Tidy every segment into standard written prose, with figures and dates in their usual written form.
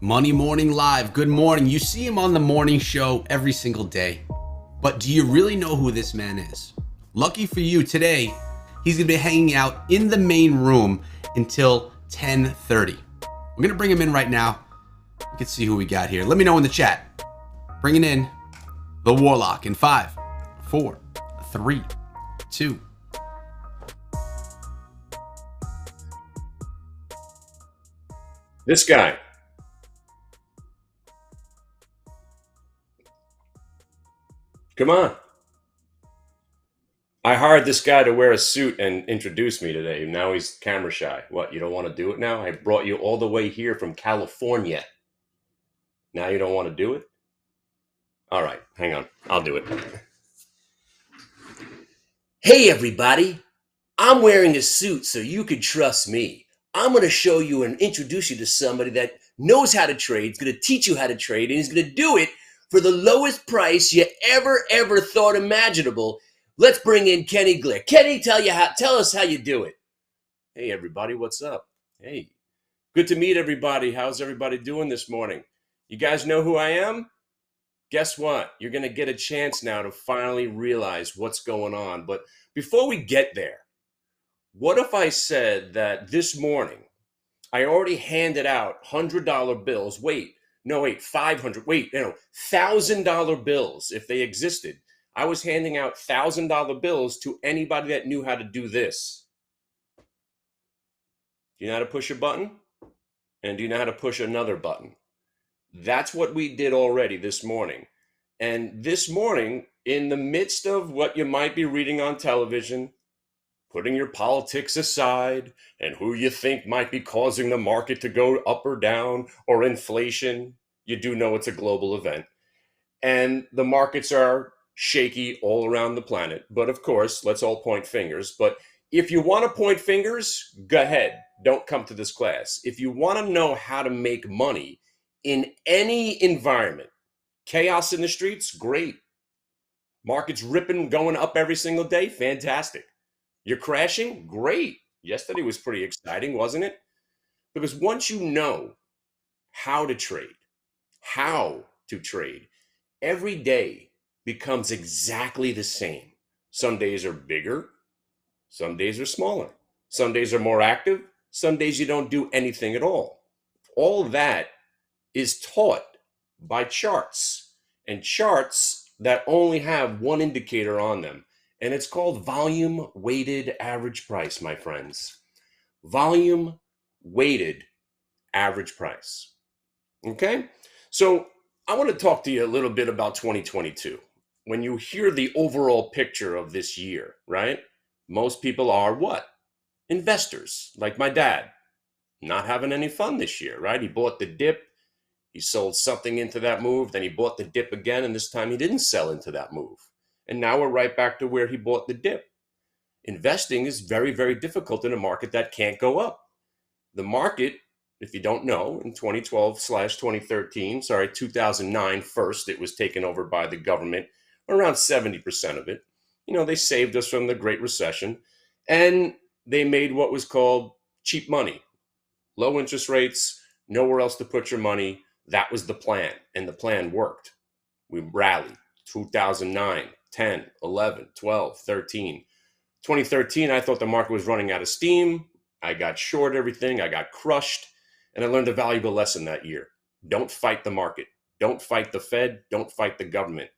Money Morning Live. Good morning. You see him on the morning show every single day. But do you really know who this man is? Lucky for you, today, he's going to be hanging out in the main room until 10:30. We're going to bring him in right now. You can see who we got here. Let me know in the chat. Bringing in the Warlock in 5, 4, 3, 2. This guy. Come on. I hired this guy to wear a suit and introduce me today. Now he's camera shy. What, you don't want to do it now? I brought you all the way here from California. Now you don't want to do it? All right, hang on. I'll do it. Hey, everybody. I'm wearing a suit so you can trust me. I'm going to show you and introduce you to somebody that knows how to trade, is going to teach you how to trade, and he's going to do it for the lowest price you ever thought imaginable. Let's bring in Kenny Glick. Kenny, tell us how you do it. Hey, everybody, what's up? Hey, good to meet everybody. How's everybody doing this morning? You guys know who I am? Guess what? You're going to get a chance now to finally realize what's going on. But before we get there, what if I said that this morning I already handed out $100 bills? Wait, 500. Wait, $1,000 bills if they existed. I was handing out $1,000 bills to anybody that knew how to do this. Do you know how to push a button? And do you know how to push another button? That's what we did already this morning. And this morning, in the midst of what you might be reading on television, putting your politics aside and who you think might be causing the market to go up or down or inflation, you do know it's a global event. And the markets are shaky all around the planet. But of course, let's all point fingers. But if you want to point fingers, go ahead. Don't come to this class. If you want to know how to make money in any environment, chaos in the streets, great. Markets ripping, going up every single day, fantastic. You're crashing? Great. Yesterday was pretty exciting, wasn't it? Because once you know how to trade, every day becomes exactly the same. Some days are bigger, some days are smaller, some days are more active, some days you don't do anything at all. All that is taught by charts, and charts that only have one indicator on them. And it's called volume weighted average price, my friends. Volume weighted average price. Okay? So I want to talk to you a little bit about 2022. When you hear the overall picture of this year, right? Most people are what? Investors, like my dad. Not having any fun this year, right? He bought the dip. He sold something into that move. Then he bought the dip again. And this time he didn't sell into that move. And now we're right back to where he bought the dip. Investing is very difficult in a market that can't go up. The market, if you don't know, in 2009 first, it was taken over by the government, around 70% of it. They saved us from the Great Recession, and they made what was called cheap money. Low interest rates, nowhere else to put your money. That was the plan, and the plan worked. We rallied 2009. 10, 11, 12, 13. 2013, I thought the market was running out of steam. I got short everything. I got crushed. And I learned a valuable lesson that year. Don't fight the market. Don't fight the Fed. Don't fight the government.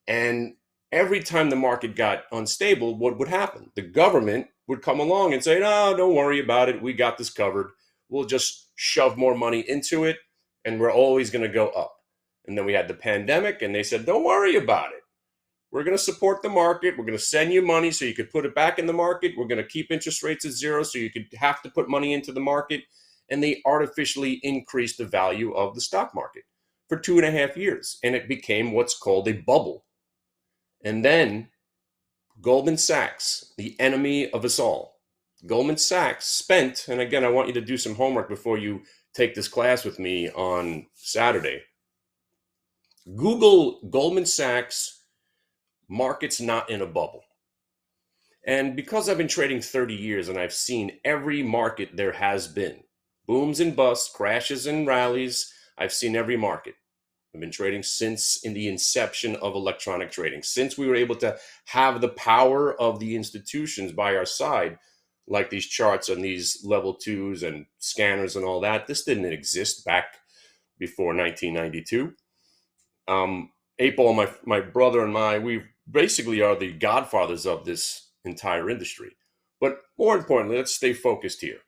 And every time the market got unstable, what would happen? The government would come along and say, no, don't worry about it. We got this covered. We'll just shove more money into it, and we're always going to go up. And then we had the pandemic, and they said, don't worry about it. We're going to support the market. We're going to send you money so you could put it back in the market. We're going to keep interest rates at zero so you could have to put money into the market. And they artificially increased the value of the stock market for 2.5 years. And it became what's called a bubble. And then Goldman Sachs, the enemy of us all, Goldman Sachs spent, and again, I want you to do some homework before you take this class with me on Saturday. Google Goldman Sachs markets not in a bubble. And because I've been trading 30 years and I've seen every market there has been, booms and busts, crashes and rallies, I've seen every market. I've been trading since in the inception of electronic trading, since we were able to have the power of the institutions by our side, like these charts and these level twos and scanners and all that. This didn't exist back before 1992. 8-Ball, my brother and we basically are the godfathers of this entire industry. But more importantly, let's stay focused here.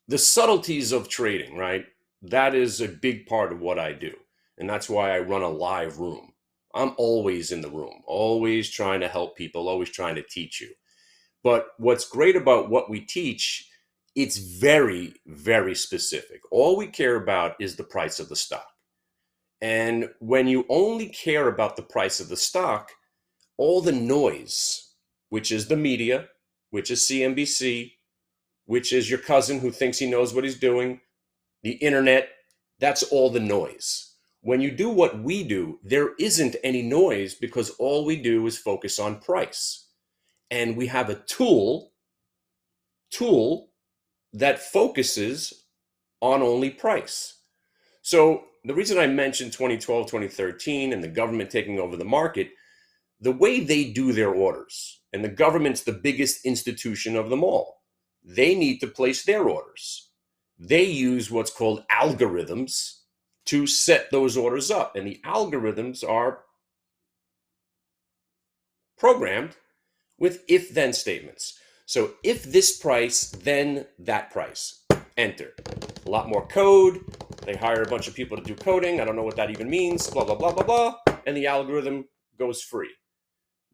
The subtleties of trading, right? That is a big part of what I do. And that's why I run a live room. I'm always in the room, always trying to help people, always trying to teach you. But what's great about what we teach, it's very, very specific. All we care about is the price of the stock. And when you only care about the price of the stock, all the noise, which is the media, which is CNBC, which is your cousin who thinks he knows what he's doing, the internet, that's all the noise. When you do what we do, there isn't any noise because all we do is focus on price. And we have a tool that focuses on only price. So the reason I mentioned 2012, 2013 and the government taking over the market, the way they do their orders, and the government's the biggest institution of them all, they need to place their orders. They use what's called algorithms to set those orders up. And the algorithms are programmed with if-then statements. So if this price, then that price. Enter. A lot more code. They hire a bunch of people to do coding. I don't know what that even means. Blah, blah, blah, blah, blah. And the algorithm goes free.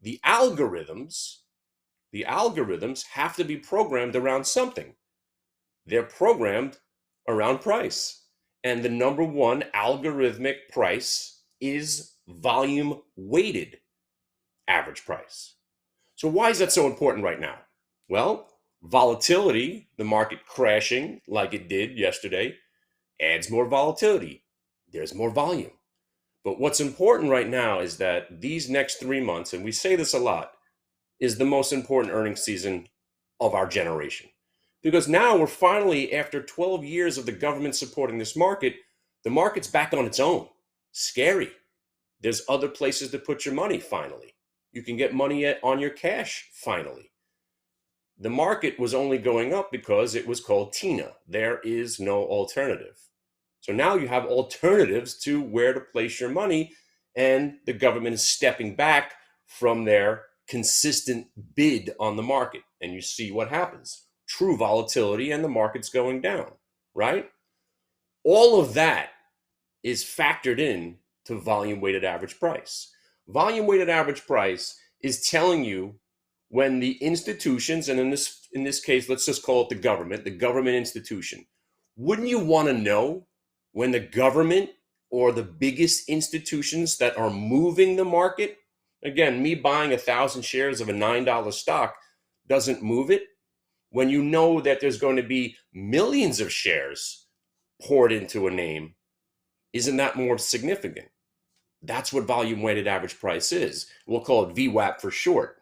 The algorithms have to be programmed around something. They're programmed around price. And the number one algorithmic price is volume weighted average price. So why is that so important right now? Well, volatility, the market crashing like it did yesterday, adds more volatility. There's more volume. But what's important right now is that these next 3 months, and we say this a lot, is the most important earnings season of our generation. Because now we're finally, after 12 years of the government supporting this market, the market's back on its own. Scary. There's other places to put your money finally. You can get money on your cash finally. The market was only going up because it was called TINA. There is no alternative. So now you have alternatives to where to place your money, and the government is stepping back from their consistent bid on the market. And you see what happens. True volatility and the market's going down, right? All of that is factored in to volume weighted average price. Volume weighted average price is telling you when the institutions, and in this case, let's just call it the government institution. Wouldn't you want to know when the government or the biggest institutions that are moving the market, again, me buying 1,000 shares of a $9 stock doesn't move it. When you know that there's going to be millions of shares poured into a name, isn't that more significant? That's what volume weighted average price is. We'll call it VWAP for short.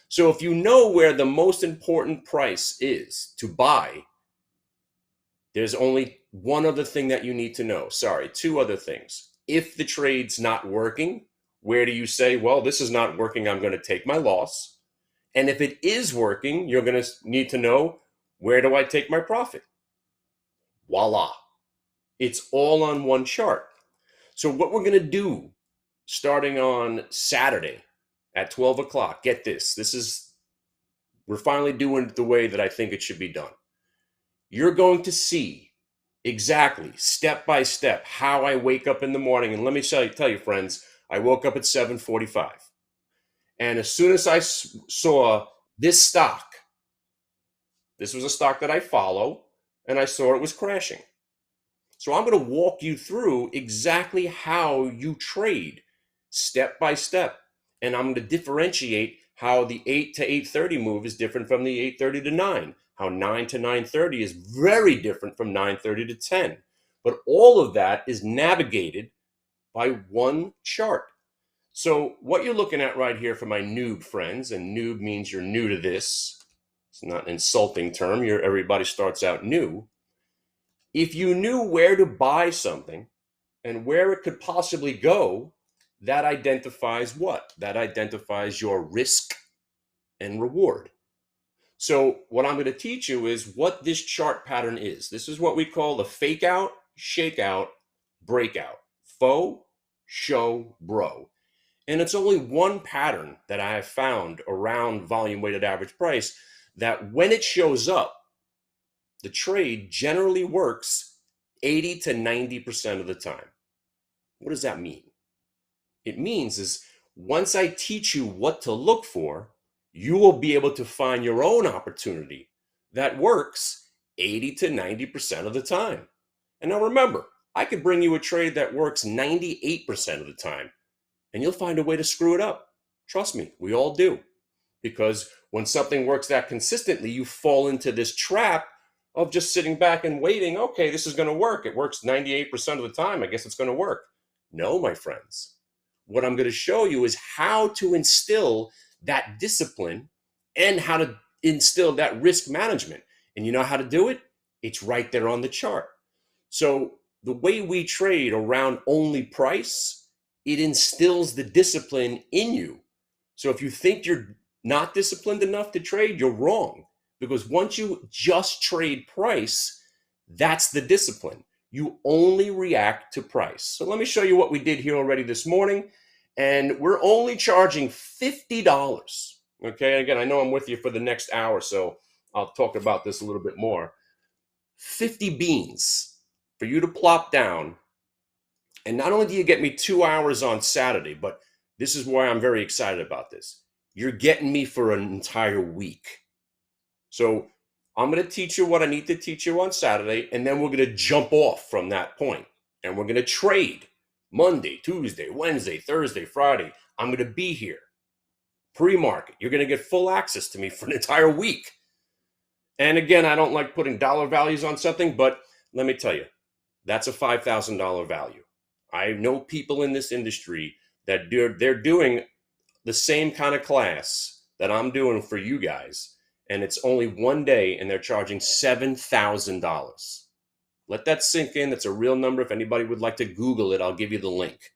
So if you know where the most important price is to buy, there's only one other thing that you need to know. Sorry, two other things. If the trade's not working, where do you say, well, this is not working, I'm going to take my loss? And if it is working, you're going to need to know, where do I take my profit? Voila. It's all on one chart. So what we're going to do starting on Saturday at 12 o'clock, get this. We're finally doing it the way that I think it should be done. You're going to see exactly, step by step, how I wake up in the morning. And let me tell you, friends, I woke up at 7:45. And as soon as I saw this stock, this was a stock that I follow, and I saw it was crashing. So I'm going to walk you through exactly how you trade step by step. And I'm going to differentiate how the 8 to 8:30 move is different from the 8:30 to 9. How 9 to 9:30 is very different from 9:30 to 10. But all of that is navigated by one chart. So what you're looking at right here for my noob friends, and noob means you're new to this. It's not an insulting term. Everybody starts out new. If you knew where to buy something and where it could possibly go, that identifies what? That identifies your risk and reward. So what I'm going to teach you is what this chart pattern is. This is what we call the fake out, shake out, breakout. Faux, show, bro. And it's only one pattern that I have found around volume weighted average price that when it shows up, the trade generally works 80 to 90% of the time. What does that mean? It means is once I teach you what to look for, you will be able to find your own opportunity that works 80 to 90% of the time. And now remember, I could bring you a trade that works 98% of the time, and you'll find a way to screw it up. Trust me, we all do. Because when something works that consistently, you fall into this trap of just sitting back and waiting. Okay, this is going to work. It works 98% of the time. I guess it's going to work. No, my friends. What I'm going to show you is how to instill that discipline and how to instill that risk management. And you know how to do it? It's right there on the chart. So the way we trade around only price, it instills the discipline in you. So if you think you're not disciplined enough to trade, you're wrong. Because once you just trade price, that's the discipline. You only react to price. So let me show you what we did here already this morning. And we're only charging $50. Okay, again, I know I'm with you for the next hour, so I'll talk about this a little bit more. 50 beans for you to plop down. And not only do you get me 2 hours on Saturday, but this is why I'm very excited about this. You're getting me for an entire week. So I'm going to teach you what I need to teach you on Saturday, and then we're going to jump off from that point. And we're going to trade Monday, Tuesday, Wednesday, Thursday, Friday. I'm going to be here. Pre-market. You're going to get full access to me for an entire week. And again, I don't like putting dollar values on something, but let me tell you, that's a $5,000 value. I know people in this industry that they're doing the same kind of class that I'm doing for you guys, and it's only one day, and they're charging $7,000. Let that sink in. That's a real number. If anybody would like to Google it, I'll give you the link.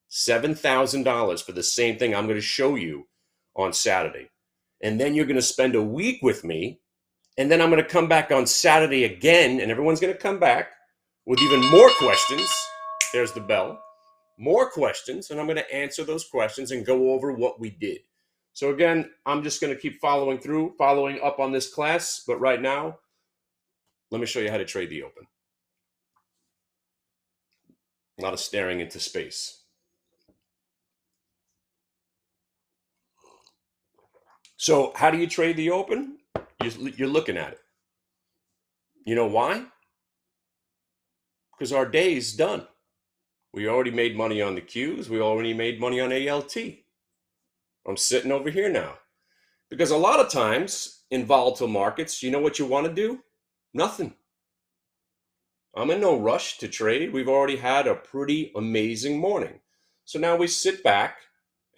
$7,000 for the same thing I'm going to show you on Saturday. And then you're going to spend a week with me, and then I'm going to come back on Saturday again, and everyone's going to come back with even more questions. There's the bell. More questions, and I'm going to answer those questions and go over what we did. So again, I'm just going to keep following up on this class, but right now, let me show you how to trade the open. A lot of staring into space. So how do you trade the open? You're looking at it. You know why? Because our day is done. We already made money on the Qs. We already made money on ALT. I'm sitting over here now. Because a lot of times in volatile markets, you know what you want to do? Nothing. I'm in no rush to trade. We've already had a pretty amazing morning. So now we sit back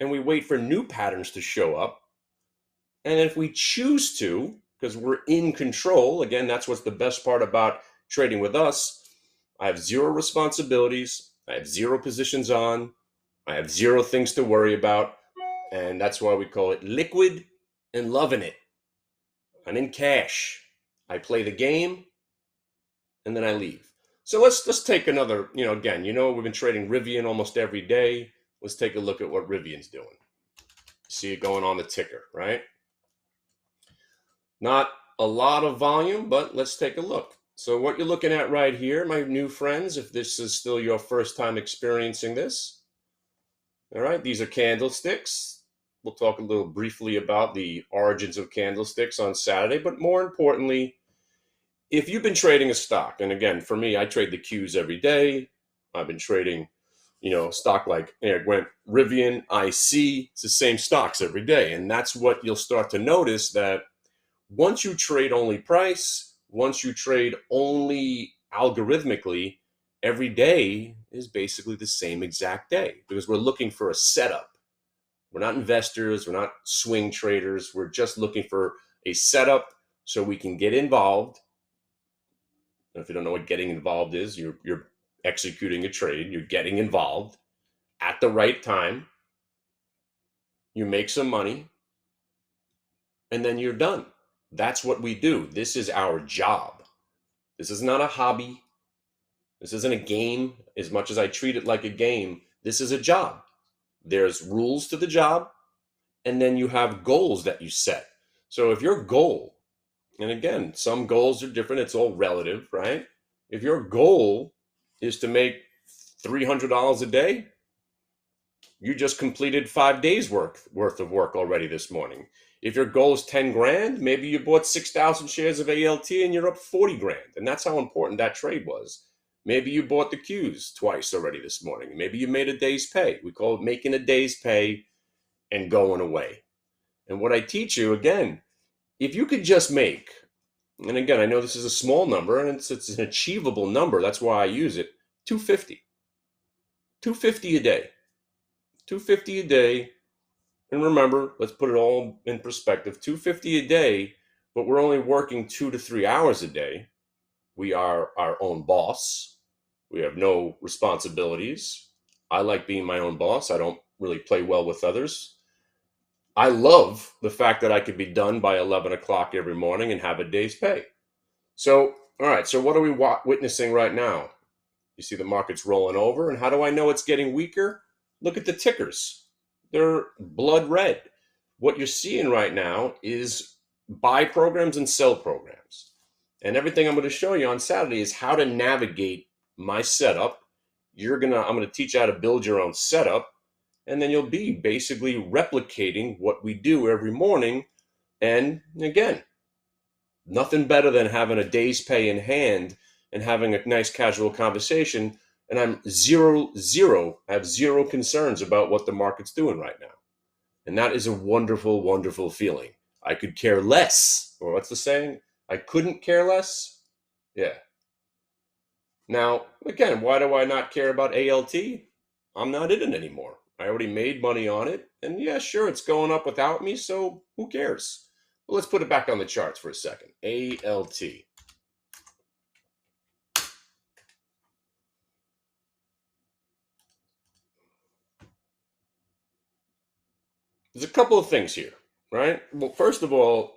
and we wait for new patterns to show up. And if we choose to, because we're in control, again, that's what's the best part about trading with us. I have zero responsibilities. I have zero positions on. I have zero things to worry about. And that's why we call it liquid and loving it. I'm in cash. I play the game and then I leave. So let's take another, again, we've been trading Rivian almost every day. Let's take a look at what Rivian's doing. See it going on the ticker, right? Not a lot of volume, but let's take a look. So what you're looking at right here, my new friends, if this is still your first time experiencing this, all right, these are candlesticks. We'll talk a little briefly about the origins of candlesticks on Saturday, but more importantly, if you've been trading a stock, and again, for me, I trade the Qs every day. I've been trading, stock like Rivian, IC. It's the same stocks every day. And that's what you'll start to notice, that once you trade only price, once you trade only algorithmically, every day is basically the same exact day, because we're looking for a setup. We're not investors. We're not swing traders. We're just looking for a setup so we can get involved And if you don't know what getting involved is, you're executing a trade, you're getting involved at the right time, you make some money, and then you're done. That's what we do. This is our job. This is not a hobby. This isn't a game. As much as I treat it like a game, this is a job. There's rules to the job, and then you have goals that you set. So if your goal, and again, some goals are different, it's all relative, right? If your goal is to make $300 a day, you just completed 5 days worth of work already this morning. If your goal is 10 grand, maybe you bought 6,000 shares of ALT and you're up 40 grand. And that's how important that trade was. Maybe you bought the Qs twice already this morning. Maybe you made a day's pay. We call it making a day's pay and going away. And what I teach you, again, if you could just make, and again, I know this is a small number and it's an achievable number. That's why I use it. 250. 250 a day. 250 a day. And remember, let's put it all in perspective. 250 a day, but we're only working 2 to 3 hours a day. We are our own boss. We have no responsibilities. I like being my own boss. I don't really play well with others. I love the fact that I could be done by 11 o'clock every morning and have a day's pay. So, all right, so what are we witnessing right now? You see the market's rolling over, and how do I know it's getting weaker? Look at the tickers. They're blood red. What you're seeing right now is buy programs and sell programs. And everything I'm going to show you on Saturday is how to navigate my setup. I'm going to teach you how to build your own setup, and then you'll be basically replicating what we do every morning. And again, nothing better than having a day's pay in hand and having a nice casual conversation. And I have zero concerns about what the market's doing right now. And that is a wonderful, wonderful feeling. I could care less, or what's the saying? I couldn't care less. Yeah. Now, again, why do I not care about ALT? I'm not in it anymore. I already made money on it. And yeah, sure, it's going up without me, so who cares? Well, let's put it back on the charts for a second. ALT. There's a couple of things here, right? Well, first of all,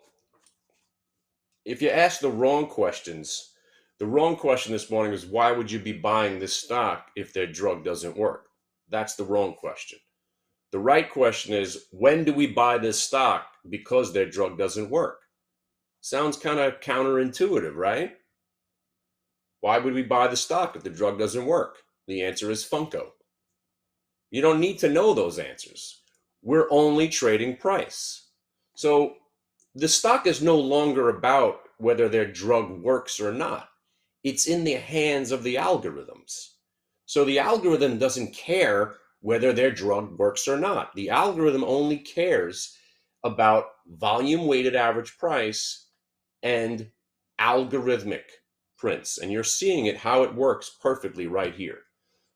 if you ask the wrong questions, the wrong question this morning is why would you be buying this stock if their drug doesn't work? That's the wrong question. The right question is when do we buy this stock because their drug doesn't work? Sounds kind of counterintuitive, right? Why would we buy the stock if the drug doesn't work? The answer is Funko. You don't need to know those answers. We're only trading price. So the stock is no longer about whether their drug works or not. It's in the hands of the algorithms. So the algorithm doesn't care whether their drug works or not. The algorithm only cares about volume weighted average price and algorithmic prints. And you're seeing it, how it works perfectly right here.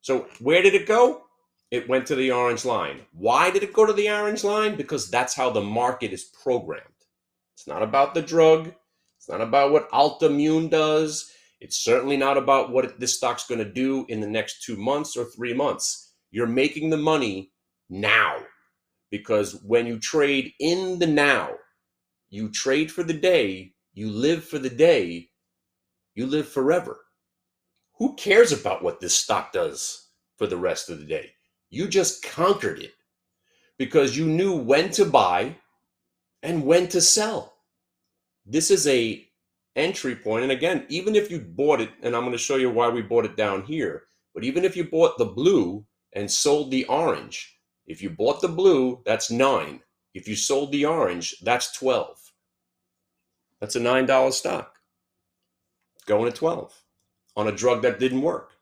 So where did it go? It went to the orange line. Why did it go to the orange line? Because that's how the market is programmed. It's not about the drug. It's not about what Altimmune does. It's certainly not about what this stock's going to do in the next 2 months or 3 months. You're making the money now, because when you trade in the now, you trade for the day, you live for the day, you live forever. Who cares about what this stock does for the rest of the day? You just conquered it because you knew when to buy and when to sell. This is a entry point. And again, even if you bought it, and I'm going to show you why we bought it down here, but even if you bought the blue and sold the orange, if you bought the blue, that's 9. If you sold the orange, that's 12. That's a $9 stock going to 12 on a drug that didn't work.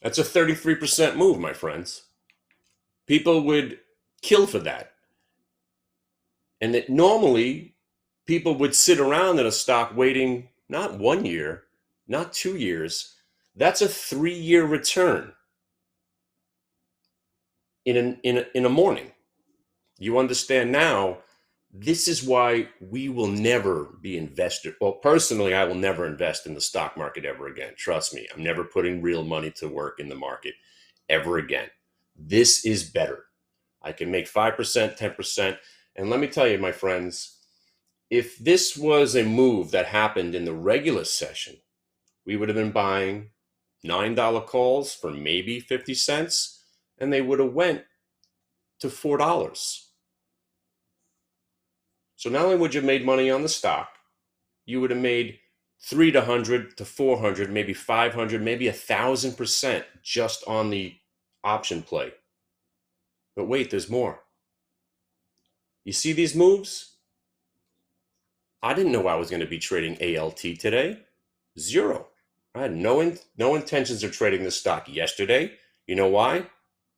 That's a 33% move, my friends. People would kill for that. And that normally people would sit around in a stock waiting not 1 year, not 2 years. That's a 3-year return. in a morning. You understand now, this is why we will never be invested. Well, personally, I will never invest in the stock market ever again. Trust me, I'm never putting real money to work in the market ever again. This is better. I can make 5%, 10%. And let me tell you, my friends, if this was a move that happened in the regular session, we would have been buying $9 calls for maybe 50 cents, and they would have went to $4. So not only would you have made money on the stock, you would have made 300 to 400, maybe 500, maybe 1,000% just on the option play. But wait, there's more. You see these moves? I didn't know I was going to be trading ALT today. Zero. I had no intentions of trading the stock yesterday. You know why?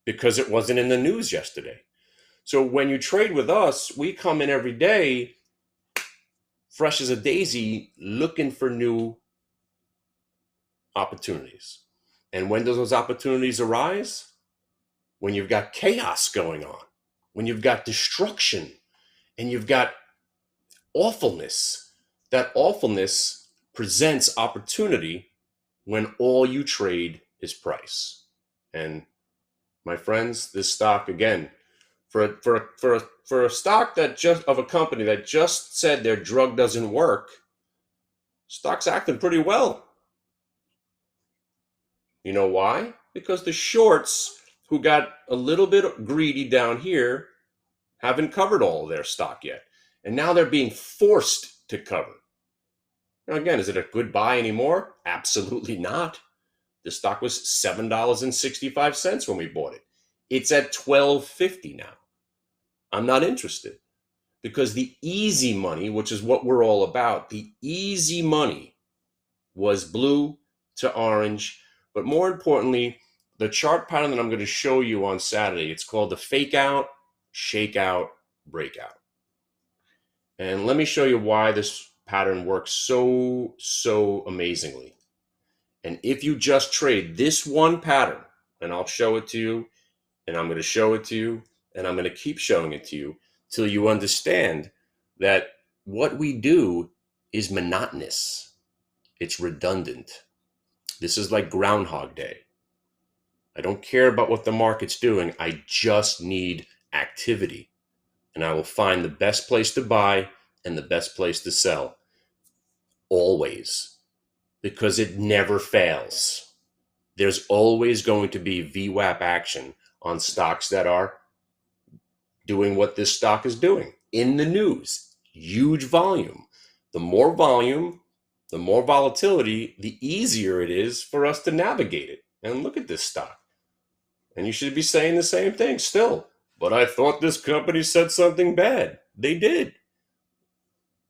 Because it wasn't in the news yesterday. So when you trade with us, we come in every day fresh as a daisy looking for new opportunities. And when do those opportunities arise? When you've got chaos going on, when you've got destruction, and you've got awfulness. That awfulness presents opportunity when all you trade is price. And my friends, this stock, again, for a stock that just of a company that just said their drug doesn't work, stock's acting pretty well. You know why? Because the shorts who got a little bit greedy down here haven't covered all of their stock yet. And now they're being forced to cover. Now, again, is it a good buy anymore? Absolutely not. The stock was $7.65 when we bought it. It's at $12.50 now. I'm not interested because the easy money, which is what we're all about, the easy money was blue to orange. But more importantly, the chart pattern that I'm going to show you on Saturday, it's called the fake out, shake out, breakout. And let me show you why this pattern works so amazingly. And if you just trade this one pattern, and I'll show it to you, and I'm going to show it to you, and I'm going to keep showing it to you till you understand that what we do is monotonous. It's redundant. This is like Groundhog Day. I don't care about what the market's doing. I just need activity. And I will find the best place to buy and the best place to sell. Always. Because it never fails. There's always going to be VWAP action on stocks that are doing what this stock is doing. In the news, huge volume. The more volume, the more volatility, the easier it is for us to navigate it. And look at this stock. And you should be saying the same thing still. But I thought this company said something bad. They did.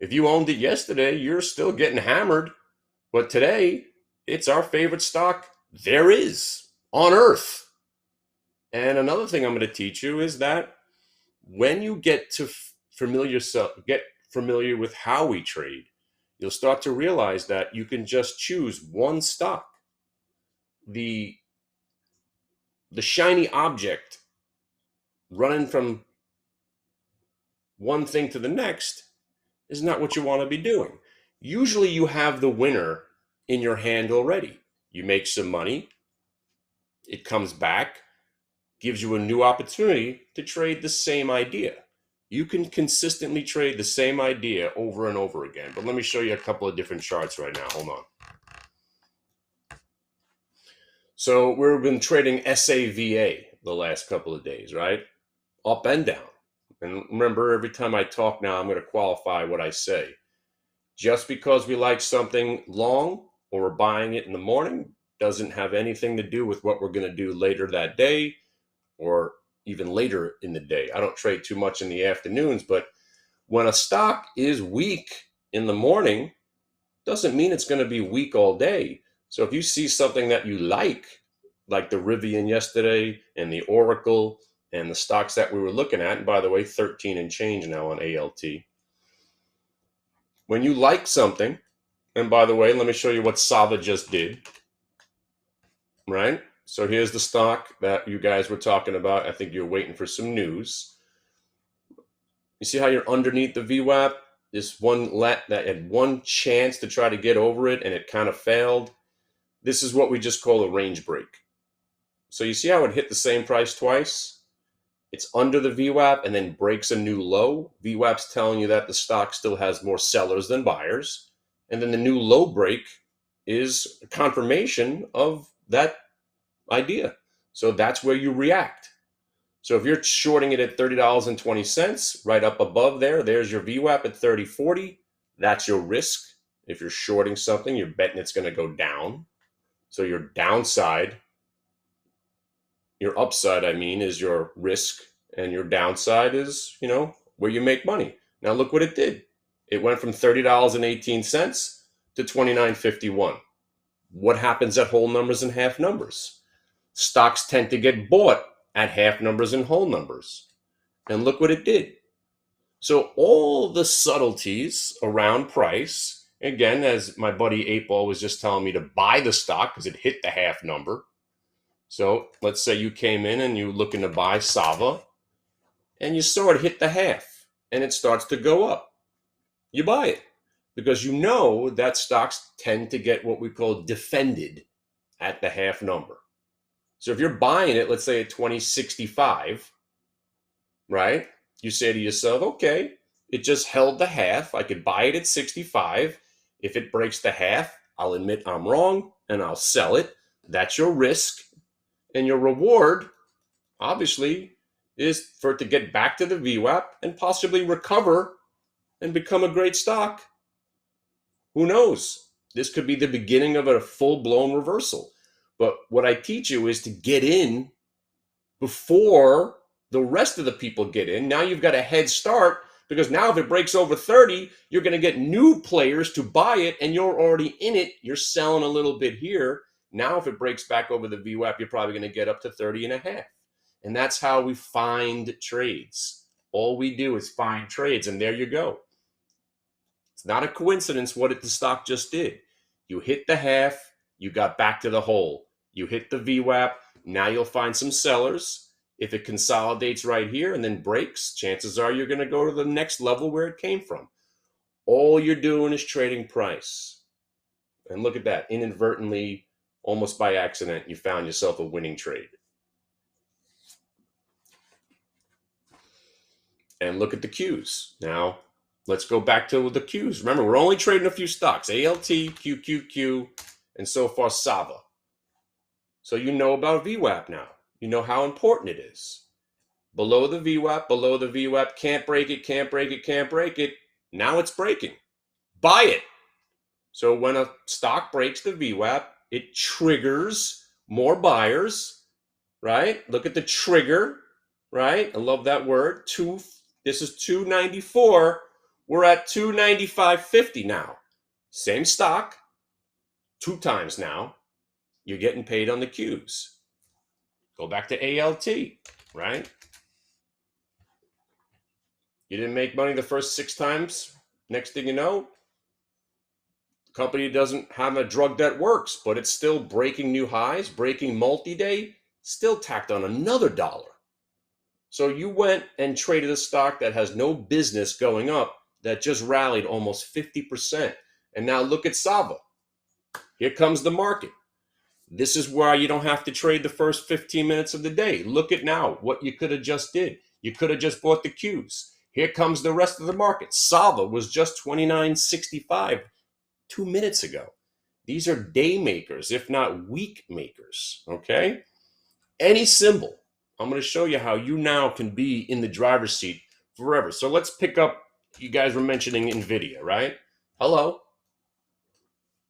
If you owned it yesterday, you're still getting hammered. But today, it's our favorite stock there is on earth. And another thing I'm going to teach you is that when you get to get familiar with how we trade, you'll start to realize that you can just choose one stock. The shiny object running from one thing to the next is not what you want to be doing. Usually you have the winner in your hand already. You make some money, it comes back, gives you a new opportunity to trade the same idea. You can consistently trade the same idea over and over again. But let me show you a couple of different charts right now. Hold on. So we've been trading SAVA the last couple of days, right? Up and down. And remember, every time I talk now, I'm going to qualify what I say. Just because we like something long or we're buying it in the morning doesn't have anything to do with what we're going to do later that day or even later in the day. I don't trade too much in the afternoons, but when a stock is weak in the morning, doesn't mean it's going to be weak all day. So if you see something that you like the Rivian yesterday and the Oracle and the stocks that we were looking at, and by the way, 13 and change now on ALT. When you like something, and by the way, let me show you what Sava just did, right? So here's the stock that you guys were talking about. I think you're waiting for some news. You see how you're underneath the VWAP? This one that had one chance to try to get over it and it kind of failed. This is what we just call a range break. So you see how it hit the same price twice? It's under the VWAP and then breaks a new low. VWAP's telling you that the stock still has more sellers than buyers. And then the new low break is a confirmation of that idea. So that's where you react. So if you're shorting it at $30.20, right up above there, there's your VWAP at 30.40. That's your risk. If you're shorting something, you're betting it's going to go down. So your downside, your upside, I mean, is your risk, and your downside is, where you make money. Now look what it did. It went from $30.18 to $29.51. What happens at whole numbers and half numbers? Stocks tend to get bought at half numbers and whole numbers. And look what it did. So all the subtleties around price, again, as my buddy 8Ball was just telling me to buy the stock because it hit the half number. So let's say you came in and you're looking to buy Sava and you saw it hit the half and it starts to go up. You buy it because you know that stocks tend to get what we call defended at the half number. So if you're buying it, let's say at 2065, right? You say to yourself, okay, it just held the half. I could buy it at 65. If it breaks the half, I'll admit I'm wrong and I'll sell it. That's your risk. And your reward, obviously, is for it to get back to the VWAP and possibly recover and become a great stock. Who knows? This could be the beginning of a full-blown reversal. But what I teach you is to get in before the rest of the people get in. Now you've got a head start because now if it breaks over 30, you're going to get new players to buy it and you're already in it. You're selling a little bit here. Now if it breaks back over the VWAP, you're probably going to get up to 30 and a half. And that's how we find trades. All we do is find trades, and there you go. It's not a coincidence what the stock just did. You hit the half, you got back to the whole. You hit the VWAP, now you'll find some sellers. If it consolidates right here and then breaks, chances are you're going to go to the next level where it came from. All you're doing is trading price. And look at that. Inadvertently, almost by accident, you found yourself a winning trade. And look at the Qs. Now, let's go back to the Qs. Remember, we're only trading a few stocks. ALT, QQQ, and so far Sava. So you know about VWAP now. You know how important it is. Below the VWAP, can't break it, can't break it, can't break it. Now it's breaking. Buy it. So when a stock breaks the VWAP, it triggers more buyers, right? Look at the trigger, right? I love that word. This is 294. We're at 295.50 now. Same stock, 2 times now. You're getting paid on the Qs. Go back to ALT, right? You didn't make money the first 6 times. Next thing you know, the company doesn't have a drug that works, but it's still breaking new highs, breaking multi-day, still tacked on another $1. So you went and traded a stock that has no business going up that just rallied almost 50%. And now look at Sava. Here comes the market. This is why you don't have to trade the first 15 minutes of the day. Look at now what you could have just did. You could have just bought the Qs. Here comes the rest of the market. Sava was just 29.65 2 minutes ago. These are day makers, if not week makers, okay? Any symbol. I'm going to show you how you now can be in the driver's seat forever. So let's pick up, you guys were mentioning NVIDIA, right? Hello.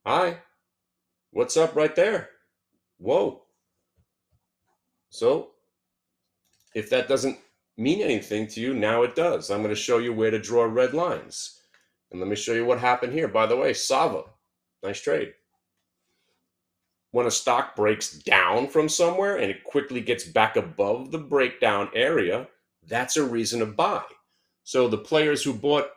Hi. What's up right there? Whoa. So if that doesn't mean anything to you, now it does. I'm going to show you where to draw red lines. And let me show you what happened here. By the way, Sava, nice trade. When a stock breaks down from somewhere and it quickly gets back above the breakdown area, that's a reason to buy. So the players who bought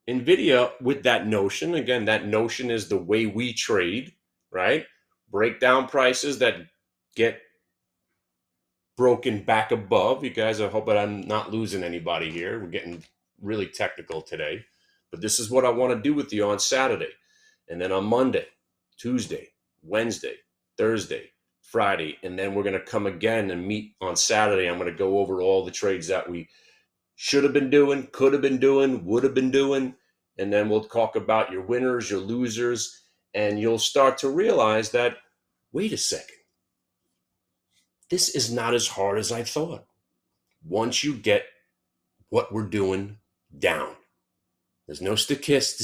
NVIDIA with that notion, again, that notion is the way we trade, right? Break down prices that get broken back above. You guys, I hope that I'm not losing anybody here. We're getting really technical today, but this is what I want to do with you on Saturday. And then on Monday, Tuesday, Wednesday, Thursday, Friday, and then we're going to come again and meet on Saturday. I'm going to go over all the trades that we should have been doing, could have been doing, would have been doing. And then we'll talk about your winners, your losers, and you'll start to realize that, wait a second, this is not as hard as I thought. Once you get what we're doing down, there's no stochastics,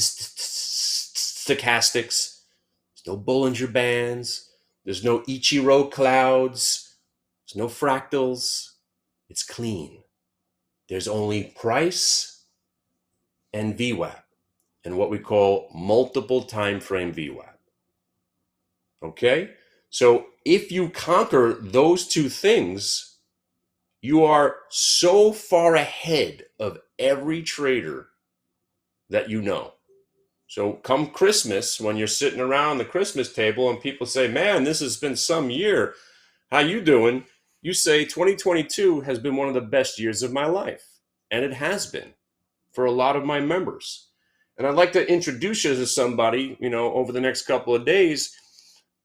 there's no Bollinger Bands, there's no Ichiro clouds, there's no fractals. It's clean. There's only price and VWAP, and what we call multiple time frame VWAP. Okay? So if you conquer those two things, you are so far ahead of every trader that you know. So come Christmas, when you're sitting around the Christmas table and people say, man, this has been some year. How you doing? You say 2022 has been one of the best years of my life. And it has been for a lot of my members. And I'd like to introduce you to somebody, over the next couple of days.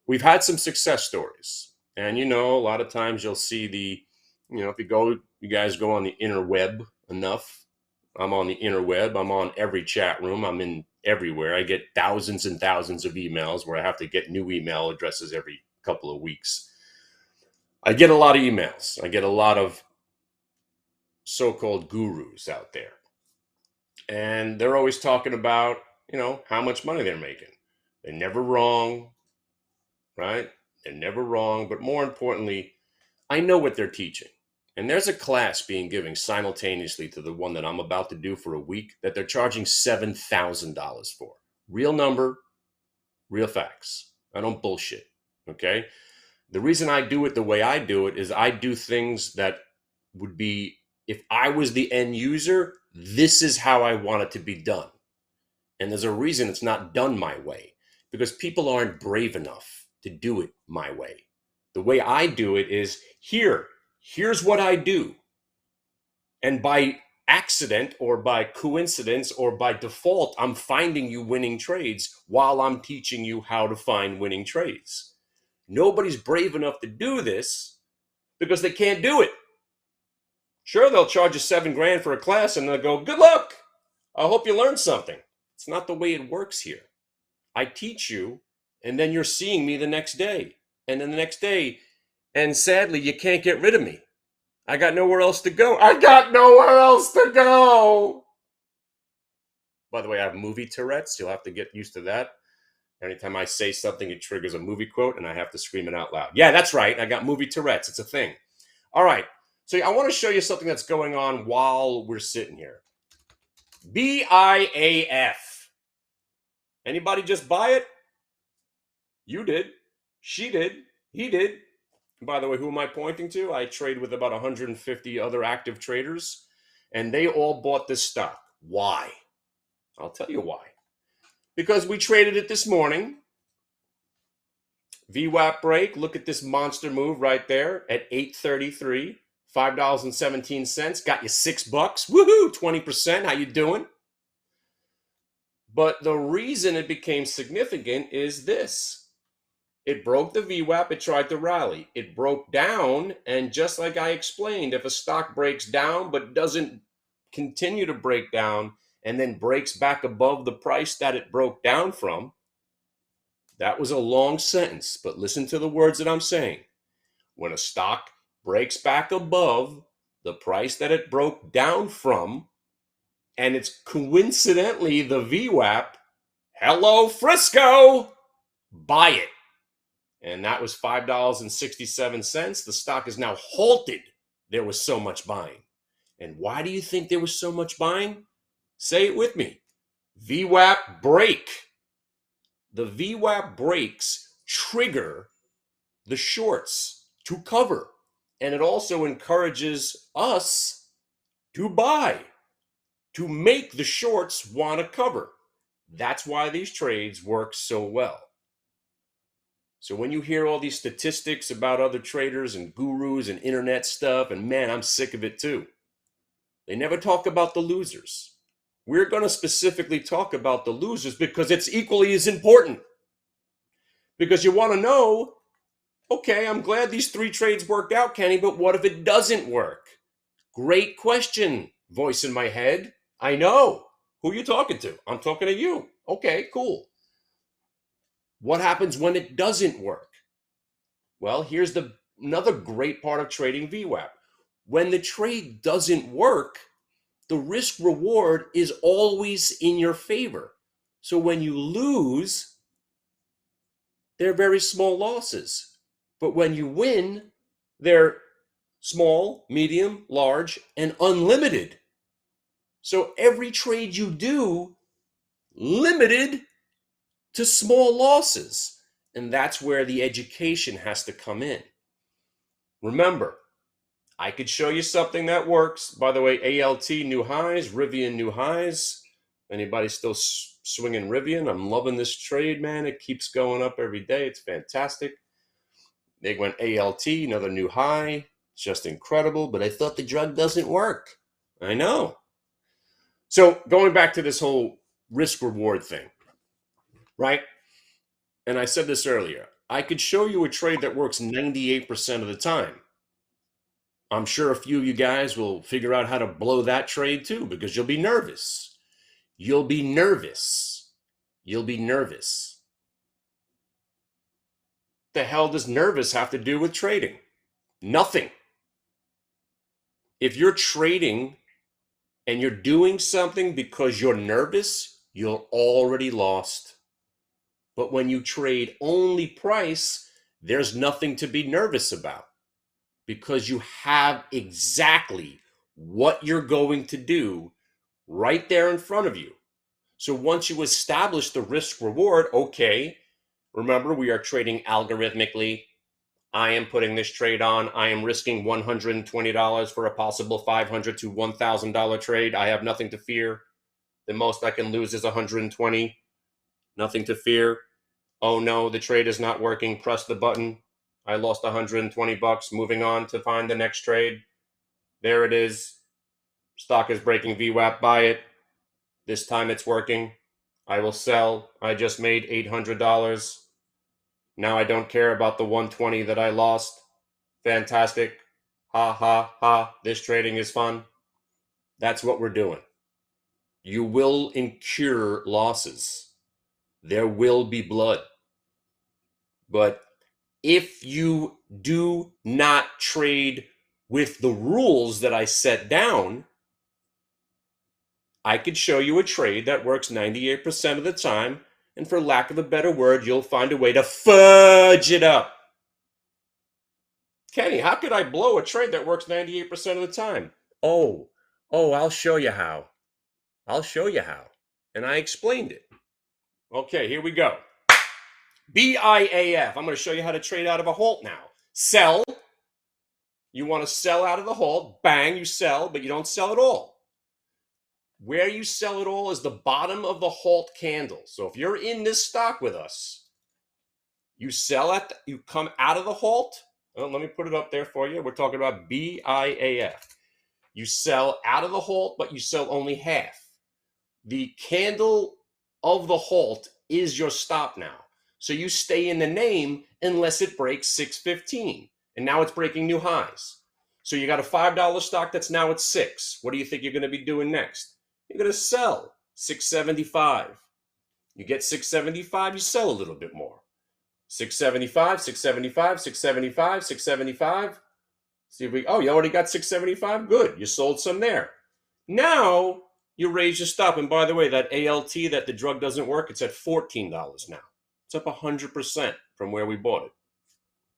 We've had some success stories. And, a lot of times you'll see if you guys go on the interweb enough. I'm on the interweb. I'm on every chat room. I'm in everywhere. I get thousands and thousands of emails where I have to get new email addresses every couple of weeks. I get a lot of emails. I get a lot of so-called gurus out there. And they're always talking about, how much money they're making. They're never wrong, right? They're never wrong. But more importantly, I know what they're teaching. And there's a class being given simultaneously to the one that I'm about to do for a week that they're charging $7,000 for. Real number, real facts. I don't bullshit, okay? The reason I do it the way I do it is I do things that would be, if I was the end user, this is how I want it to be done. And there's a reason it's not done my way, because people aren't brave enough to do it my way. The way I do it is here's what I do. And by accident or by coincidence or by default, I'm finding you winning trades while I'm teaching you how to find winning trades. Nobody's brave enough to do this because they can't do it. Sure, they'll charge you $7,000 for a class and they'll go, good luck. I hope you learned something. It's not the way it works here. I teach you, and then you're seeing me the next day. And then the next day, and sadly, you can't get rid of me. I got nowhere else to go. I got nowhere else to go. By the way, I have movie Tourette's. You'll have to get used to that. Anytime I say something, it triggers a movie quote, and I have to scream it out loud. Yeah, that's right. I got movie Tourette's. It's a thing. All right. So I want to show you something that's going on while we're sitting here. BIAF. Anybody just buy it? You did. She did. He did. By the way, who am I pointing to? I trade with about 150 other active traders, and they all bought this stock. Why? I'll tell you why. Because we traded it this morning. VWAP break. Look at this monster move right there at 8:33. $5.17. Got you $6. Woohoo! 20%. How you doing? But the reason it became significant is this. It broke the VWAP. It tried to rally. It broke down. And just like I explained, if a stock breaks down but doesn't continue to break down and then breaks back above the price that it broke down from, that was a long sentence, but listen to the words that I'm saying. When a stock breaks back above the price that it broke down from, and it's coincidentally the VWAP, hello Frisco, buy it. And that was $5.67. The stock is now halted. There was so much buying. And why do you think there was so much buying? Say it with me. VWAP break. The VWAP breaks trigger the shorts to cover. And it also encourages us to buy, to make the shorts want to cover. That's why these trades work so well. So when you hear all these statistics about other traders and gurus and internet stuff, and man, I'm sick of it too. They never talk about the losers. We're going to specifically talk about the losers because it's equally as important. Because you want to know, okay, I'm glad these 3 trades worked out, Kenny, but what if it doesn't work? Great question, voice in my head. I know. Who are you talking to? I'm talking to you. Okay, cool. What happens when it doesn't work? Well, here's another great part of trading VWAP. When the trade doesn't work, the risk reward is always in your favor. So when you lose, they're very small losses. But when you win, they're small, medium, large, and unlimited. So every trade you do, limited to small losses. And that's where the education has to come in. Remember, I could show you something that works. By the way, ALT new highs, Rivian new highs. Anybody still swinging Rivian? I'm loving this trade, man. It keeps going up every day. It's fantastic. They went ALT, another new high. It's just incredible. But I thought the drug doesn't work. I know. So going back to this whole risk reward thing, right? And I said this earlier. I could show you a trade that works 98% of the time. I'm sure a few of you guys will figure out how to blow that trade too, because you'll be nervous. You'll be nervous. You'll be nervous. The hell does nervous have to do with trading? Nothing. If you're trading and you're doing something because you're nervous, you're already lost. But when you trade only price, there's nothing to be nervous about because you have exactly what you're going to do right there in front of you. So once you establish the risk reward, okay, remember we are trading algorithmically. I am putting this trade on. I am risking $120 for a possible $500 to $1,000 trade. I have nothing to fear. The most I can lose is 120. Nothing to fear. Oh no, the trade is not working. Press the button. I lost 120 bucks. Moving on to find the next trade. There it is. Stock is breaking VWAP. Buy it. This time it's working. I will sell. I just made $800. Now I don't care about the 120 that I lost. Fantastic. Ha ha ha. This trading is fun. That's what we're doing. You will incur losses. There will be blood. But if you do not trade with the rules that I set down, I could show you a trade that works 98% of the time, and for lack of a better word, you'll find a way to fudge it up. Kenny, how could I blow a trade that works 98% of the time? I'll show you how. I'll show you how. And I explained it. Okay, here we go. BIAF. I'm going to show you how to trade out of a halt now. Sell. You want to sell out of the halt. Bang, you sell, but you don't sell at all. Where you sell it all is the bottom of the halt candle. So if you're in this stock with us, you sell you come out of the halt. Well, let me put it up there for you. We're talking about BIAF. You sell out of the halt, but you sell only half. The candle of the halt is your stop now. So you stay in the name unless it breaks 615. And now it's breaking new highs. So you got a $5 stock that's now at 6. What do you think you're going to be doing next? You're going to sell 675. You get 675, you sell a little bit more. 675, 675, 675, 675. See if you already got 675. Good. You sold some there. Now you raise your stop. And by the way, that ALT that the drug doesn't work, it's at $14 now. It's up 100% from where we bought it.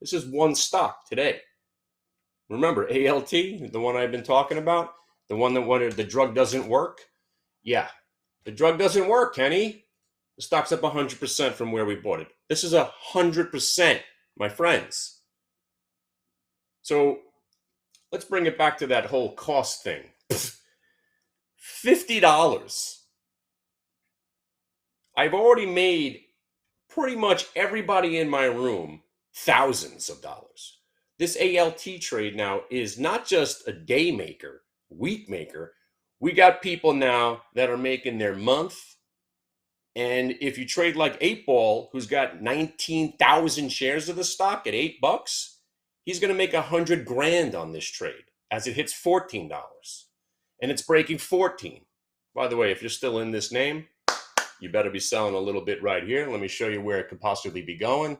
This is one stock today. Remember, ALT, the one I've been talking about, the one that when the drug doesn't work? Yeah, the drug doesn't work, Kenny. The stock's up 100% from where we bought it. This is 100%, my friends. So let's bring it back to that whole cost thing. $50. I've already made pretty much everybody in my room thousands of dollars. This ALT trade now is not just a day maker, week maker. We got people now that are making their month. And if you trade like 8Ball, who's got 19,000 shares of the stock at $8, he's going to make 100 grand on this trade as it hits $14 and it's breaking 14. By the way, if you're still in this name, you better be selling a little bit right here. Let me show you where it could possibly be going.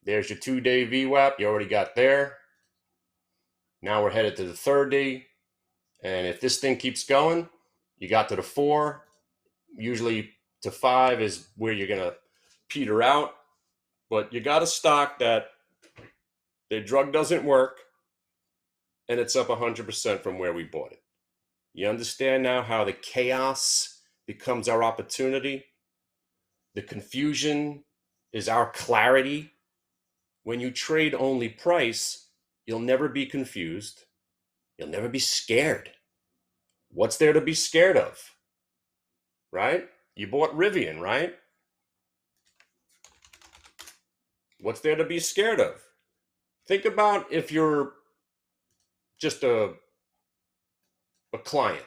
There's your 2-day VWAP. You already got there. Now we're headed to the 30. And if this thing keeps going, you got to the 4. Usually to 5 is where you're going to peter out. But you got a stock that the drug doesn't work, and it's up 100% from where we bought it. You understand now how the chaos becomes our opportunity? The confusion is our clarity. When you trade only price, you'll never be confused. You'll never be scared. What's there to be scared of? Right? You bought Rivian, right? What's there to be scared of? Think about if you're just a client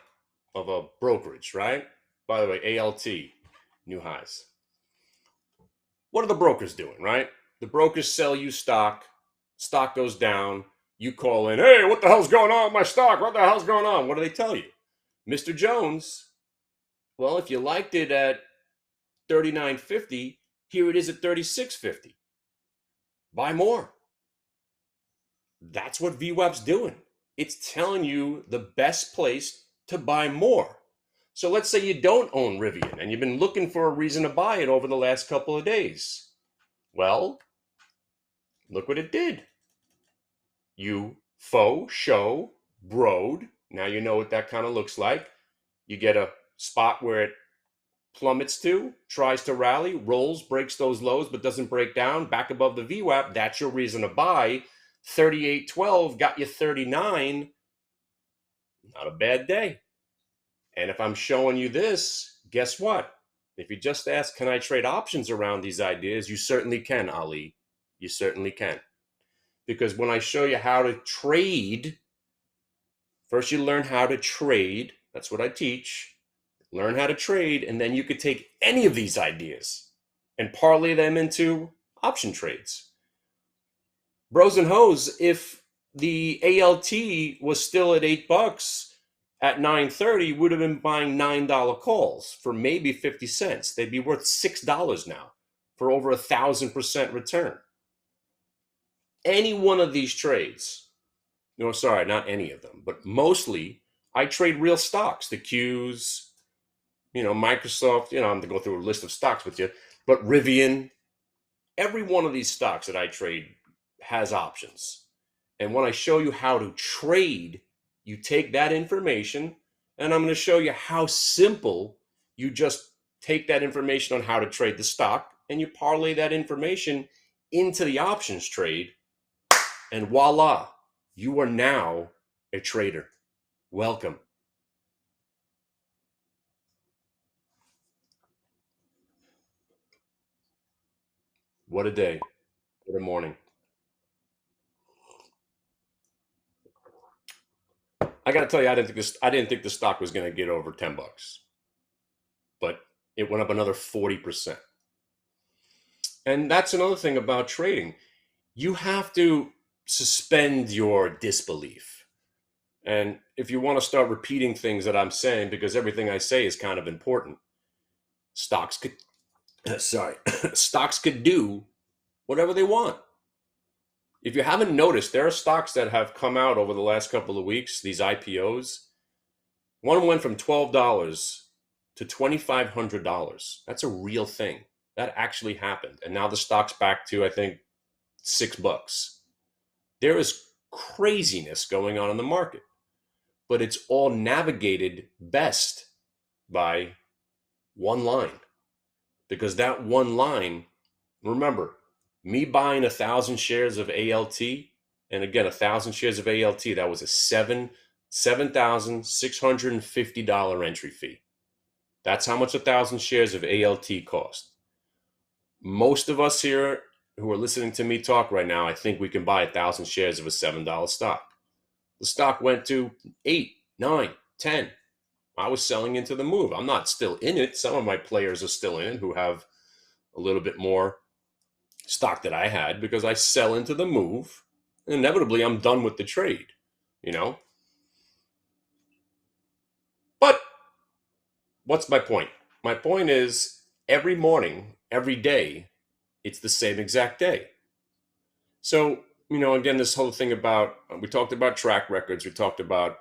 of a brokerage, right? By the way, ALT, new highs. What are the brokers doing, right? The brokers sell you stock goes down, you call in, hey, what the hell's going on with my stock? What the hell's going on? What do they tell you? Mr. Jones, well, if you liked it at $39.50, here it is at $36.50. Buy more. That's what VWAP's doing. It's telling you the best place to buy more. So let's say you don't own Rivian and you've been looking for a reason to buy it over the last couple of days. Well, look what it did. You broed. Now you know what that kind of looks like. You get a spot where it plummets to, tries to rally, rolls, breaks those lows, but doesn't break down, back above the VWAP. That's your reason to buy. 38.12 got you 39. Not a bad day. And if I'm showing you this, guess what? If you just ask, can I trade options around these ideas? You certainly can, Ali. You certainly can. Because when I show you how to trade, first you learn how to trade. That's what I teach. Learn how to trade, and then you could take any of these ideas and parlay them into option trades. Bros and hoes, if the ALT was still at $8 at 9:30, would have been buying $9 calls for maybe 50 cents. They'd be worth $6 now for over 1,000% return. Any one of these trades, no, sorry, not any of them, but mostly I trade real stocks, the Qs, Microsoft, I'm going to go through a list of stocks with you, but Rivian, every one of these stocks that I trade has options. And when I show you how to trade, you take that information, and I'm going to show you how simple you just take that information on how to trade the stock, and you parlay that information into the options trade, and voila, you are now a trader. Welcome. What a day. What a morning. I got to tell you, I didn't think the stock was going to get over $10, but it went up another 40%. And that's another thing about trading. You have to suspend your disbelief. And if you want to start repeating things that I'm saying, because everything I say is kind of important, stocks could do whatever they want. If you haven't noticed, there are stocks that have come out over the last couple of weeks, these IPOs. One went from $12 to $2,500. That's a real thing. That actually happened. And now the stock's back to, I think, $6. There is craziness going on in the market, but it's all navigated best by one line. Because that one line, remember, me buying 1,000 shares of ALT, and again, 1,000 shares of ALT, that was a $7,650 entry fee. That's how much 1,000 shares of ALT cost. Most of us here who are listening to me talk right now, I think we can buy 1,000 shares of a $7 stock. The stock went to 8, 9, 10. I was selling into the move. I'm not still in it. Some of my players are still in it who have a little bit more stock that I had because I sell into the move. Inevitably, I'm done with the trade, you know? But what's my point? My point is every morning, every day, it's the same exact day. So, again, this whole thing about, we talked about track records, we talked about,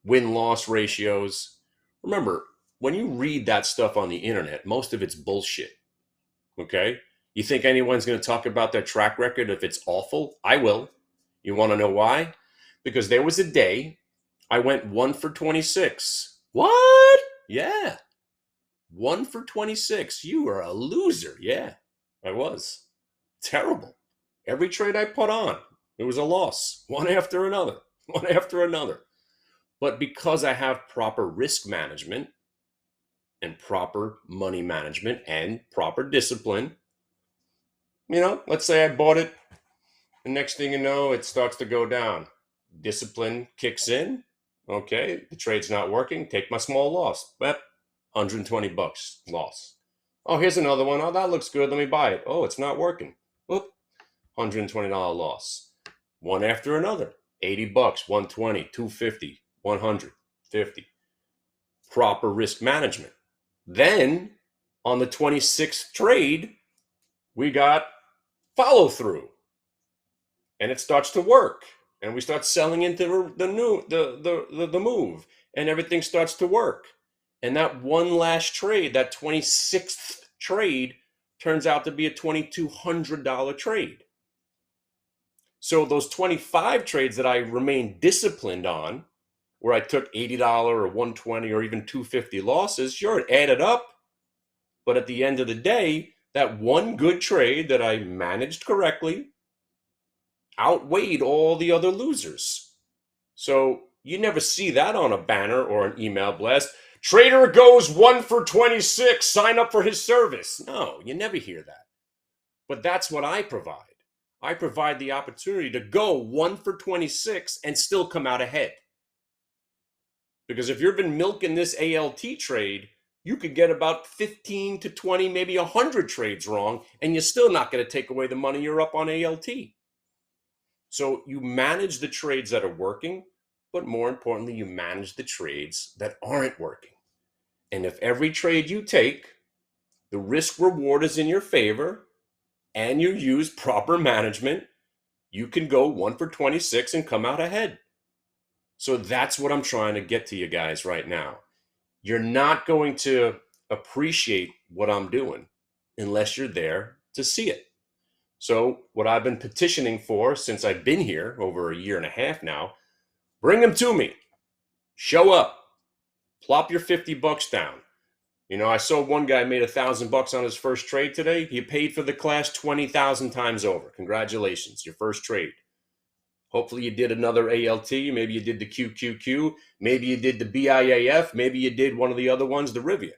win-loss ratios. Remember, when you read that stuff on the internet, most of it's bullshit, okay? You think anyone's going to talk about their track record if it's awful? I will. You want to know why? Because there was a day I went 1 for 26. What? Yeah. 1 for 26. You are a loser. Yeah, I was. Terrible. Every trade I put on, it was a loss. One after another. One after another. But because I have proper risk management and proper money management and proper discipline, let's say I bought it. The next thing you know, it starts to go down. Discipline kicks in. Okay, the trade's not working. Take my small loss. But $120 loss. Oh, here's another one. Oh, that looks good. Let me buy it. Oh, it's not working. Oop, $120 loss. One after another. $80, 120, 250, 150. Proper risk management. Then on the 26th trade, we got follow through. And it starts to work. And we start selling into the move. And everything starts to work. And that one last trade, that 26th trade, turns out to be a $2,200 trade. So those 25 trades that I remained disciplined on, where I took $80 or $120 or even $250 losses, sure, it added up. But at the end of the day, that one good trade that I managed correctly outweighed all the other losers. So you never see that on a banner or an email blast. Trader goes 1 for 26, sign up for his service. No, you never hear that. But that's what I provide. I provide the opportunity to go 1 for 26 and still come out ahead. Because if you've been milking this ALT trade, you could get about 15 to 20, maybe 100 trades wrong, and you're still not going to take away the money you're up on ALT. So you manage the trades that are working, but more importantly, you manage the trades that aren't working. And if every trade you take, the risk reward is in your favor, and you use proper management, you can go 1 for 26 and come out ahead. So that's what I'm trying to get to you guys right now. You're not going to appreciate what I'm doing unless you're there to see it. So what I've been petitioning for since I've been here over a year and a half now, bring them to me. Show up. Plop your $50 down. I saw one guy made $1,000 on his first trade today. He paid for the class 20,000 times over. Congratulations, your first trade. Hopefully you did another ALT. Maybe you did the QQQ. Maybe you did the BIAF. Maybe you did one of the other ones, the Rivian.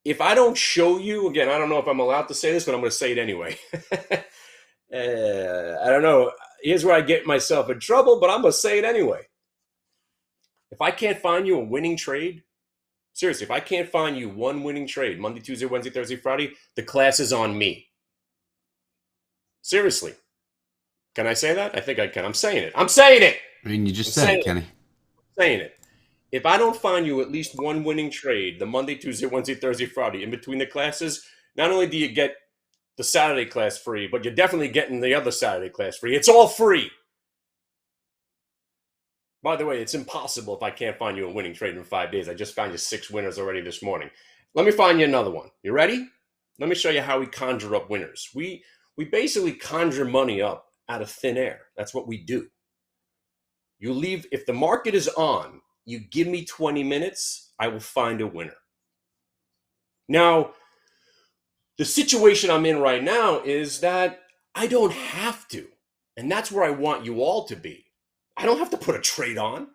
If I don't show you, again, I don't know if I'm allowed to say this, but I'm going to say it anyway. I don't know. Here's where I get myself in trouble, but I'm going to say it anyway. If I can't find you a winning trade, seriously, if I can't find you one winning trade, Monday, Tuesday, Wednesday, Thursday, Friday, the class is on me. Seriously. Can I say that? I think I can. I'm saying it. I'm saying it. I mean, you just said it, Kenny. I'm saying it. If I don't find you at least one winning trade, the Monday, Tuesday, Wednesday, Thursday, Friday, in between the classes, not only do you get the Saturday class free, but you're definitely getting the other Saturday class free. It's all free. By the way, it's impossible if I can't find you a winning trade in 5 days. I just found you 6 winners already this morning. Let me find you another one. You ready? Let me show you how we conjure up winners. We basically conjure money up out of thin air. That's what we do. You leave, if the market is on, you give me 20 minutes, I will find a winner. Now, the situation I'm in right now is that I don't have to. And that's where I want you all to be. I don't have to put a trade on.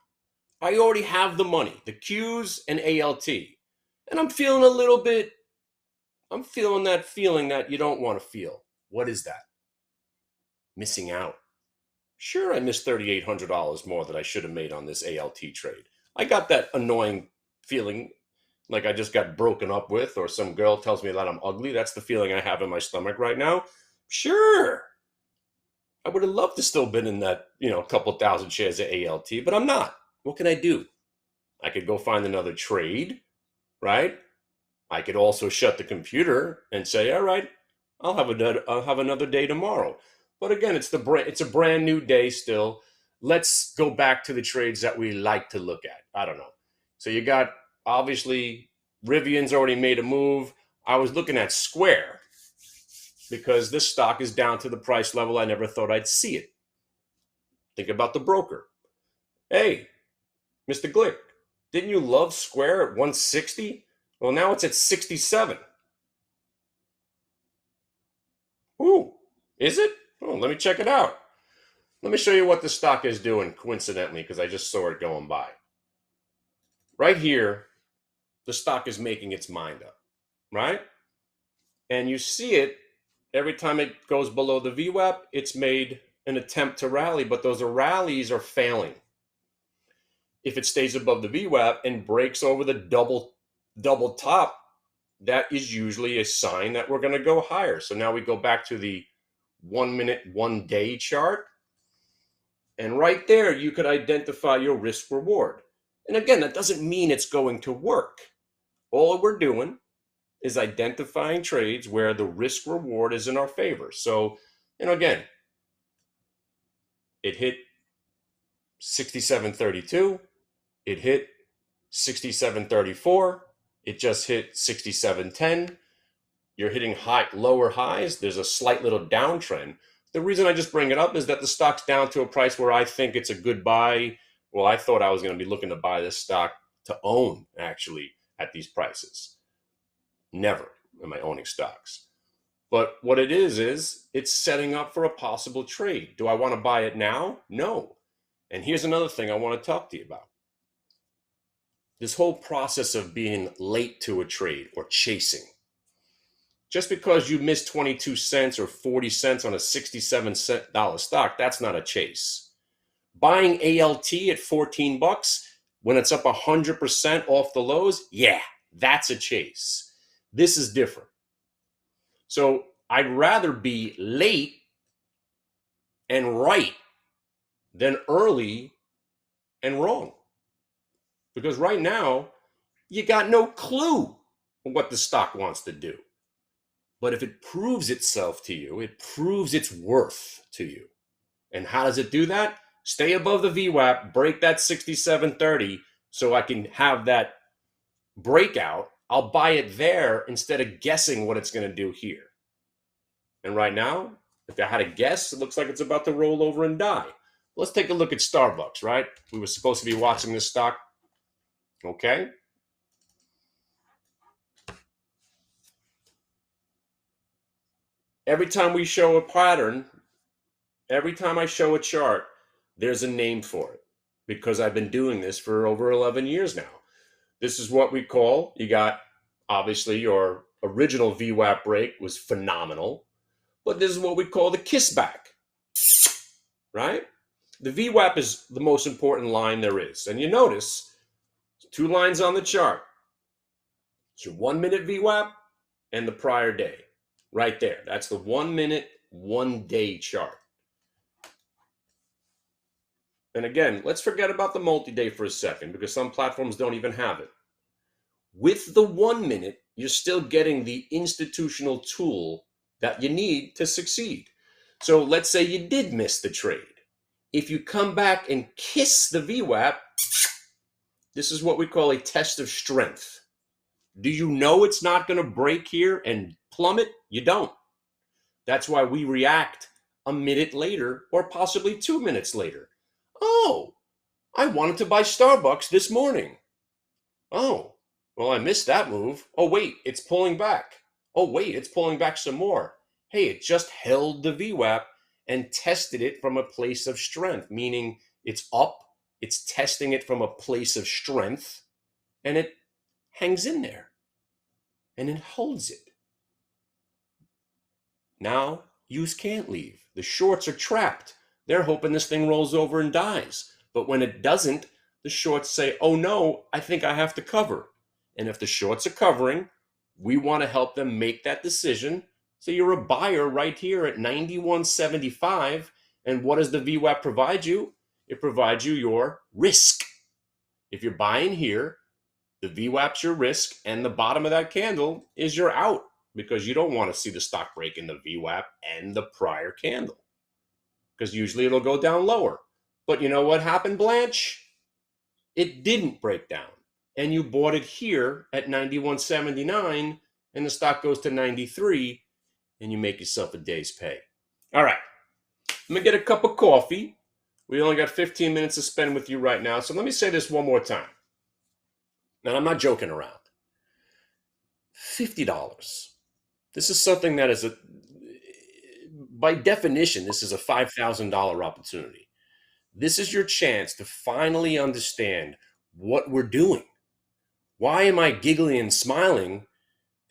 I already have the money, the Qs and ALT. And I'm feeling a little bit I'm feeling that feeling that you don't want to feel. What is that? Missing out. Sure, I missed $3,800 more that I should have made on this ALT trade. I got that annoying feeling like I just got broken up with, or some girl tells me that I'm ugly. That's the feeling I have in my stomach right now. Sure, I would have loved to still been in that, couple thousand shares of ALT, but I'm not. What can I do? I could go find another trade, right? I could also shut the computer and say, all right, I'll have another day tomorrow. But again, it's a brand new day still. Let's go back to the trades that we like to look at. I don't know. So you got, obviously, Rivian's already made a move. I was looking at Square because this stock is down to the price level I never thought I'd see it. Think about the broker. Hey, Mr. Glick, didn't you love Square at 160? Well, now it's at 67. Ooh, is it? Oh, let me check it out. Let me show you what the stock is doing coincidentally, because I just saw it going by. Right here, the stock is making its mind up, right? And you see it every time it goes below the VWAP, it's made an attempt to rally, but those rallies are failing. If it stays above the VWAP and breaks over the double top, that is usually a sign that we're going to go higher. So now we go back to the 1 minute, 1 day chart. And right there, you could identify your risk reward. And again, that doesn't mean it's going to work. All we're doing is identifying trades where the risk reward is in our favor. So, again, it hit 67.32. It hit 67.34. It just hit 67.10. You're hitting lower highs. There's a slight little downtrend. The reason I just bring it up is that the stock's down to a price where I think it's a good buy. Well, I thought I was going to be looking to buy this stock to own, actually, at these prices. Never am I owning stocks. But what it is it's setting up for a possible trade. Do I want to buy it now? No. And here's another thing I want to talk to you about. This whole process of being late to a trade or chasing. Just because you missed 22 cents or 40 cents on a $67 stock, that's not a chase. Buying ALT at 14 bucks when it's up 100% off the lows, yeah, that's a chase. This is different. So I'd rather be late and right than early and wrong. Because right now, you got no clue what the stock wants to do. But if it proves itself to you, it proves its worth to you. And how does it do that? Stay above the VWAP, break that 67.30 so I can have that breakout. I'll buy it there instead of guessing what it's going to do here. And right now, if I had to guess, it looks like it's about to roll over and die. Let's take a look at Starbucks, right? We were supposed to be watching this stock. Okay. Every time we show a pattern, every time I show a chart, there's a name for it because I've been doing this for over 11 years now. This is what we call, you got, obviously, your original VWAP break was phenomenal, but this is what we call the kissback, right? The VWAP is the most important line there is. And you notice 2 lines on the chart. It's your 1 minute VWAP and the prior day right there. That's the 1 minute, 1 day chart. And again, let's forget about the multi-day for a second because some platforms don't even have it. With the 1 minute, you're still getting the institutional tool that you need to succeed. So let's say you did miss the trade. If you come back and kiss the VWAP, this is what we call a test of strength. Do you know it's not going to break here and plummet? You don't. That's why we react a minute later or possibly 2 minutes later. Oh, I wanted to buy Starbucks this morning. Oh, well, I missed that move. Oh, wait, it's pulling back. Oh, wait, it's pulling back some more. Hey, it just held the VWAP and tested it from a place of strength, meaning it's up, it's testing it from a place of strength, and it hangs in there and it holds it. Now, yous can't leave. The shorts are trapped. They're hoping this thing rolls over and dies. But when it doesn't, the shorts say, oh no, I think I have to cover. And if the shorts are covering, we want to help them make that decision. So you're a buyer right here at 91.75. And what does the VWAP provide you? It provides you your risk. If you're buying here, the VWAP's your risk, and the bottom of that candle is your out, because you don't want to see the stock break in the VWAP and the prior candle, because usually it'll go down lower. But you know what happened, Blanche? It didn't break down, and you bought it here at 91.79, and the stock goes to 93, and you make yourself a day's pay. All right, let me get a cup of coffee. We only got 15 minutes to spend with you right now, so let me say this one more time. And I'm not joking around. $50. This is something that is by definition, this is a $5,000 opportunity. This is your chance to finally understand what we're doing. Why am I giggling and smiling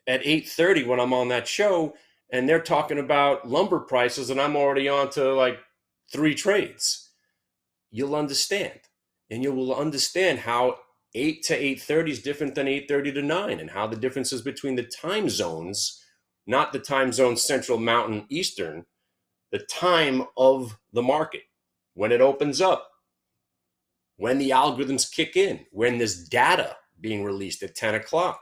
at 8:30 when I'm on that show and they're talking about lumber prices and I'm already on to like 3 trades? You'll understand. And you will understand how 8 to 8:30 is different than 8:30 to 9, and how the differences between the time zones, not the time zone Central, Mountain, Eastern, the time of the market, when it opens up, when the algorithms kick in, when there's data being released at 10 o'clock.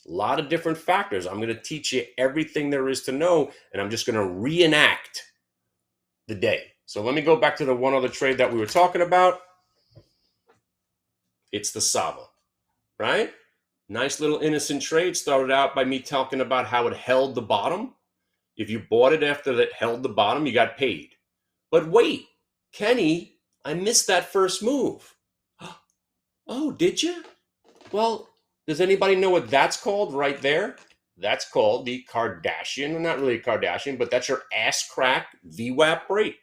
A lot of different factors. I'm going to teach you everything there is to know, and I'm just going to reenact the day. So let me go back to the one other trade that we were talking about. It's the Sava, right? Nice little innocent trade. Started out by me talking about how it held the bottom. If you bought it after it held the bottom, you got paid. But wait, Kenny, I missed that first move. Oh, did you? Well, does anybody know what that's called right there? That's called the Kardashian. Not really a Kardashian, but that's your ass crack VWAP break.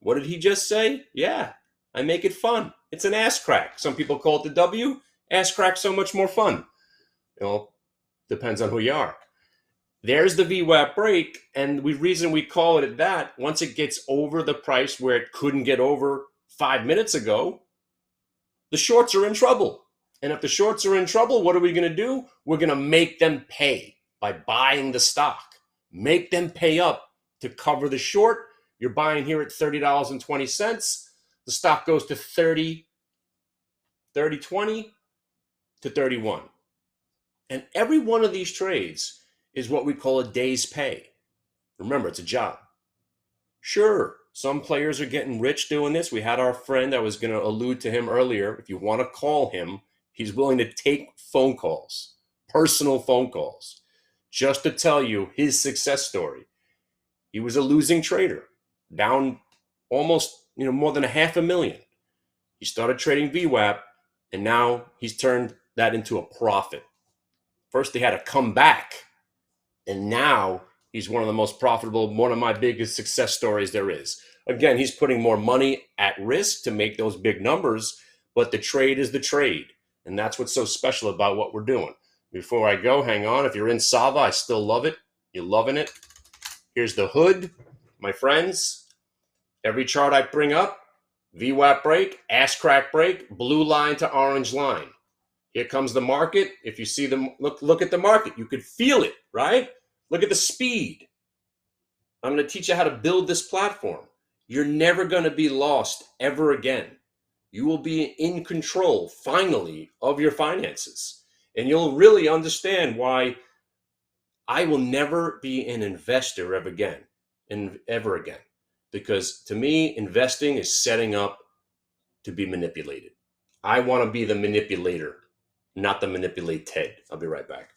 What did he just say? Yeah, I make it fun. It's an ass crack. Some people call it the W. Ass crack, so much more fun. You know, depends on who you are. There's the VWAP break, and the reason we call it that, once it gets over the price where it couldn't get over 5 minutes ago, the shorts are in trouble. And if the shorts are in trouble, what are we going to do? We're going to make them pay by buying the stock. Make them pay up to cover the short. You're buying here at $30.20. The stock goes to 30.20 to 31. And every one of these trades is what we call a day's pay. Remember, it's a job. Sure, some players are getting rich doing this. We had our friend, I was going to allude to him earlier. If you want to call him, he's willing to take phone calls, personal phone calls, just to tell you his success story. He was a losing trader, down almost, more than $500,000. He started trading VWAP, and now he's turned that into a profit. First, they had to come back, and now he's one of the most profitable, one of my biggest success stories there is. Again, he's putting more money at risk to make those big numbers, but the trade is the trade, and that's what's so special about what we're doing. Before I go, hang on. If you're in Sava, I still love it. You're loving it. Here's the hood, my friends. Every chart I bring up, VWAP break, ass crack break, blue line to orange line. Here comes the market. If you see them, look at the market. You could feel it, right? Look at the speed. I'm going to teach you how to build this platform. You're never going to be lost ever again. You will be in control, finally, of your finances. And you'll really understand why I will never be an investor ever again. Because to me, investing is setting up to be manipulated. I want to be the manipulator, not the manipulated. I'll be right back.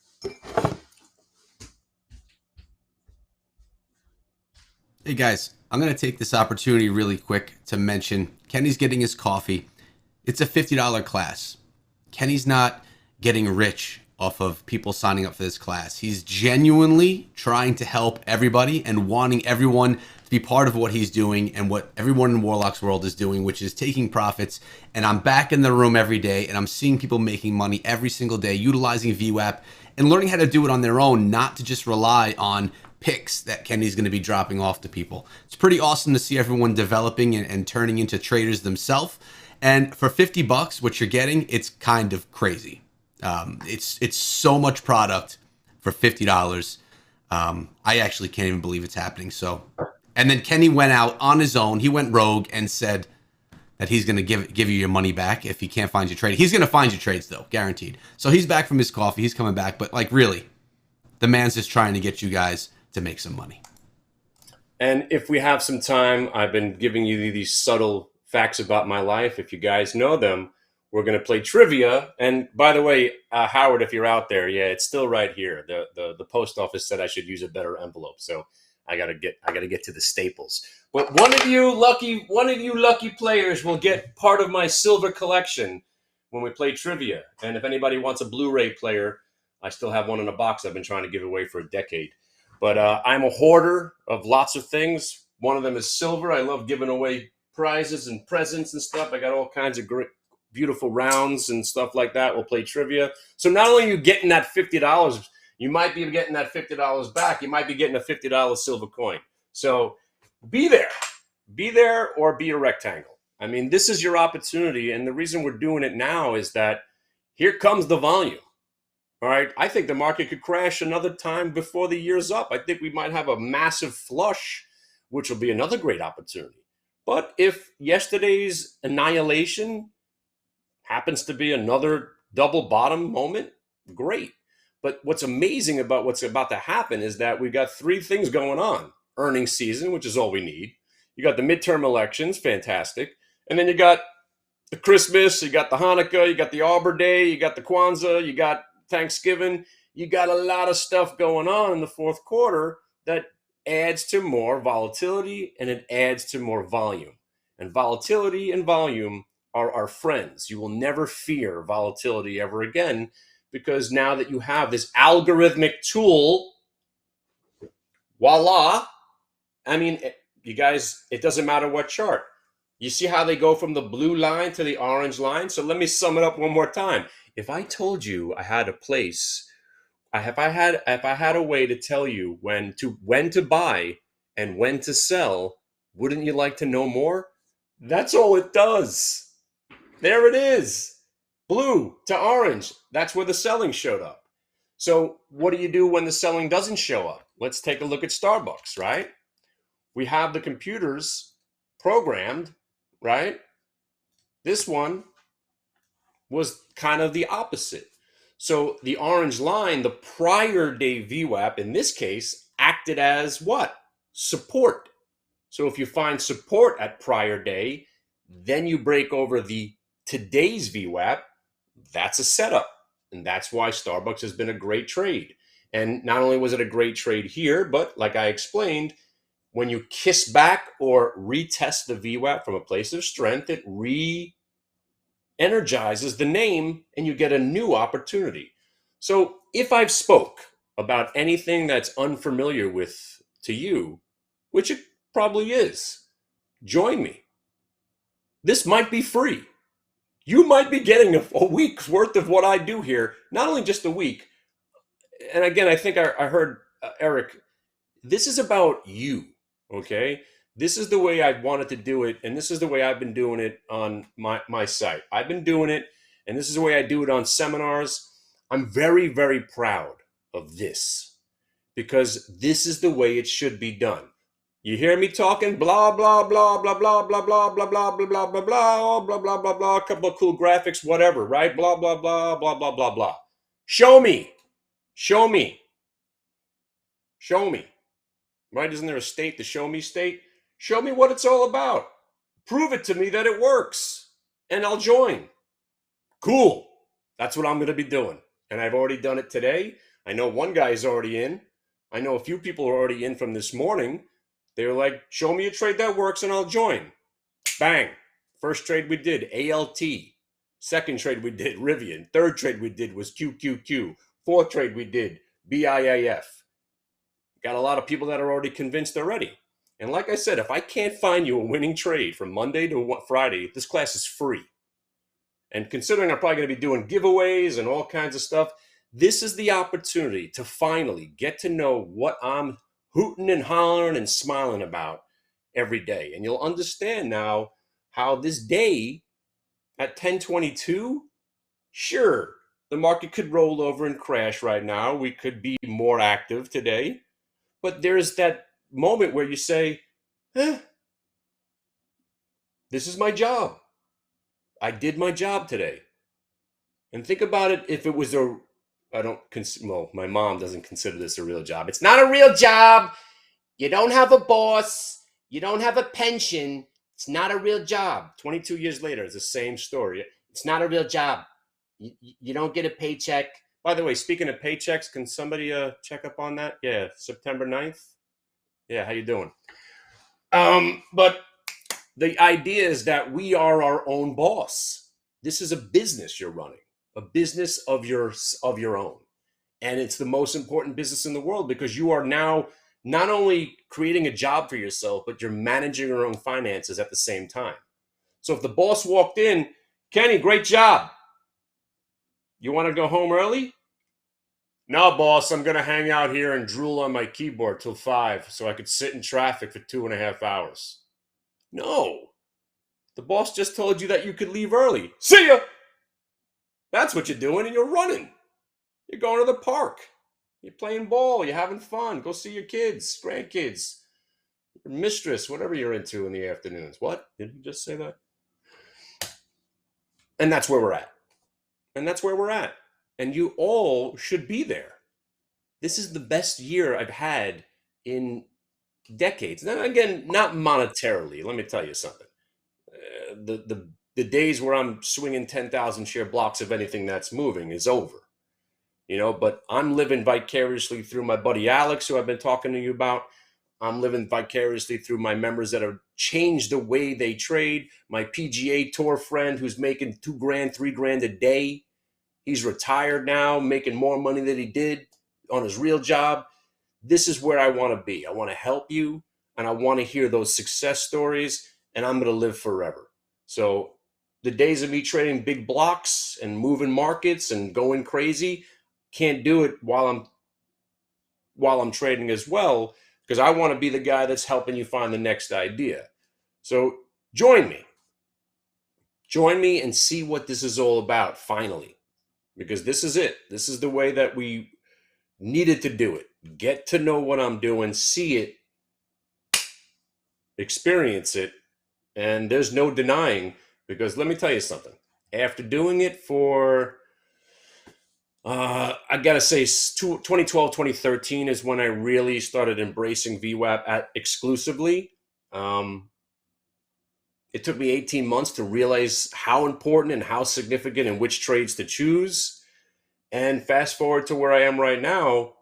Hey guys, I'm going to take this opportunity really quick to mention Kenny's getting his coffee. It's a $50 class. Kenny's not getting rich off of people signing up for this class. He's genuinely trying to help everybody and wanting everyone to be part of what he's doing and what everyone in Warlock's world is doing, which is taking profits. And I'm back in the room every day and I'm seeing people making money every single day, utilizing VWAP and learning how to do it on their own, not to just rely on picks that Kenny's going to be dropping off to people. It's pretty awesome to see everyone developing and turning into traders themselves. And for $50, what you're getting, it's kind of crazy. It's so much product for $50. I actually can't even believe it's happening. So, and then Kenny went out on his own. He went rogue and said that he's going to give you your money back if he can't find your trade. He's going to find your trades though, guaranteed. So he's back from his coffee. He's coming back, but like really, the man's just trying to get you guys to make some money. And if we have some time, I've been giving you these subtle facts about my life. If you guys know them, we're going to play trivia. And by the way, Howard, if you're out there, yeah, it's still right here. The post office said I should use a better envelope, so I gotta get to the staples. But one of you lucky players will get part of my silver collection when we play trivia. And if anybody wants a Blu-ray player, I still have one in a box I've been trying to give away for a decade. But I'm a hoarder of lots of things. One of them is silver. I love giving away prizes and presents and stuff. I got all kinds of great, beautiful rounds and stuff like that. We'll play trivia. So not only are you getting that $50, you might be getting that $50 back. You might be getting a $50 silver coin. So be there. Be there or be a rectangle. I mean, this is your opportunity. And the reason we're doing it now is that here comes the volume. All right. I think the market could crash another time before the year's up. I think we might have a massive flush, which will be another great opportunity. But if yesterday's annihilation happens to be another double bottom moment, great. But what's amazing about what's about to happen is that we've got three things going on. Earnings season, which is all we need. You got the midterm elections, fantastic. And then you got the Christmas, you got the Hanukkah, you got the Arbor Day, you got the Kwanzaa, you got Thanksgiving. You got a lot of stuff going on in the fourth quarter that adds to more volatility and it adds to more volume. And volatility and volume are our friends. You will never fear volatility ever again because now that you have this algorithmic tool, voila, I mean, you guys, it doesn't matter what chart. You see how they go from the blue line to the orange line? So let me sum it up one more time. If I told you I had a place, if I had a way to tell you when to buy and when to sell, wouldn't you like to know more? That's all it does. There it is. Blue to orange. That's where the selling showed up. So what do you do when the selling doesn't show up? Let's take a look at Starbucks, right? We have the computers programmed, right? This one was kind of the opposite. So the orange line, the prior day VWAP in this case, acted as what? Support. So if you find support at prior day, then you break over the today's VWAP, that's a setup. And that's why Starbucks has been a great trade. And not only was it a great trade here, but like I explained, when you kiss back or retest the VWAP from a place of strength, it re-energizes the name and you get a new opportunity. So if I've spoke about anything that's unfamiliar to you, which it probably is, join me. This might be free. You might be getting a week's worth of what I do here, not only just a week. And again, I think I heard Eric, this is about you, okay? This is the way I wanted to do it, and this is the way I've been doing it on my site. I've been doing it, and this is the way I do it on seminars. I'm very, very proud of this because this is the way it should be done. You hear me talking blah, blah, blah, blah, blah, blah, blah, blah, blah, blah, blah, blah, blah, blah, blah, blah, blah, a couple of cool graphics, whatever, right? Blah, blah, blah, blah, blah, blah, blah. Show me. Show me. Show me. Right? Isn't there a state, the show me state? Show me what it's all about. Prove it to me that it works, and I'll join. Cool. That's what I'm going to be doing. And I've already done it today. I know one guy is already in. I know a few people are already in from this morning. They were like, show me a trade that works and I'll join. Bang. First trade we did, ALT. Second trade we did, Rivian. Third trade we did was QQQ. Fourth trade we did, BIAF. Got a lot of people that are already convinced already. And like I said, if I can't find you a winning trade from Monday to Friday, this class is free. And considering I'm probably going to be doing giveaways and all kinds of stuff, this is the opportunity to finally get to know hooting and hollering and smiling about every day. And you'll understand now how this day at 10:22, sure, the market could roll over and crash right now. We could be more active today. But there's that moment where you say, eh, this is my job. I did my job today. And think about it if it was a, I don't, well, my mom doesn't consider this a real job. It's not a real job. You don't have a boss. You don't have a pension. It's not a real job. 22 years later, it's the same story. It's not a real job. You don't get a paycheck. By the way, speaking of paychecks, can somebody check up on that? Yeah, September 9th. Yeah, how you doing? But the idea is that we are our own boss. This is a business you're running, a business of your own. And it's the most important business in the world because you are now not only creating a job for yourself, but you're managing your own finances at the same time. So if the boss walked in, Kenny, great job. You want to go home early? No, boss, I'm going to hang out here and drool on my keyboard till 5 so I could sit in traffic for 2.5 hours. No, the boss just told you that you could leave early. See ya! That's what you're doing, and you're running. You're going to the park. You're playing ball. You're having fun. Go see your kids, grandkids, your mistress, whatever you're into in the afternoons. What? Did you just say that? And that's where we're at. And that's where we're at. And you all should be there. This is the best year I've had in decades. Now, again, not monetarily. Let me tell you something. The days where I'm swinging 10,000 share blocks of anything that's moving is over. But I'm living vicariously through my buddy Alex, who I've been talking to you about. I'm living vicariously through my members that have changed the way they trade. My PGA Tour friend who's making $2,000, $3,000 a day. He's retired now, making more money than he did on his real job. This is where I want to be. I want to help you, and I want to hear those success stories, and I'm going to live forever. So the days of me trading big blocks and moving markets and going crazy, can't do it while I'm trading as well, because I want to be the guy that's helping you find the next idea. So join me and see what this is all about finally, because this is it. This is the way that we needed to do it. Get to know what I'm doing, see it, experience it, and there's no denying, because let me tell you something. After doing it for I gotta say 2012, 2013 is when I really started embracing VWAP exclusively. It took me 18 months to realize how important and how significant and which trades to choose. And fast forward to where I am right now,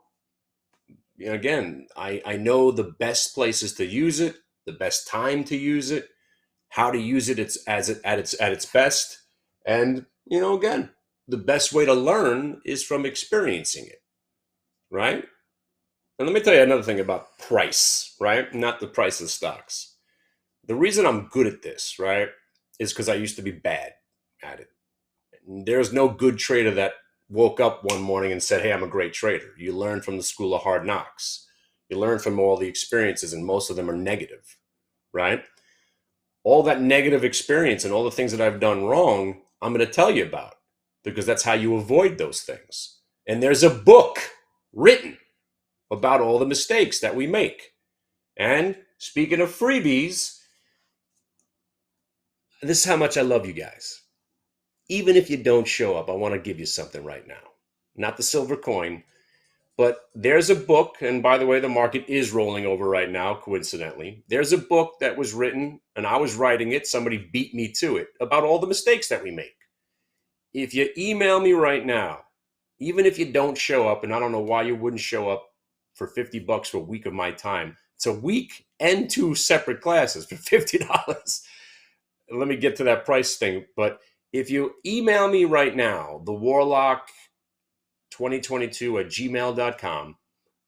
again, I know the best places to use it, the best time to use it, how to use it at its best. And, again, the best way to learn is from experiencing it, right? And let me tell you another thing about price, right? Not the price of stocks. The reason I'm good at this, right, is because I used to be bad at it. There's no good trader that woke up one morning and said, hey, I'm a great trader. You learn from the school of hard knocks. You learn from all the experiences, and most of them are negative, right? All that negative experience and all the things that I've done wrong, I'm going to tell you about, because that's how you avoid those things. And there's a book written about all the mistakes that we make. And speaking of freebies, this is how much I love you guys. Even if you don't show up, I want to give you something right now. Not the silver coin, but there's a book, and by the way, the market is rolling over right now, coincidentally. There's a book that was written, and I was writing it, somebody beat me to it, about all the mistakes that we make. If you email me right now, even if you don't show up, and I don't know why you wouldn't show up for $50 for a week of my time. It's a week and 2 separate classes for $50. Let me get to that price thing. But if you email me right now, thewarlock2022@gmail.com,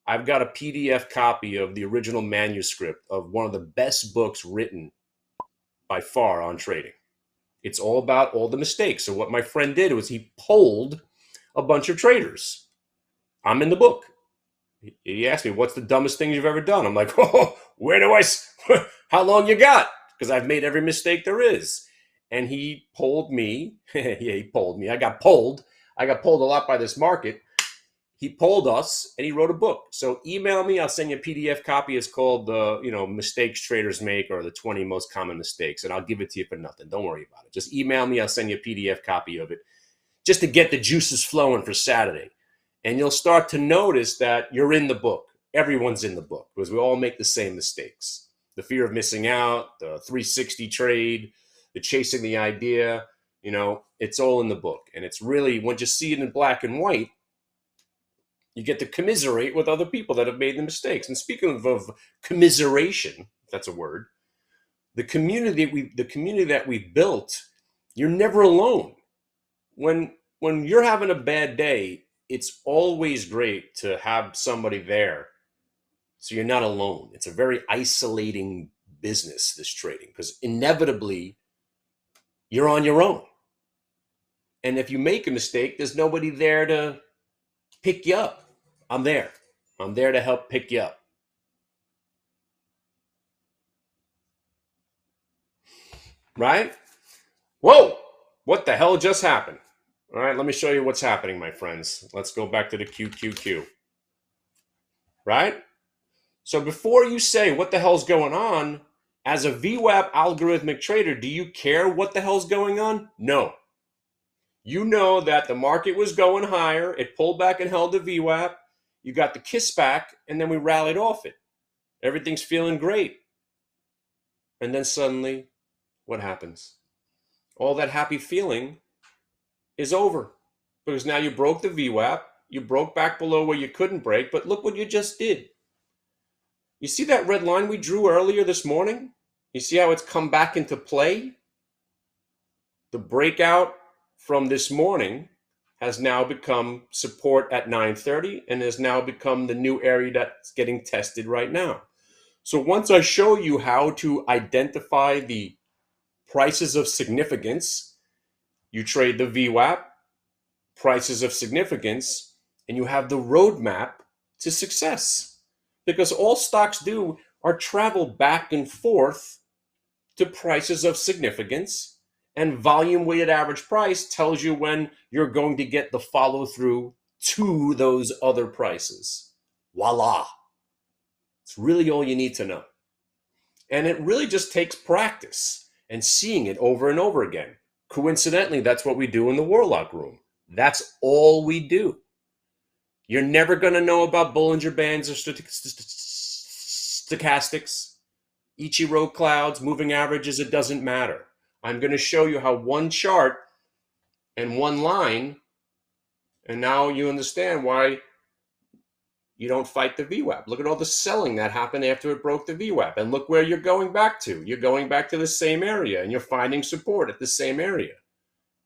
I've got a PDF copy of the original manuscript of one of the best books written by far on trading. It's all about all the mistakes. So what my friend did was he polled a bunch of traders. I'm in the book. He asked me, "What's the dumbest thing you've ever done?" I'm like, "Oh, where do how long you got?" Because I've made every mistake there is. And he polled me. Yeah, he polled me. I got polled. I got polled a lot by this market. He polled us and he wrote a book. So email me. I'll send you a PDF copy. It's called Mistakes Traders Make, or the 20 Most Common Mistakes. And I'll give it to you for nothing. Don't worry about it. Just email me. I'll send you a PDF copy of it just to get the juices flowing for Saturday. And you'll start to notice that you're in the book. Everyone's in the book because we all make the same mistakes. The fear of missing out, the 360 trade, the chasing the idea, it's all in the book. And it's really, once you see it in black and white, you get to commiserate with other people that have made the mistakes. And speaking of commiseration, if that's a word, the community that we've built, you're never alone. When you're having a bad day, it's always great to have somebody there, so you're not alone. It's a very isolating business, this trading, because inevitably you're on your own. And if you make a mistake, there's nobody there to pick you up. I'm there to help pick you up. Right? Whoa, what the hell just happened? All right, let me show you what's happening, my friends. Let's go back to the QQQ. Right? So before you say what the hell's going on, as a VWAP algorithmic trader, do you care what the hell's going on? No. You know that the market was going higher, it pulled back and held the VWAP, you got the kiss back, and then we rallied off it. Everything's feeling great. And then suddenly, what happens? All that happy feeling is over, because now you broke the VWAP, you broke back below where you couldn't break, but look what you just did. You see that red line we drew earlier this morning? You see how it's come back into play? The breakout from this morning has now become support at 930 and has now become the new area that's getting tested right now. So once I show you how to identify the prices of significance, you trade the VWAP, prices of significance, and you have the roadmap to success. Because all stocks do are travel back and forth to prices of significance, and volume weighted average price tells you when you're going to get the follow through to those other prices. Voila. It's really all you need to know. And it really just takes practice and seeing it over and over again. Coincidentally, that's what we do in the Warlock Room. That's all we do. You're never going to know about Bollinger Bands or stochastics, Ichiro clouds, moving averages. It doesn't matter. I'm going to show you how one chart and one line, and now you understand why you don't fight the VWAP. Look at all the selling that happened after it broke the VWAP. And look where you're going back to. You're going back to the same area, and you're finding support at the same area.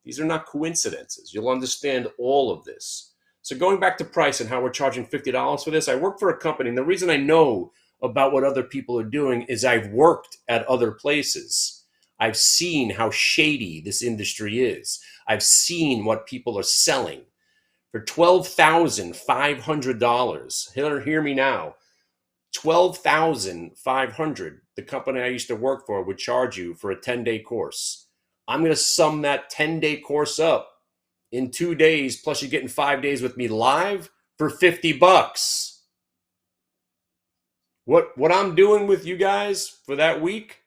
These are not coincidences. You'll understand all of this. So going back to price and how we're charging $50 for this, I work for a company, and the reason I know about what other people are doing is I've worked at other places. I've seen how shady this industry is. I've seen what people are selling. For $12,500, hear me now, $12,500, the company I used to work for would charge you for a 10-day course. I'm going to sum that 10-day course up in 2 days, plus you're getting 5 days with me live for $50. What I'm doing with you guys for that week,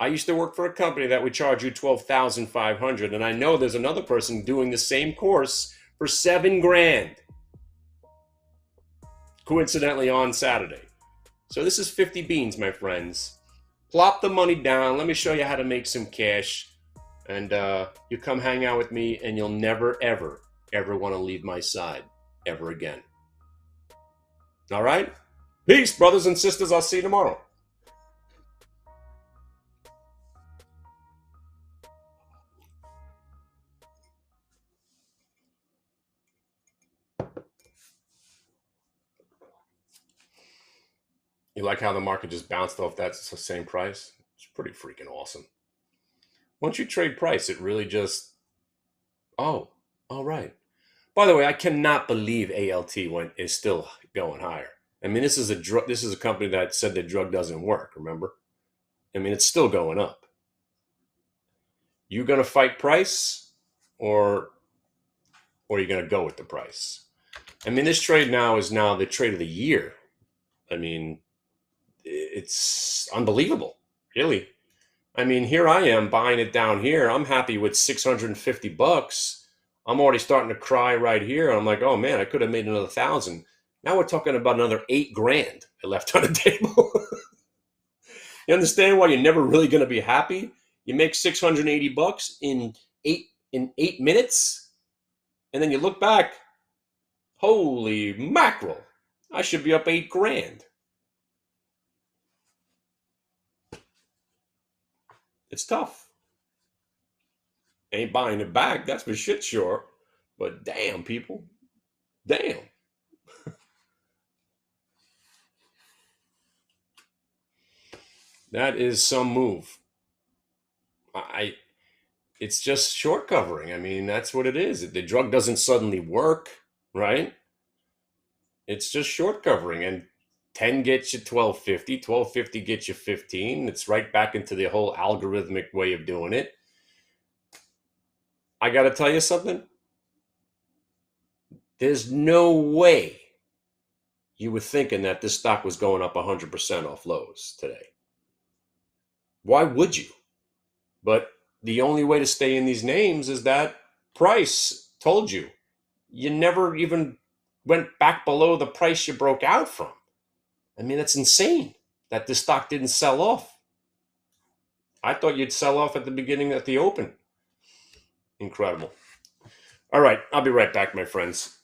I used to work for a company that would charge you $12,500, and I know there's another person doing the same course for $7,000, coincidentally on Saturday. So this is 50 beans, my friends. Plop the money down. Let me show you how to make some cash. And you come hang out with me, and you'll never, ever, ever want to leave my side ever again. All right? Peace, brothers and sisters. I'll see you tomorrow. You like how the market just bounced off that same price? It's pretty freaking awesome. Once you trade price, it really just, oh, all right. By the way, I cannot believe ALT is still going higher. I mean, this is a drug. This is a company that said the drug doesn't work. Remember? I mean, it's still going up. You going to fight price, or are you going to go with the price? I mean, this trade now is now the trade of the year. I mean, it's unbelievable, really. I mean, here I am buying it down here. I'm happy with $650. I'm already starting to cry right here. I'm like, oh man, I could have made another 1,000. Now we're talking about another $8,000 I left on the table. You understand why you're never really going to be happy? You make $680 in 8 minutes, and then you look back. Holy mackerel! I should be up $8,000. It's tough. Ain't buying it back, that's for shit sure. But damn, people, damn. That is some move. It's just short covering. I mean, that's what it is. The drug doesn't suddenly work, right? It's just short covering, and 10 gets you 1250, 1250 gets you 15. It's right back into the whole algorithmic way of doing it. I got to tell you something. There's no way you were thinking that this stock was going up 100% off lows today. Why would you? But the only way to stay in these names is that price told you. You never even went back below the price you broke out from. I mean, that's insane that this stock didn't sell off. I thought you'd sell off at the beginning at the open. Incredible. All right, I'll be right back, my friends.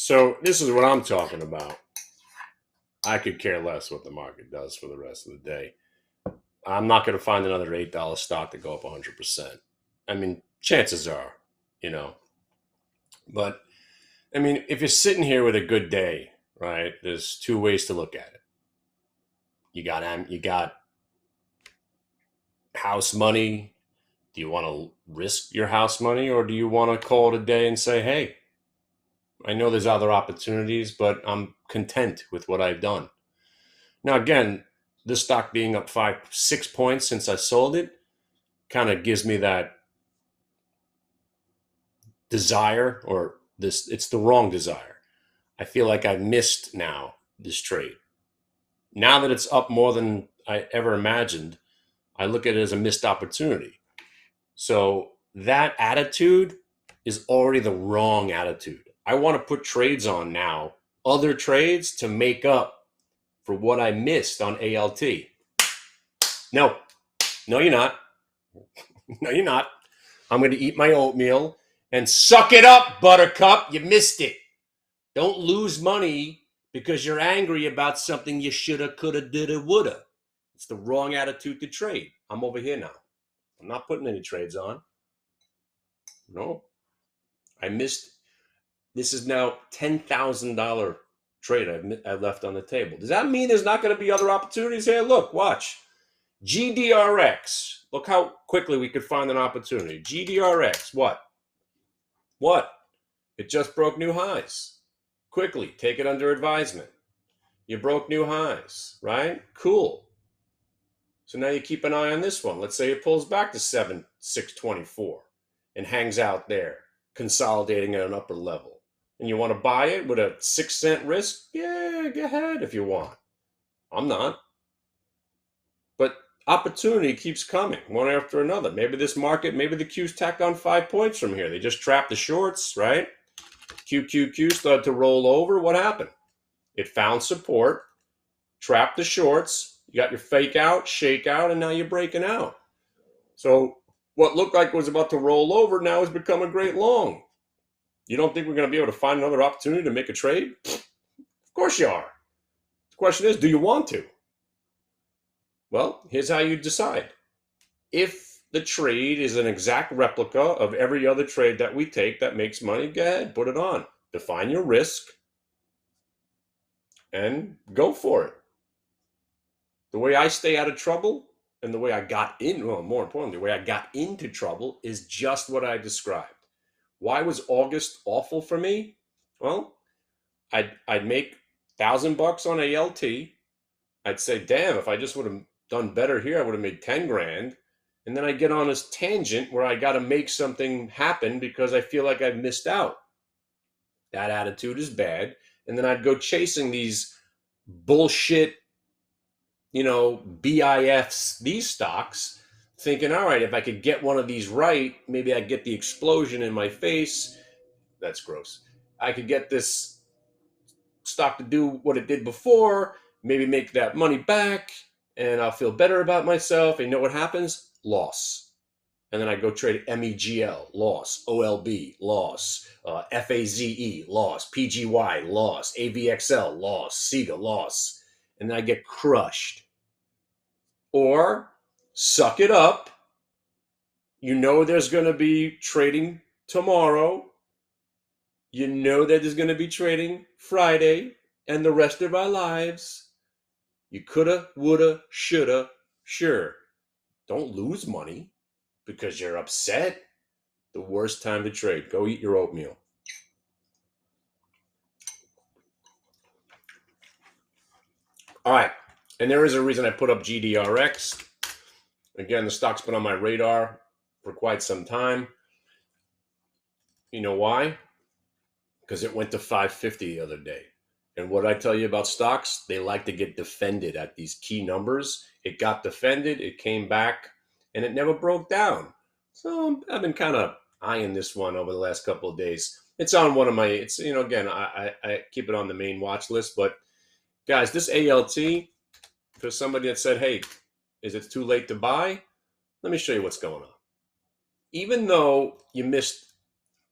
So this is what I'm talking about. I could care less what the market does for the rest of the day. I'm not going to find another $8 stock to go up 100%. I mean, chances are, you know. But, I mean, if you're sitting here with a good day, right, there's two ways to look at it. You got house money. Do you want to risk your house money, or do you want to call it a day and say, hey, I know there's other opportunities, but I'm content with what I've done. Now, again, this stock being up 6 points since I sold it kind of gives me that desire, or this, it's the wrong desire. I feel like I've missed now this trade. Now that it's up more than I ever imagined, I look at it as a missed opportunity. So that attitude is already the wrong attitude. I want to put trades on now, other trades to make up for what I missed on ALT. No, you're not. No, you're not. I'm going to eat my oatmeal and suck it up, Buttercup. You missed it. Don't lose money because you're angry about something you shoulda, coulda, dida, woulda. It's the wrong attitude to trade. I'm over here now. I'm not putting any trades on. No. I missed. This is now $10,000 trade I've left on the table. Does that mean there's not going to be other opportunities here? Look, watch. GDRX. Look how quickly we could find an opportunity. GDRX. What? It just broke new highs. Quickly, take it under advisement. You broke new highs, right? Cool. So now you keep an eye on this one. Let's say it pulls back to 624 and hangs out there, consolidating at an upper level. And you want to buy it with a 6-cent risk? Yeah, go ahead if you want. I'm not. But opportunity keeps coming, one after another. Maybe this market, maybe the Q's tacked on 5 points from here. They just trapped the shorts, right? QQQ started to roll over. What happened? It found support, trapped the shorts. You got your fake out, shake out, and now you're breaking out. So what looked like was about to roll over now has become a great long. You don't think we're going to be able to find another opportunity to make a trade? Of course you are. The question is, do you want to? Well, here's how you decide. If the trade is an exact replica of every other trade that we take that makes money, go ahead, put it on. Define your risk and go for it. The way I stay out of trouble and the way I got in, well, more importantly, the way I got into trouble is just what I described. Why was August awful for me? Well, I'd make $1,000 on ALT. I'd say, damn, if I just would have done better here, I would have made 10 grand. And then I get on this tangent where I got to make something happen because I feel like I've missed out. That attitude is bad. And then I'd go chasing these bullshit, BIFs, these stocks, thinking, all right, if I could get one of these right, maybe I'd get the explosion in my face. That's gross. I could get this stock to do what it did before, maybe make that money back, and I'll feel better about myself. And you know what happens? Loss. And then I go trade MEGL, loss, OLB, loss, FAZE, loss, PGY, loss, AVXL, loss, SEGA, loss. And then I get crushed. Or suck it up. You know there's going to be trading tomorrow. You know that there's going to be trading Friday and the rest of our lives. You coulda, woulda, shoulda, sure. Don't lose money because you're upset. The worst time to trade. Go eat your oatmeal. All right. And there is a reason I put up GDRX. Again, the stock's been on my radar for quite some time. You know why? Because it went to 550 the other day. And what I tell you about stocks, they like to get defended at these key numbers. It got defended, it came back, and it never broke down. So I've been kind of eyeing this one over the last couple of days. It's on one of my, again, I keep it on the main watch list. But guys, this ALT, for somebody that said, hey, is it too late to buy? Let me show you what's going on. Even though you missed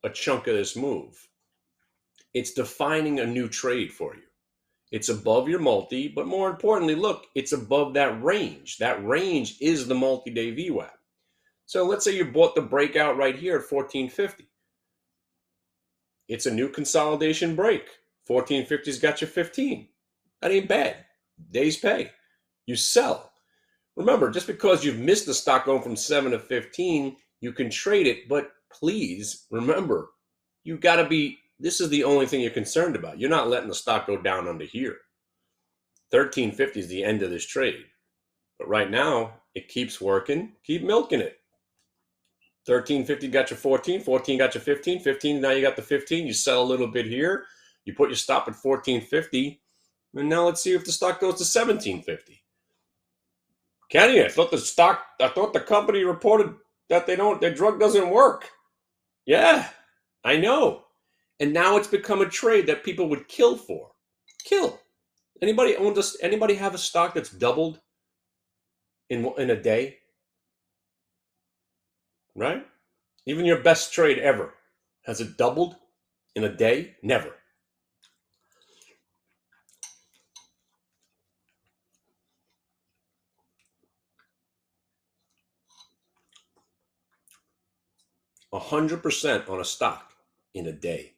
a chunk of this move, it's defining a new trade for you. It's above your multi, but more importantly, look, it's above that range. That range is the multi-day VWAP. So let's say you bought the breakout right here at 1450. It's a new consolidation break. 1450's got you 15. That ain't bad. Day's pay. You sell. Remember, just because you've missed the stock going from 7 to 15, you can trade it, but please remember, you got to be This is the only thing you're concerned about. You're not letting the stock go down under here. 1350 is the end of this trade. But right now, it keeps working. Keep milking it. 1350 got you 14, 14 got you 15, 15, now you got the 15. You sell a little bit here. You put your stop at 1450. And now let's see if the stock goes to 1750. Kenny, I thought the company reported that their drug doesn't work. Yeah, I know. And now it's become a trade that people would kill for. Kill. Anybody have a stock that's doubled in a day? Right? Even your best trade ever. Has it doubled in a day? Never. A 100% on a stock in a day.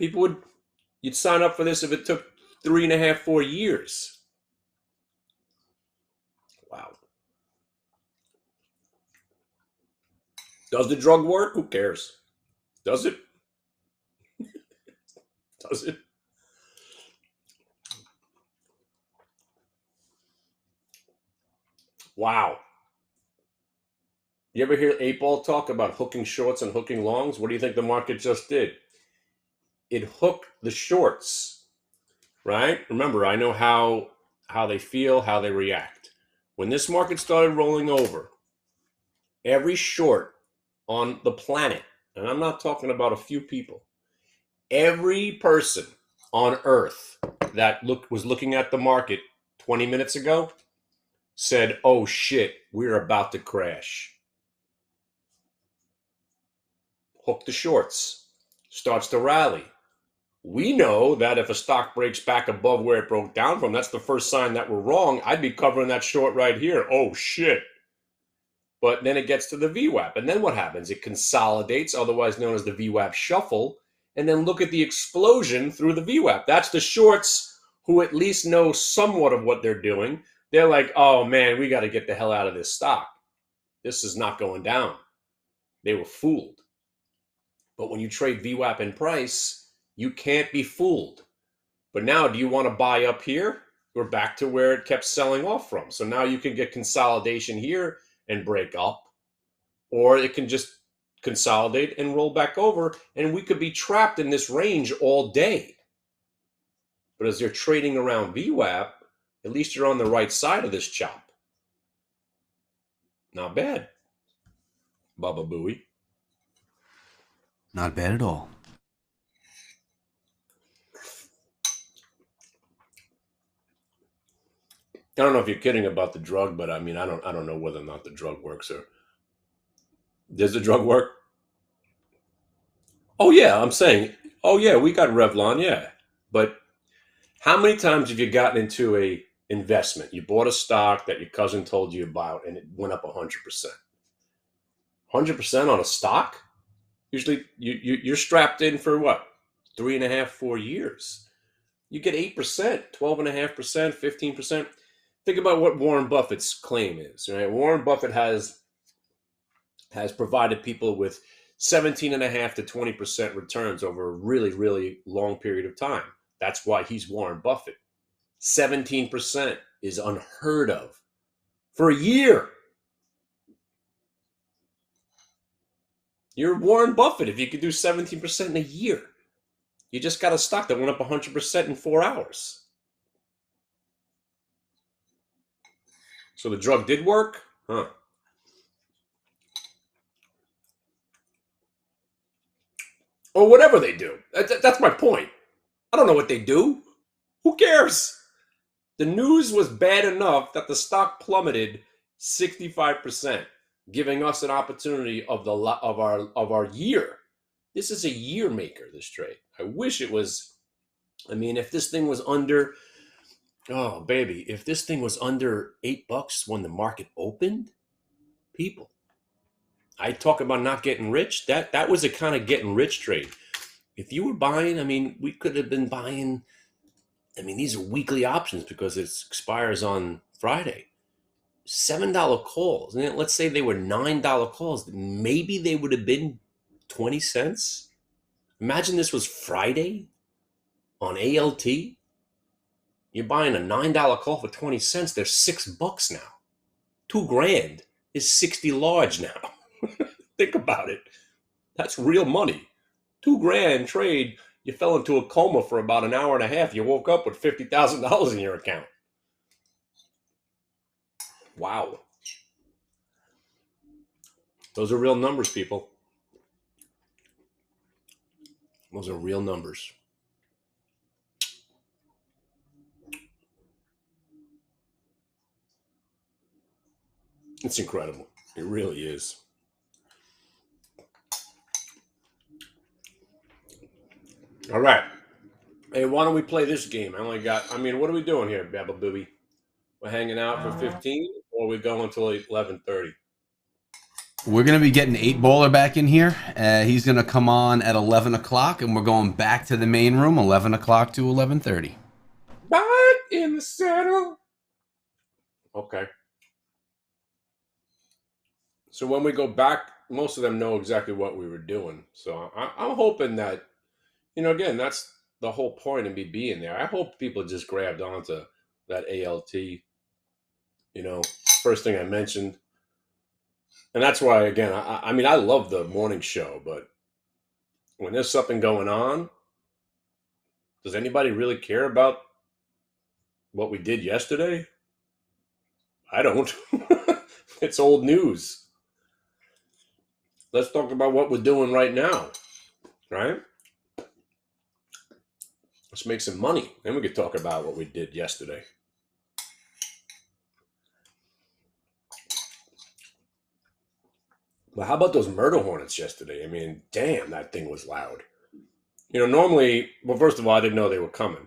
You'd sign up for this if it took 3.5, 4 years. Wow. Does the drug work? Who cares? Does it? Does it? Wow. You ever hear 8-Ball talk about hooking shorts and hooking longs? What do you think the market just did? It hooked the shorts, right? Remember, I know how they feel, how they react. When this market started rolling over, every short on the planet, and I'm not talking about a few people, every person on earth that was looking at the market 20 minutes ago said, oh shit, we're about to crash. Hook the shorts, starts to rally. We know that if a stock breaks back above where it broke down from, that's the first sign that we're wrong. I'd be covering that short right here. Oh shit. But then it gets to the VWAP. And then what happens? It consolidates, otherwise known as the VWAP shuffle. And then look at the explosion through the VWAP. That's the shorts who at least know somewhat of what they're doing. They're like, oh man, we got to get the hell out of this stock. This is not going down. They were fooled. But when you trade VWAP in price, you can't be fooled. But now, do you want to buy up here? We're back to where it kept selling off from. So now you can get consolidation here and break up, or it can just consolidate and roll back over, and we could be trapped in this range all day. But as you're trading around VWAP, at least you're on the right side of this chop. Not bad. Baba Booey. Not bad at all. I don't know if you're kidding about the drug, but I mean, I don't know whether or not the drug works. Or does the drug work? Oh yeah, I'm saying, oh yeah, we got Revlon, yeah. But how many times have you gotten into a investment? You bought a stock that your cousin told you about, and it went up 100%. 100% on a stock? Usually, you're strapped in for what? 3.5, 4 years. You get 8%, 12.5%, 15%. Think about what Warren Buffett's claim is, right? Warren Buffett has provided people with 17.5 to 20% returns over a really, really long period of time. That's why he's Warren Buffett. 17% is unheard of for a year. You're Warren Buffett if you could do 17% in a year. You just got a stock that went up 100% in 4 hours. So the drug did work? Huh. Or whatever they do. That's my point. I don't know what they do. Who cares? The news was bad enough that the stock plummeted 65%, giving us an opportunity of our year. This is a year maker, this trade. I wish it was. I mean, if this thing was under, oh baby, if this thing was under $8 when the market opened, people. I talk about not getting rich. That was a kind of getting rich trade. If you were buying, I mean, we could have been buying. I mean, these are weekly options because it expires on Friday. $7 calls. And let's say they were $9 calls. Maybe they would have been 20 cents. Imagine this was Friday on ALT. You're buying a $9 call for 20 cents. They're $6 now. $2,000 is 60 large now. Think about it. That's real money. $2,000 trade. You fell into a coma for about an hour and a half. You woke up with $50,000 in your account. Wow. Those are real numbers, people. Those are real numbers. It's incredible. It really is. All right. Hey, why don't we play this game? What are we doing here, Babba Booby? We're hanging out for 15, or we go until 11:30? We're going to be getting 8-baller back in here. He's going to come on at 11 o'clock, and we're going back to the main room, 11 o'clock to 11:30. Back in the saddle. Okay. So when we go back, most of them know exactly what we were doing. So I'm hoping that, again, that's the whole point of me being there. I hope people just grabbed onto that ALT, first thing I mentioned. And that's why, again, I love the morning show, but when there's something going on, does anybody really care about what we did yesterday? I don't. It's old news. Let's talk about what we're doing right now, right? Let's make some money. Then we could talk about what we did yesterday. But how about those murder hornets yesterday? Damn, that thing was loud. Normally, well, first of all, I didn't know they were coming.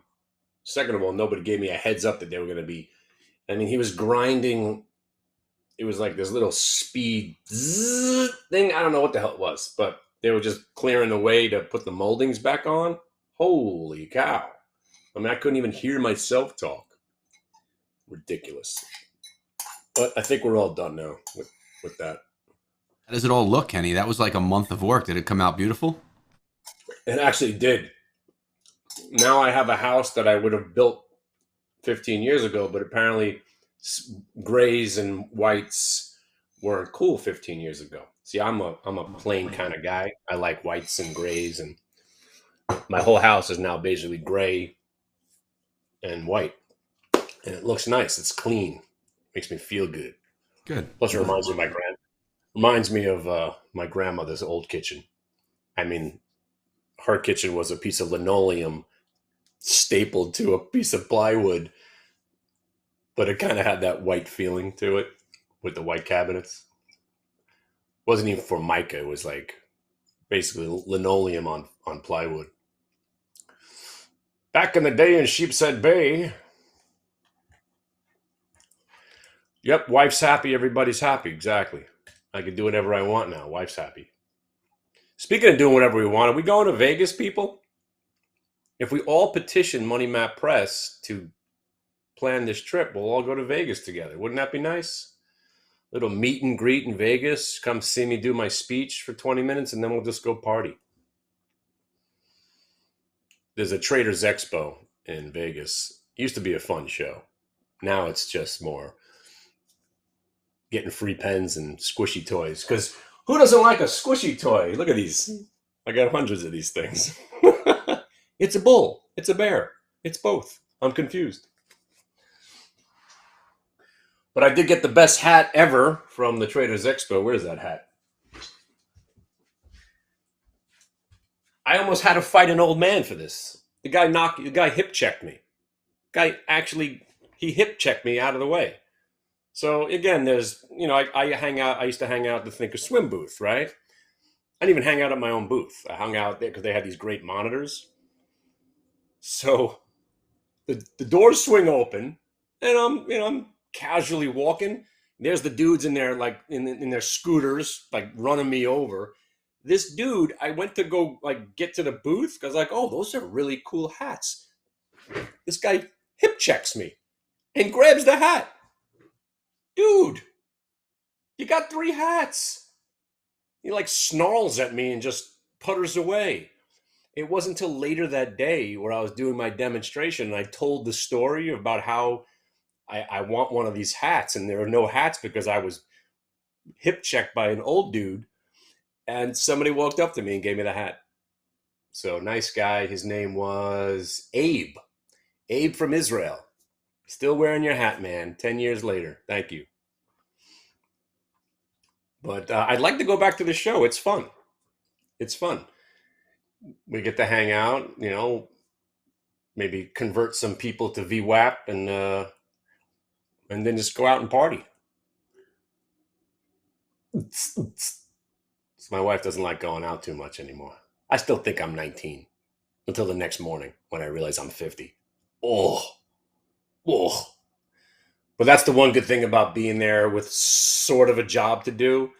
Second of all, nobody gave me a heads up that they were going to be. He was grinding. It was like this little speed thing. I don't know what the hell it was, but they were just clearing the way to put the moldings back on. Holy cow. I couldn't even hear myself talk. Ridiculous. But I think we're all done now with that. How does it all look, Kenny? That was like a month of work. Did it come out beautiful? It actually did. Now I have a house that I would have built 15 years ago, but apparently grays and whites weren't cool 15 years ago. See, I'm a plain kind of guy. I like whites and grays, and my whole house is now basically gray and white, and it looks nice. It's clean. Makes me feel good. Good. Plus, it reminds me of my grandmother's old kitchen. Her kitchen was a piece of linoleum stapled to a piece of plywood, but it kind of had that white feeling to it with the white cabinets. It wasn't even Formica. It was like basically linoleum on plywood. Back in the day in Sheepshead Bay. Yep, wife's happy, everybody's happy. Exactly. I can do whatever I want now. Wife's happy. Speaking of doing whatever we want, are we going to Vegas, people? If we all petition Money Map Press to plan this trip, we'll all go to Vegas together. Wouldn't that be nice? Little meet and greet in Vegas. Come see me do my speech for 20 minutes, and then we'll just go party. There's a Traders Expo in Vegas. It used to be a fun show. Now it's just more getting free pens and squishy toys. Because who doesn't like a squishy toy? Look at these. I got hundreds of these things. It's a bull. It's a bear. It's both. I'm confused. But I did get the best hat ever from the Traders Expo. Where's that hat? I almost had to fight an old man for this. The guy hip checked me. He hip checked me out of the way. So again, there's, I used to hang out at the Thinkorswim booth, right? I didn't even hang out at my own booth. I hung out there because they had these great monitors. So the doors swing open, and I'm casually walking. There's the dudes in there, like in their scooters, like running me over. This dude, I went to go like get to the booth because like, oh, those are really cool hats. This guy hip checks me and grabs the hat. Dude, you got 3 hats. He like snarls at me and just putters away. It wasn't until later that day where I was doing my demonstration and I told the story about how I want one of these hats, and there are no hats because I was hip checked by an old dude, and somebody walked up to me and gave me the hat. So nice guy. His name was Abe. Abe from Israel. Still wearing your hat, man. 10 years later. Thank you. But I'd like to go back to the show. It's fun. It's fun. We get to hang out, maybe convert some people to VWAP and then just go out and party. So my wife doesn't like going out too much anymore. I still think I'm 19 until the next morning when I realize I'm 50. Oh, oh. But that's the one good thing about being there with sort of a job to do.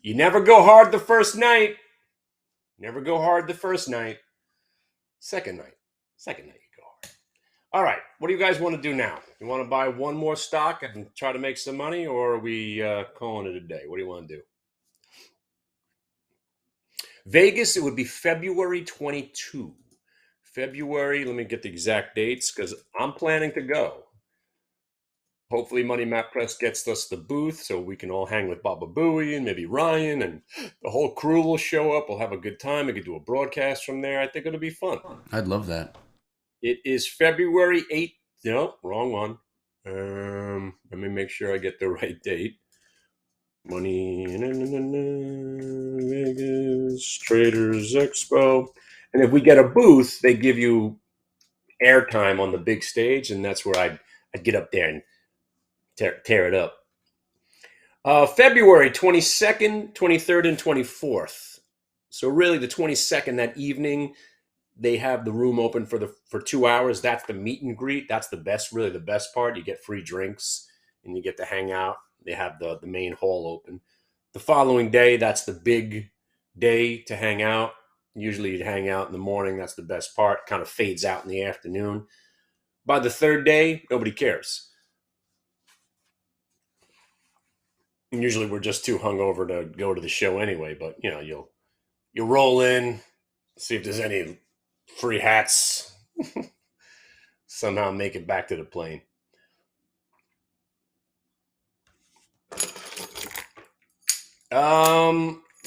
You never go hard the first night. Never go hard the first night. Second night you go hard. All right, what do you guys want to do now? You want to buy one more stock and try to make some money, or are we calling it a day? What do you want to do? Vegas, it would be February 22. February, let me get the exact dates because I'm planning to go. Hopefully Money Map Press gets us the booth so we can all hang with Baba Booey and maybe Ryan, and the whole crew will show up. We'll have a good time. We could do a broadcast from there. I think it'll be fun. I'd love that. It is February 8th. No, wrong one. Let me make sure I get the right date. Money Vegas Traders Expo. And if we get a booth, they give you airtime on the big stage, and that's where I'd get up there and tear it up. February 22nd, 23rd, and 24th. So really the 22nd, that evening, they have the room open for 2 hours. That's the meet and greet. That's really the best part. You get free drinks and you get to hang out. They have the main hall open. The following day, that's the big day to hang out. Usually you'd hang out in the morning. That's the best part. Kind of fades out in the afternoon. By the third day, nobody cares. And usually we're just too hungover to go to the show anyway, but you'll roll in, see if there's any free hats, somehow make it back to the plane.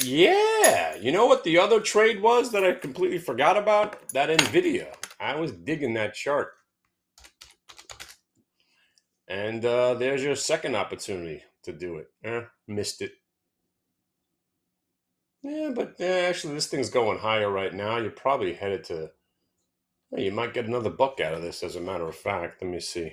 Yeah. You know what the other trade was that I completely forgot about? That NVIDIA. I was digging that chart. And there's your second opportunity to do it. Missed it. Yeah, but actually this thing's going higher right now. You're probably headed to... You might get another buck out of this, as a matter of fact. Let me see.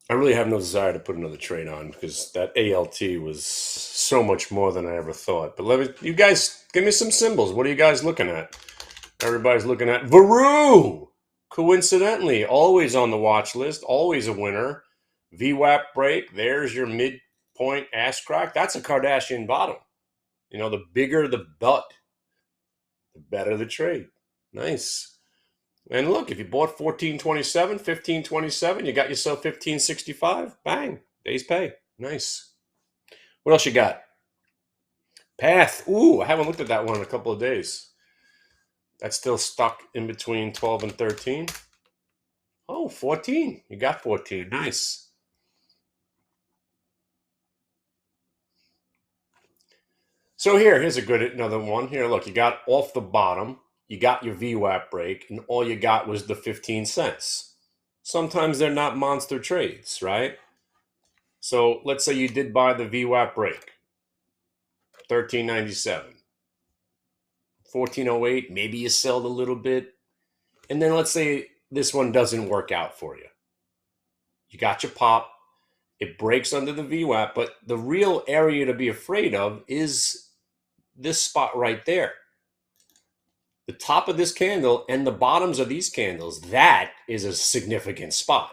I really have no desire to put another trade on because that ALT was so much more than I ever thought. But you guys give me some symbols. What are you guys looking at? Everybody's looking at Varu. Coincidentally, always on the watch list, always a winner. VWAP break. There's your midpoint ass crack. That's a Kardashian bottom. The bigger the butt, the better the trade. Nice. And look, if you bought 1427, 1527, you got yourself 1565. Bang. Day's pay. Nice. What else you got? Path. Ooh, I haven't looked at that one in a couple of days. That's still stuck in between 12 and 13. Oh, 14. You got 14. Nice. So here's another one. Here, look, you got off the bottom. You got your VWAP break, and all you got was the 15 cents. Sometimes they're not monster trades, right? So let's say you did buy the VWAP break, $13.97. 1408, maybe you sell a little bit. And then let's say this one doesn't work out for you. You got your pop. It breaks under the VWAP, but the real area to be afraid of is this spot right there. The top of this candle and the bottoms of these candles, that is a significant spot.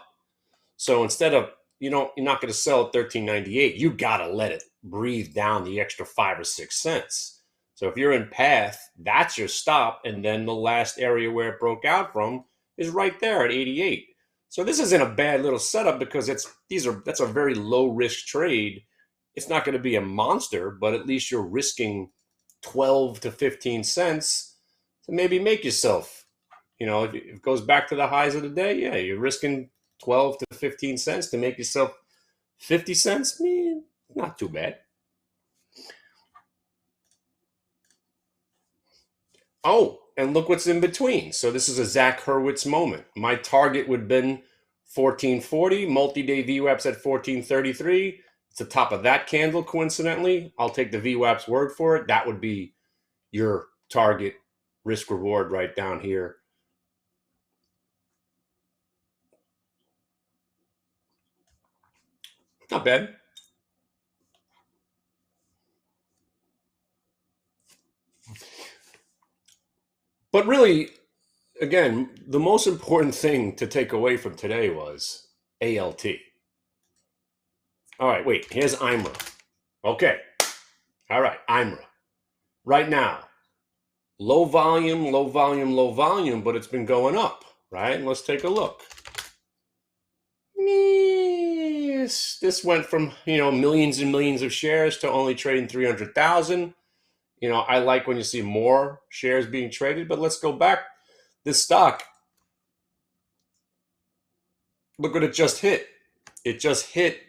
So instead of, you're not going to sell at $13.98, you got to let it breathe down the extra 5 or 6 cents. So if you're in path, that's your stop. And then the last area where it broke out from is right there at 88. So this isn't a bad little setup because that's a very low risk trade. It's not going to be a monster, but at least you're risking 12 to 15 cents to maybe make yourself, if it goes back to the highs of the day, yeah, you're risking 12 to 15 cents to make yourself 50 cents. Not too bad. Oh, and look what's in between. So this is a Zach Hurwitz moment. My target would have been 1440, multi-day VWAPs at 1433. It's the top of that candle, coincidentally. I'll take the VWAP's word for it. That would be your target risk reward right down here. Not bad. But really, again, the most important thing to take away from today was ALT. All right, wait, here's IMRA. Okay. All right, IMRA. Right now, low volume, low volume, low volume, but it's been going up, right? Let's take a look. This went from, millions and millions of shares to only trading 300,000. I like when you see more shares being traded, but let's go back. This stock, look what it just hit. It just hit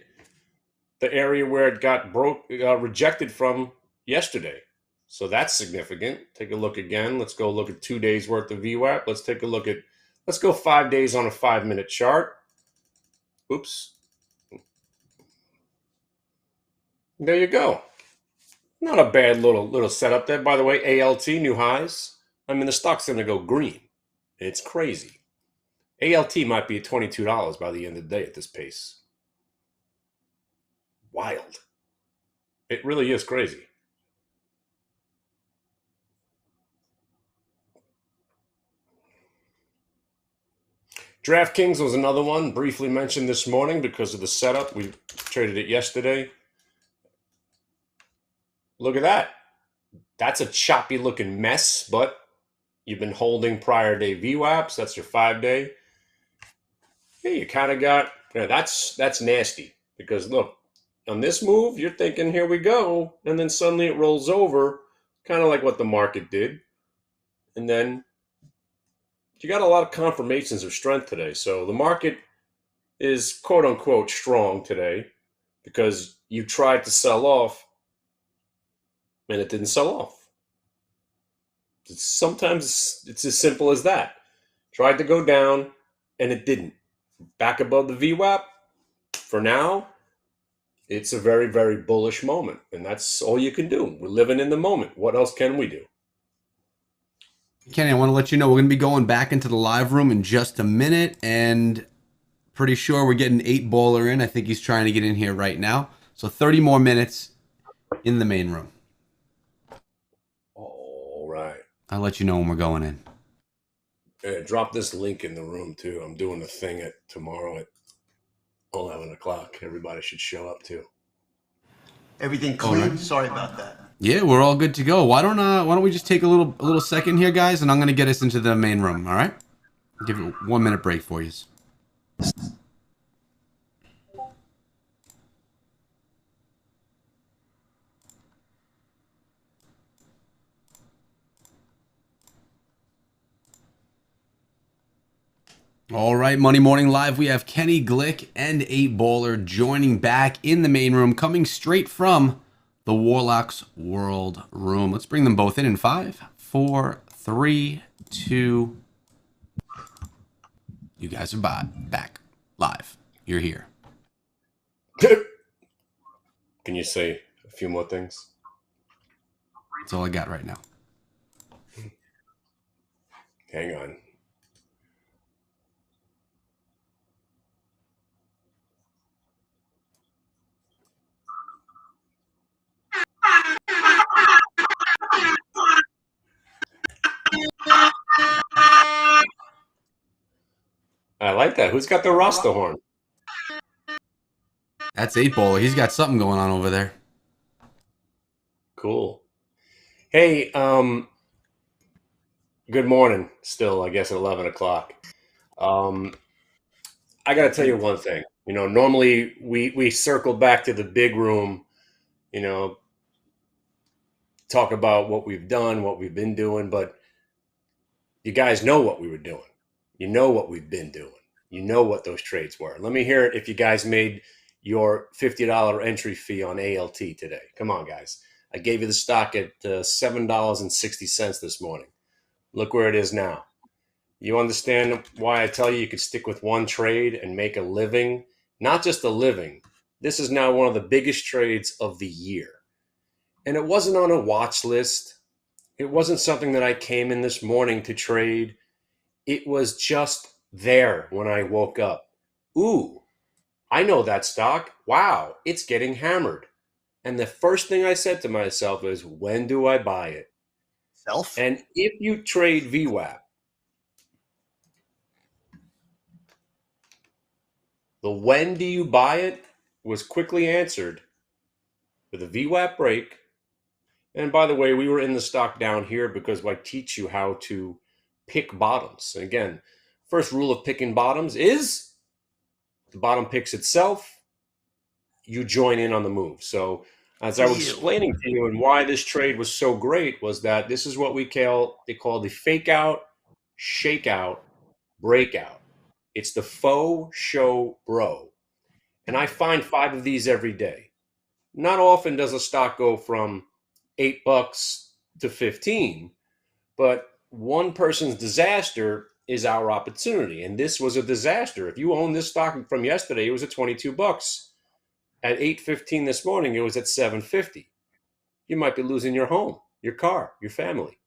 the area where it got rejected from yesterday. So that's significant. Take a look again. Let's go look at 2 days worth of VWAP. Let's go 5 days on a 5-minute chart. Oops. There you go. Not a bad little setup there. By the way, ALT, new highs. I mean, the stock's going to go green. It's crazy. ALT might be at $22 by the end of the day at this pace. Wild. It really is crazy. DraftKings was another one briefly mentioned this morning because of the setup. We traded it yesterday. Look at that. That's a choppy looking mess, but you've been holding prior day VWAPs. That's your 5-day. Yeah, you kind of got, that's nasty because look, on this move, you're thinking, here we go. And then suddenly it rolls over, kind of like what the market did. And then you got a lot of confirmations of strength today. So the market is quote unquote strong today because you tried to sell off and it didn't sell off. Sometimes it's as simple as that. Tried to go down and it didn't. Back above the VWAP, for now, it's a very, very bullish moment. And that's all you can do. We're living in the moment. What else can we do? Kenny, I want to let you know we're going to be going back into the live room in just a minute, and pretty sure we're getting 8-baller in. I think he's trying to get in here right now. So 30 more minutes in the main room. All right. I'll let you know when we're going in. Yeah, drop this link in the room too. I'm doing a thing tomorrow at 11 o'clock. Everybody should show up too. Everything clean? Right. Sorry about that. Yeah, we're all good to go. Why don't we just take a little second here, guys, and I'm going to get us into the main room, all right? I'll give it a 1-minute break for you. All right, Money Morning Live, we have Kenny Glick and 8-baller joining back in the main room, coming straight from the Warlocks World Room. Let's bring them both in 5, 4, 3, 2. You guys are back live. You're here. Can you say a few more things? That's all I got right now. Hang on. I like that. Who's got the Rasta horn? That's 8-baller. He's got something going on over there. Cool. Hey, good morning. Still, I guess at 11 o'clock. Um, I got to tell you one thing. Normally we circle back to the big room. You know, talk about what we've done, what we've been doing, but you guys know what we were doing. You know what we've been doing. You know what those trades were. Let me hear it if you guys made your $50 entry fee on ALT today. Come on, guys. I gave you the stock at $7.60 this morning. Look where it is now. You understand why I tell you you could stick with one trade and make a living? Not just a living. This is now one of the biggest trades of the year. And it wasn't on a watch list. It wasn't something that I came in this morning to trade. It was just there when I woke up. Ooh, I know that stock. Wow, it's getting hammered. And the first thing I said to myself is, when do I buy it? Self? And if you trade VWAP, the when do you buy it was quickly answered with a VWAP break. And by the way, we were in the stock down here because I teach you how to pick bottoms. And again, first rule of picking bottoms is the bottom picks itself. You join in on the move. So as I was explaining to you and why this trade was so great was that this is what they call the fake out, shake out, breakout. It's the faux show bro. And I find 5 of these every day. Not often does a stock go from $8 to 15, but one person's disaster is our opportunity. And this was a disaster. If you own this stock from yesterday, it was at $22. At 8:15 this morning, it was at $7.50. You might be losing your home, your car, your family.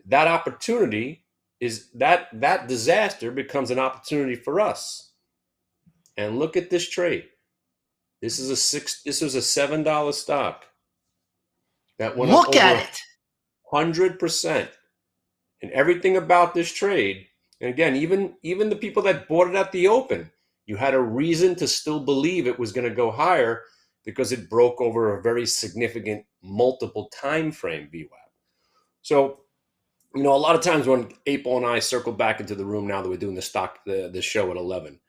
That opportunity is that disaster becomes an opportunity for us. And look at this trade. This was a $7 stock that went up Look over at it. 100%. And everything about this trade, and again, even the people that bought it at the open, you had a reason to still believe it was going to go higher because it broke over a very significant multiple time frame VWAP. So, a lot of times when April and I circle back into the room now that we're doing the show at 11,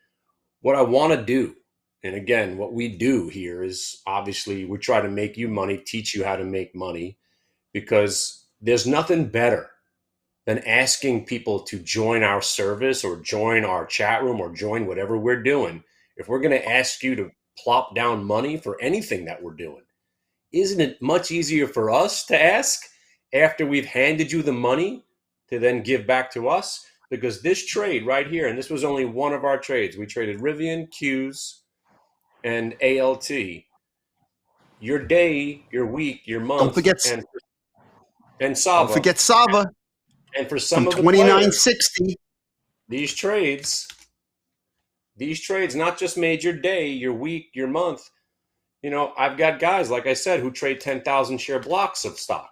what I want to do, and again, what we do here is obviously we try to make you money, teach you how to make money, because there's nothing better than asking people to join our service or join our chat room or join whatever we're doing. If we're going to ask you to plop down money for anything that we're doing, isn't it much easier for us to ask after we've handed you the money to then give back to us? Because this trade right here, and this was only one of our trades, we traded Rivian, Qs, and ALT. Your day, your week, your Don't month, forget, and don't Sava. forget Saba And for from some of the players, 2960. these trades, not just made your day, your week, your month. I've got guys, like I said, who trade 10,000 share blocks of stock.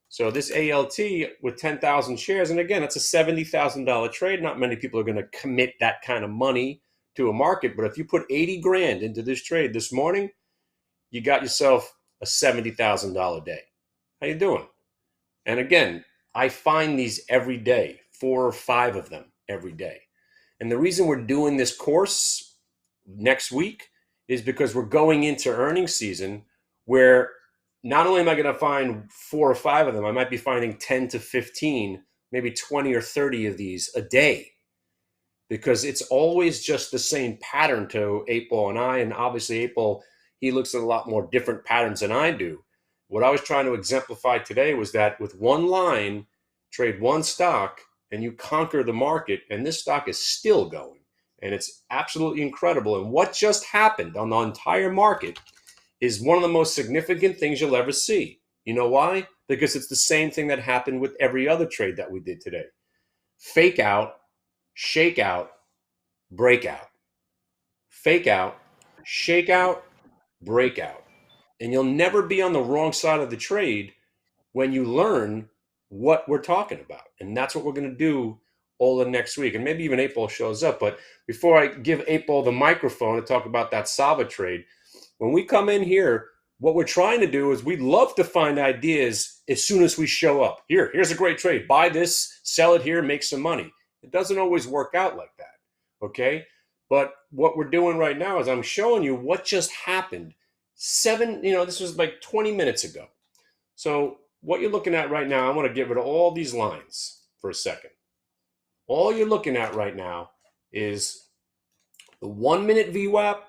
So this ALT with 10,000 shares, and again, it's a $70,000 trade. Not many people are going to commit that kind of money to a market. But if you put 80 grand into this trade this morning, you got yourself a $70,000 day. How you doing? And again, I find these every day, 4 or 5 of them every day. And the reason we're doing this course next week is because we're going into earnings season where not only am I going to find 4 or 5 of them, I might be finding 10 to 15, maybe 20 or 30 of these a day, because it's always just the same pattern to April and I. And obviously April, he looks at a lot more different patterns than I do. What I was trying to exemplify today was that with one line, trade one stock, and you conquer the market, and this stock is still going. And it's absolutely incredible. And what just happened on the entire market is one of the most significant things you'll ever see. You know why? Because it's the same thing that happened with every other trade that we did today. Fake out, shake out, breakout. Fake out, shake out, breakout. And you'll never be on the wrong side of the trade when you learn what we're talking about. And that's what we're going to do all the next week. And maybe even April shows up. But before I give April the microphone to talk about that Saba trade, when we come in here, What we're trying to do is we love to find ideas as soon as we show up. Here's a great trade. Buy this, sell it here, make some money. It doesn't always work out like that, okay? But what we're doing right now is I'm showing you what just happened. This was like 20 minutes ago. So what you're looking at right now, I want to get rid of all these lines for a second. All you're looking at right now is the 1 minute VWAP,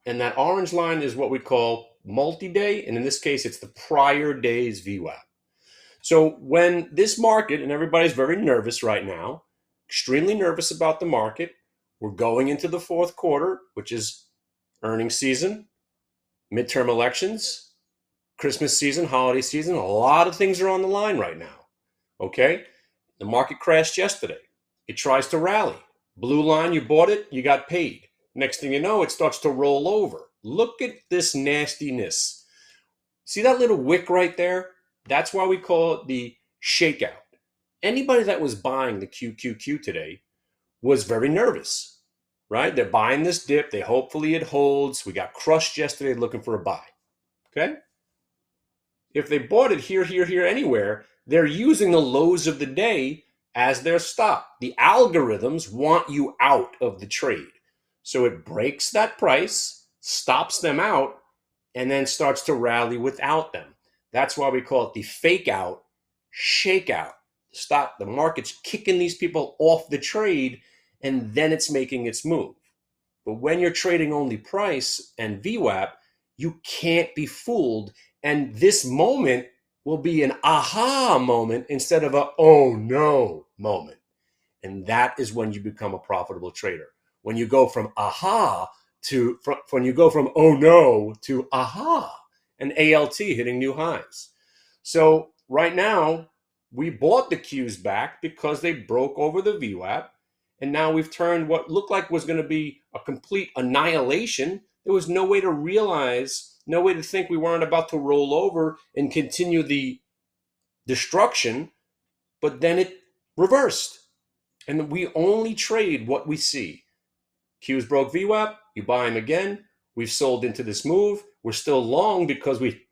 and that orange line is what we call multi-day, and in this case, it's the prior day's VWAP. So when this market, and everybody's very nervous right now, extremely nervous about the market, we're going into the fourth quarter, which is earnings season, midterm elections, Christmas season, holiday season. A lot of things are on the line right now, okay? The market crashed yesterday. It tries to rally. Blue line, you bought it, you got paid. Next thing you know, it starts to roll over. Look at this nastiness. See that little wick right there? That's why we call it the shakeout. Anybody that was buying the QQQ today was very nervous, right? They're buying this dip. Hopefully it holds. We got crushed yesterday looking for a buy, okay? If they bought it here, anywhere, they're using the lows of the day as their stop. The algorithms want you out of the trade. So it breaks that price, stops them out, and then starts to rally without them. That's why we call it the fake out, shakeout. Stop. The market's kicking these people off the trade, and then it's making its move. But when you're trading only price and VWAP, you can't be fooled. And this moment will be an aha moment instead of a oh no moment. And that is when you become a profitable trader. When you go from aha to, when you go from oh no to aha, and ALT hitting new highs. So right now, we bought the Qs back because they broke over the VWAP. And now we've turned what looked like was going to be a complete annihilation. There was no way to realize, no way to think we weren't about to roll over and continue the destruction. But then it reversed. And we only trade what we see. Qs broke VWAP, you buy them again. We've sold into this move. We're still long because we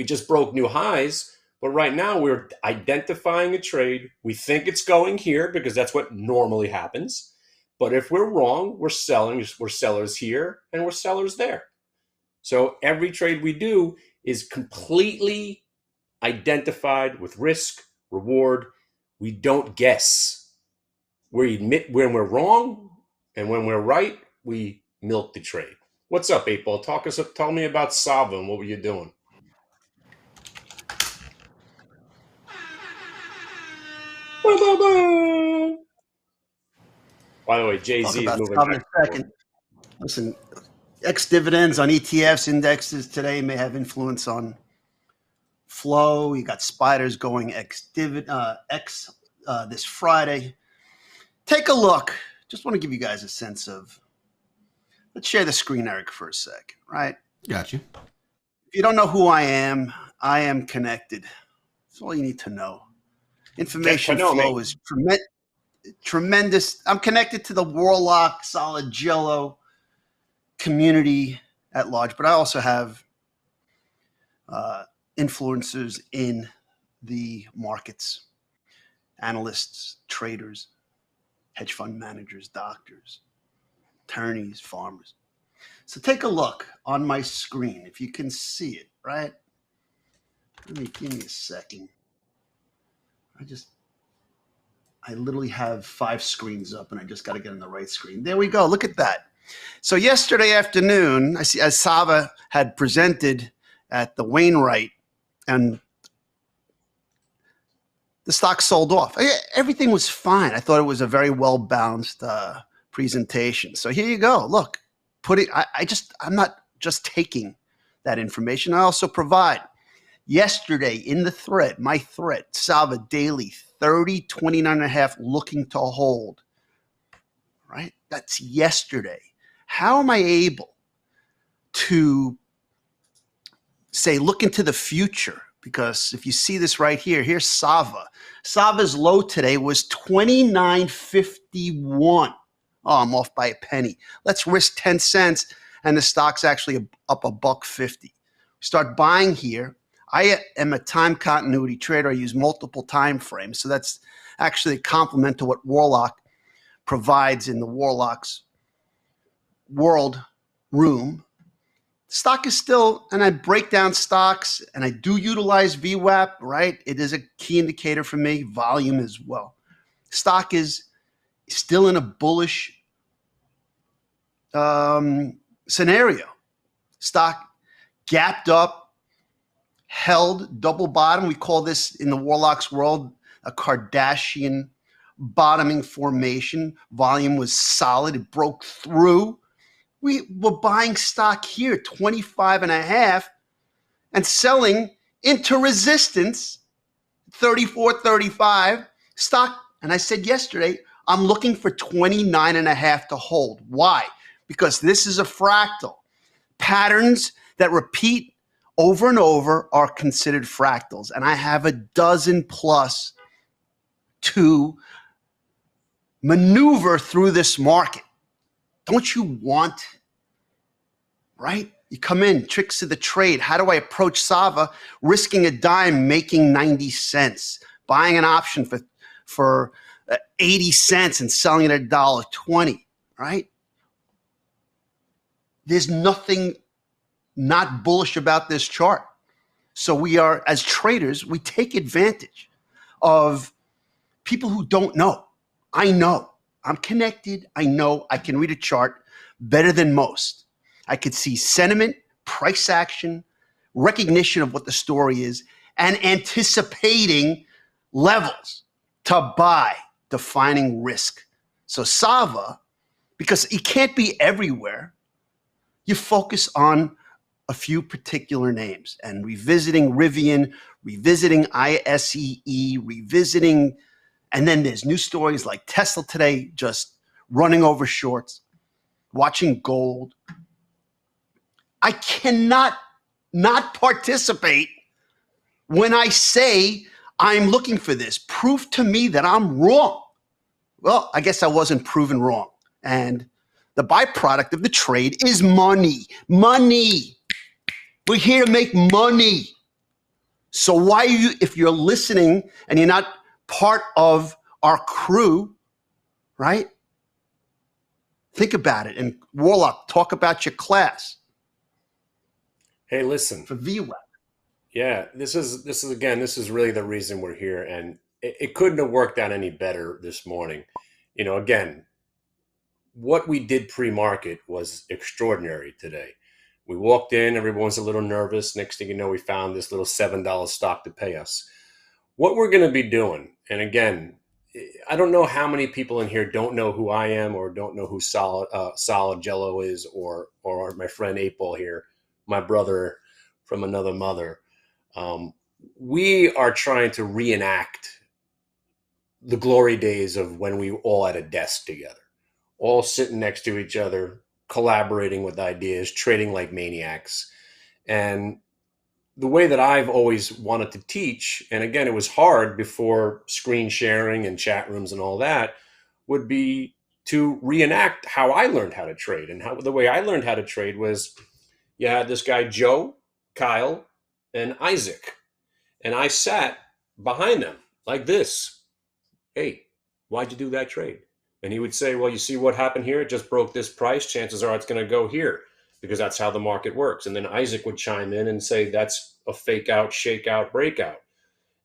just broke new highs. But right now we're identifying a trade. We think it's going here because that's what normally happens. But if we're wrong, we're selling. We're sellers here and we're sellers there. So every trade we do is completely identified with risk, reward. We don't guess. We admit when we're wrong, and when we're right, we milk the trade. What's up, 8-Ball? Tell me about Sava and what were you doing? By the way, Jay-Z is moving back. Second. Listen, ex-dividends on ETFs indexes today may have influence on flow. You got spiders going this Friday. Take a look. Just want to give you guys a sense of, let's share the screen, Eric, for a second, right? Got you. If you don't know who I am connected. That's all you need to know. Information flow is tremendous. I'm connected to the Warlock, Solid Jello community at large, but I also have influencers in the markets, analysts, traders, hedge fund managers, doctors, attorneys, farmers. So take a look on my screen if you can see it, right? Give me a second. I literally have 5 screens up and I just got to get on the right screen. There we go. Look at that. So yesterday afternoon, I see as Sava had presented at the Wainwright, and the stock sold off. Everything was fine. I thought it was a very well-balanced presentation. So here you go. Look, I'm not just taking that information. I also provide. Yesterday in the thread, my thread, Sava daily, 30, 29.5 looking to hold, right? That's yesterday. How am I able to say, look into the future? Because if you see this right here, here's Sava. Sava's low today was 29.51. Oh, I'm off by a penny. Let's risk 10 cents, and the stock's actually up $1.50. start buying here. I am a time continuity trader. I use multiple time frames. So that's actually a complement to what Warlock provides in the Warlock's world room. Stock is still, and I break down stocks, and I do utilize VWAP, right? It is a key indicator for me, volume as well. Stock is still in a bullish scenario. Stock gapped up, held double bottom. We call this in the Warlock's world a Kardashian bottoming formation. Volume was solid. It broke through. We were buying stock here, 25.5, and selling into resistance, 34.35. Stock, and I said yesterday, I'm looking for 29.5 to hold. Why? Because this is a fractal. Patterns that repeat over and over are considered fractals. And I have a dozen plus to maneuver through this market. Don't you want, right? You come in, tricks of the trade. How do I approach Sava? Risking a dime, making 90 cents. Buying an option for 80 cents and selling it at $1.20, right? There's nothing not bullish about this chart. So we are, as traders, we take advantage of people who don't know. I know. I'm connected. I know I can read a chart better than most. I could see sentiment, price action, recognition of what the story is, and anticipating levels to buy, defining risk. So Sava, because it can't be everywhere, you focus on a few particular names and revisiting Rivian, revisiting ISEE, revisiting, and then there's new stories like Tesla today just running over shorts, watching gold. I cannot not participate when I say I'm looking for this. Prove to me that I'm wrong. Well, I guess I wasn't proven wrong. And the byproduct of the trade is money. Money. We're here to make money. So why are you, if you're listening and you're not part of our crew, right? Think about it. And Warlock, talk about your class. Hey, listen. For VWAP. Yeah, this is really the reason we're here. And it couldn't have worked out any better this morning. You know, again, what we did pre-market was extraordinary today. We walked in, everyone's a little nervous. Next thing you know, we found this little $7 stock to pay us. What we're going to be doing, and again, I don't know how many people in here don't know who I am or don't know who Solid Jello is, or my friend 8-Ball here, my brother from another mother. We are trying to reenact the glory days of when we all at a desk together, all sitting next to each other, collaborating with ideas, trading like maniacs. And the way that I've always wanted to teach, and again, it was hard before screen sharing and chat rooms and all that, would be to reenact how I learned how to trade. And the way I learned how to trade was, you had this guy, Joe, Kyle, and Isaac. And I sat behind them like this. Hey, why'd you do that trade? And he would say, well, you see what happened here? It just broke this price. Chances are it's going to go here because that's how the market works. And then Isaac would chime in and say, that's a fake out, shake out, breakout.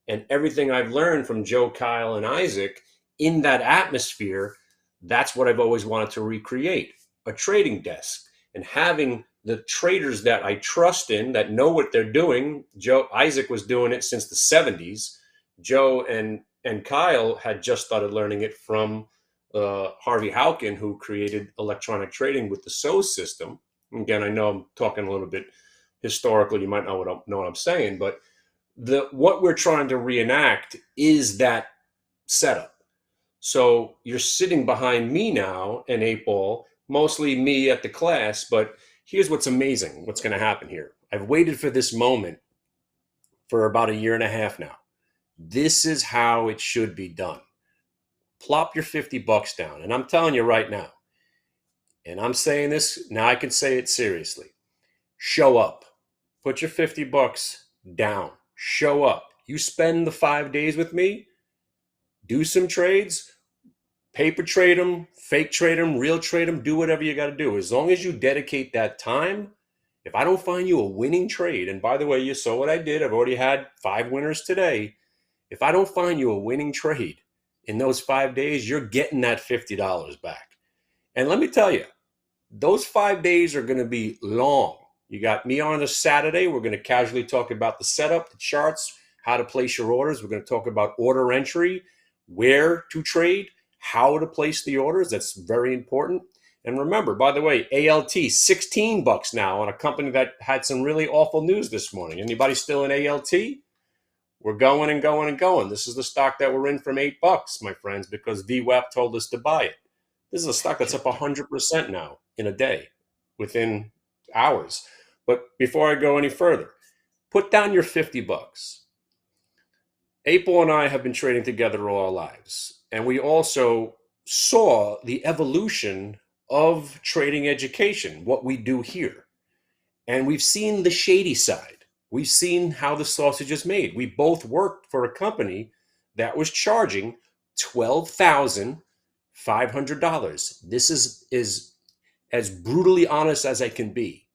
And everything I've learned from Joe, Kyle, and Isaac in that atmosphere, that's what I've always wanted to recreate, a trading desk and having the traders that I trust in, that know what they're doing. Isaac was doing it since the 70s. Joe and Kyle had just started learning it from Harvey Houken, who created electronic trading with the SOS system. Again, I know I'm talking a little bit historical. You might know what I'm saying, but what we're trying to reenact is that setup. So you're sitting behind me now, and 8-Ball, mostly me at the class, but here's what's amazing, what's going to happen here. I've waited for this moment for about 1.5 years now. This is how it should be done. Plop your $50 down. And I'm telling you right now, and I'm saying this, now I can say it seriously. Show up. Put your 50 bucks down. Show up. You spend the 5 days with me, do some trades, paper trade them, fake trade them, real trade them, do whatever you got to do. As long as you dedicate that time, if I don't find you a winning trade, and by the way, you saw what I did. I've already had 5 winners today. If I don't find you a winning trade in those 5 days, you're getting that $50 back. And let me tell you, those 5 days are going to be long. You got me on a Saturday. We're going to casually talk about the setup, the charts, how to place your orders. We're going to talk about order entry, where to trade, how to place the orders. That's very important. And remember, by the way, ALT, 16 bucks now on a company that had some really awful news this morning. Anybody still in ALT? We're going and going and going. This is the stock that we're in from $8, my friends, because VWAP told us to buy it. This is a stock that's up 100% now in a day, within hours. But before I go any further, put down your 50 bucks. April and I have been trading together all our lives, and we also saw the evolution of trading education, what we do here. And we've seen the shady side. We've seen how the sausage is made. We both worked for a company that was charging $12,500. This is as brutally honest as I can be.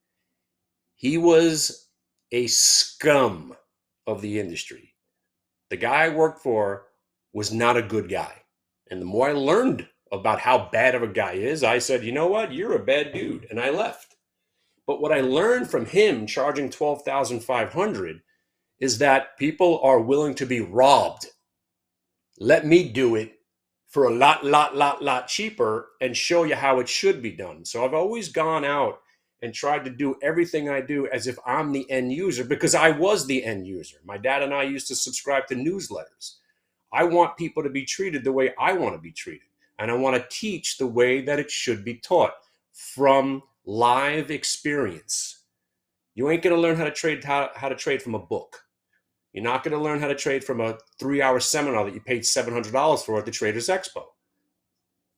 He was a scum of the industry. The guy I worked for was not a good guy. And the more I learned about how bad of a guy is, I said, you know what? You're a bad dude. And I left. But what I learned from him charging $12,500 is that people are willing to be robbed. Let me do it for a lot cheaper and show you how it should be done. So I've always gone out and tried to do everything I do as if I'm the end user, because I was the end user. My dad and I used to subscribe to newsletters. I want people to be treated the way I want to be treated. And I want to teach the way that it should be taught from live experience. You ain't going to learn how to trade from a book. You're not going to learn how to trade from a 3-hour seminar that you paid $700 for at the Traders Expo.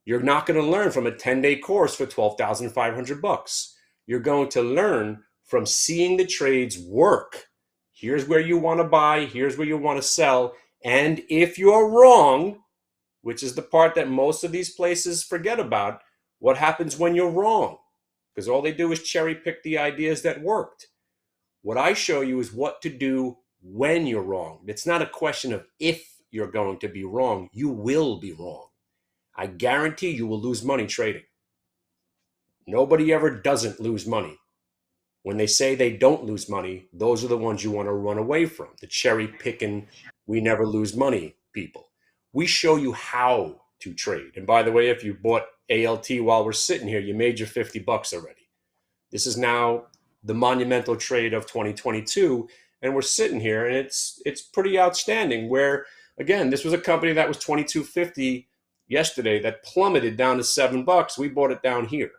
You're not going to learn from a 10-day course for $12,500. You're going to learn from seeing the trades work. Here's where you want to buy, here's where you want to sell, and if you're wrong, which is the part that most of these places forget about, what happens when you're wrong? Because all they do is cherry pick the ideas that worked. What I show you is what to do when you're wrong. It's not a question of if you're going to be wrong. You will be wrong. I guarantee you will lose money trading. Nobody ever doesn't lose money. When they say they don't lose money, those are the ones you want to run away from. The cherry picking, we never lose money people. We show you how to trade. And by the way, if you bought ALT while we're sitting here, you made your 50 bucks already. This is now the monumental trade of 2022. And we're sitting here and it's pretty outstanding, where again, this was a company that was $22.50 yesterday that plummeted down to $7. We bought it down here.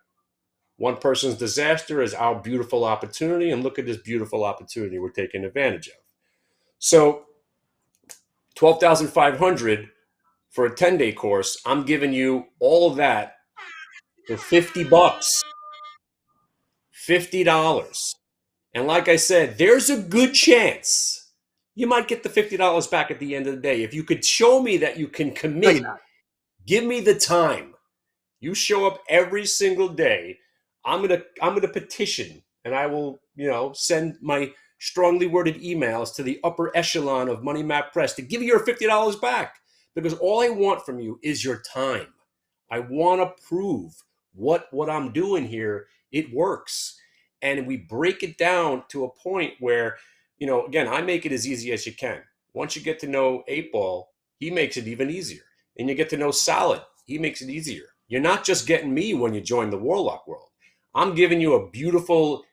One person's disaster is our beautiful opportunity, and look at this beautiful opportunity we're taking advantage of. So $12,500 for a 10-day course, I'm giving you all of that for 50 bucks. $50. And like I said, there's a good chance you might get the $50 back at the end of the day. If you could show me that you can No, commit, you're not. give me the time. You show up every single day. I'm gonna petition, and I will, send my strongly worded emails to the upper echelon of Money Map Press to give you your $50 back. Because all I want from you is your time. I want to prove what I'm doing here, it works. And we break it down to a point where, again, I make it as easy as you can. Once you get to know 8-Ball, he makes it even easier. And you get to know Solid, he makes it easier. You're not just getting me when you join the Warlock world. I'm giving you a beautiful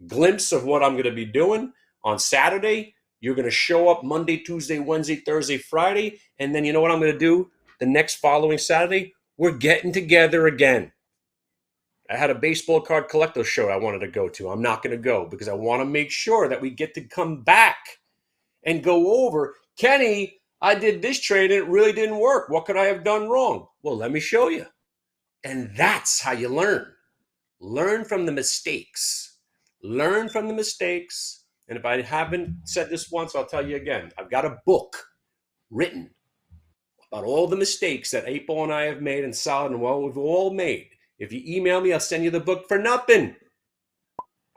glimpse of what I'm going to be doing on Saturday. You're going to show up Monday, Tuesday, Wednesday, Thursday, Friday. And then you know what I'm going to do the next following Saturday? We're getting together again. I had a baseball card collector show I wanted to go to. I'm not going to go because I want to make sure that we get to come back and go over, Kenny, I did this trade and it really didn't work. What could I have done wrong? Well, let me show you. And that's how you learn. Learn from the mistakes. Learn from the mistakes And if I haven't said this once, I'll tell you again. I've got a book written about all the mistakes that April and I have made and Solid and what we've all made. If you email me, I'll send you the book for nothing.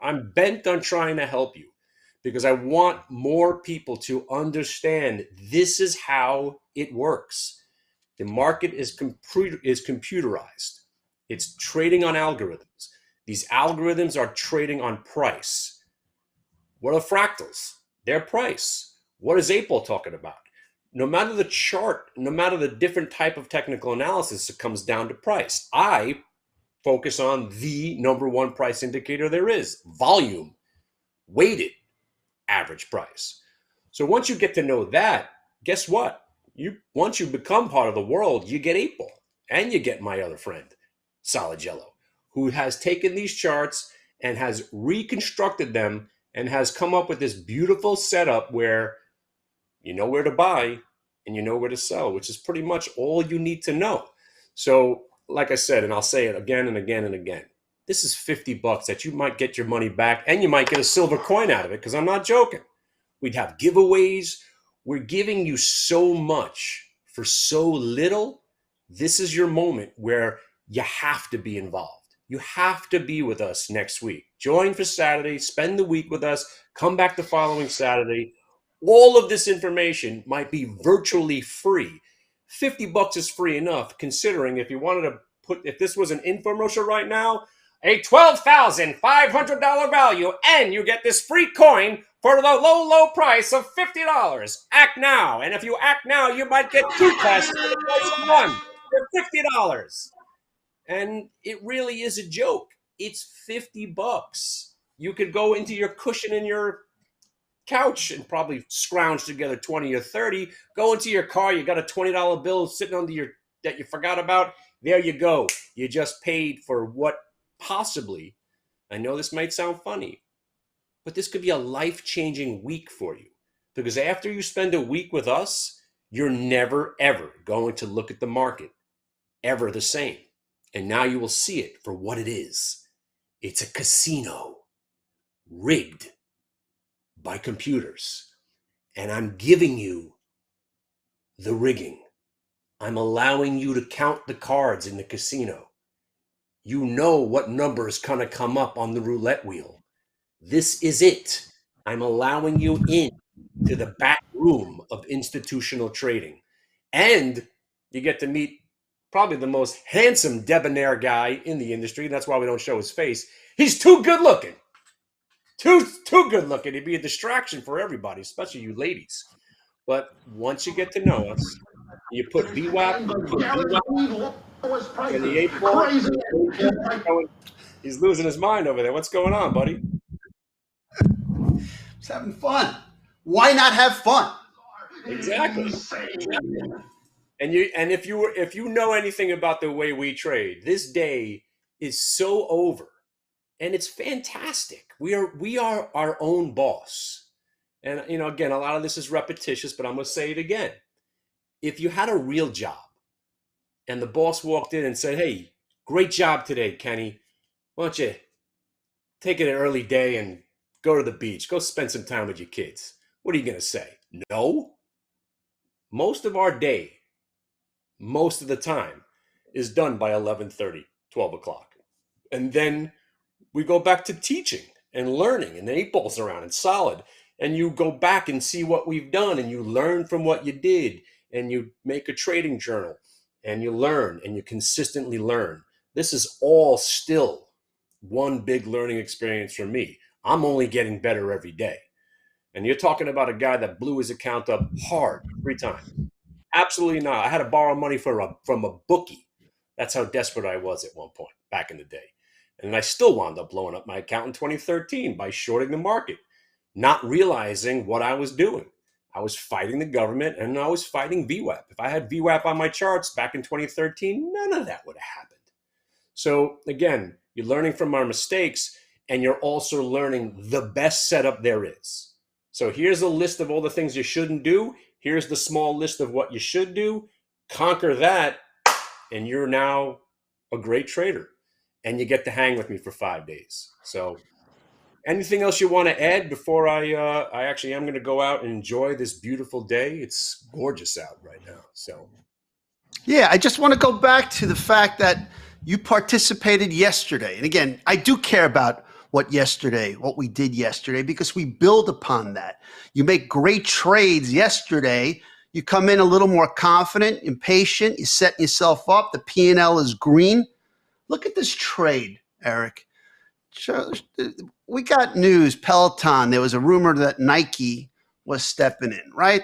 I'm bent on trying to help you because I want more people to understand this is how it works. The market is computerized. It's trading on algorithms. These algorithms are trading on price. What are fractals? Their price. What is April talking about? No matter the chart, no matter the different type of technical analysis, it comes down to price. I focus on the number one price indicator there is, volume, weighted average price. So once you get to know that, guess what? Once you become part of the world, you get April and you get my other friend, Solid Yellow, who has taken these charts and has reconstructed them and has come up with this beautiful setup where you know where to buy and you know where to sell, which is pretty much all you need to know. So, like I said, and I'll say it again and again and again, this is $50 that you might get your money back and you might get a silver coin out of it because I'm not joking. We'd have giveaways. We're giving you so much for so little. This is your moment where you have to be involved. You have to be with us next week. Join for Saturday, spend the week with us, come back the following Saturday. All of this information might be virtually free. $50 is free enough, considering if you wanted to if this was an infomercial right now, a $12,500 value, and you get this free coin for the low, low price of $50. Act now. And if you act now, you might get two classes for the price of one for $50. And it really is a joke. It's $50. You could go into your cushion in your couch and probably scrounge together 20 or 30. Go into your car, you got a $20 bill sitting under your that you forgot about. There you go. You just paid for what possibly, I know this might sound funny, but this could be a life-changing week for you. Because after you spend a week with us, you're never, ever going to look at the market ever the same. And now you will see it for what it is. It's a casino rigged by computers. And I'm giving you the rigging. I'm allowing you to count the cards in the casino. You know what number is going to come up on the roulette wheel. This is it. I'm allowing you in to the back room of institutional trading. And you get to meet probably the most handsome debonair guy in the industry. That's why we don't show his face. He's too good looking. Too good looking to be a distraction for everybody, especially you ladies. But once you get to know us, you put VWAP, and the 8 ball. He's losing his mind over there. What's going on, buddy? He's having fun. Why not have fun? Exactly. And if you know anything about the way we trade, this day is so over, and it's fantastic. We are our own boss. And again, a lot of this is repetitious, but I'm going to say it again. If you had a real job and the boss walked in and said, "Hey, great job today, Kenny. Why don't you take it an early day and go to the beach, go spend some time with your kids?" What are you going to say? No. Most of our day, most of the time, is done by 11:30, 12 o'clock. And then we go back to teaching and learning, and the 8 ball's around and Solid. And you go back and see what we've done, and you learn from what you did, and you make a trading journal, and you learn, and you consistently learn. This is all still one big learning experience for me. I'm only getting better every day. And you're talking about a guy that blew his account up hard 3 times. Absolutely not. I had to borrow money from a bookie. That's how desperate I was at one point back in the day. And I still wound up blowing up my account in 2013 by shorting the market, not realizing what I was doing. I was fighting the government and I was fighting VWAP. If I had VWAP on my charts back in 2013, none of that would have happened. So again, you're learning from our mistakes and you're also learning the best setup there is. So here's a list of all the things you shouldn't do. Here's the small list of what you should do. Conquer that, and you're now a great trader. And you get to hang with me for 5 days. So Anything else you want to add before I actually am going to go out and enjoy this beautiful day? It's gorgeous out right now. So Yeah, I just want to go back to the fact that you participated yesterday. And again, I do care about what we did yesterday, because we build upon that. You make great trades yesterday. You come in a little more confident, impatient. You're setting yourself up. The P&L is green. Look at this trade, Eric. We got news. Peloton. There was a rumor that Nike was stepping in, right?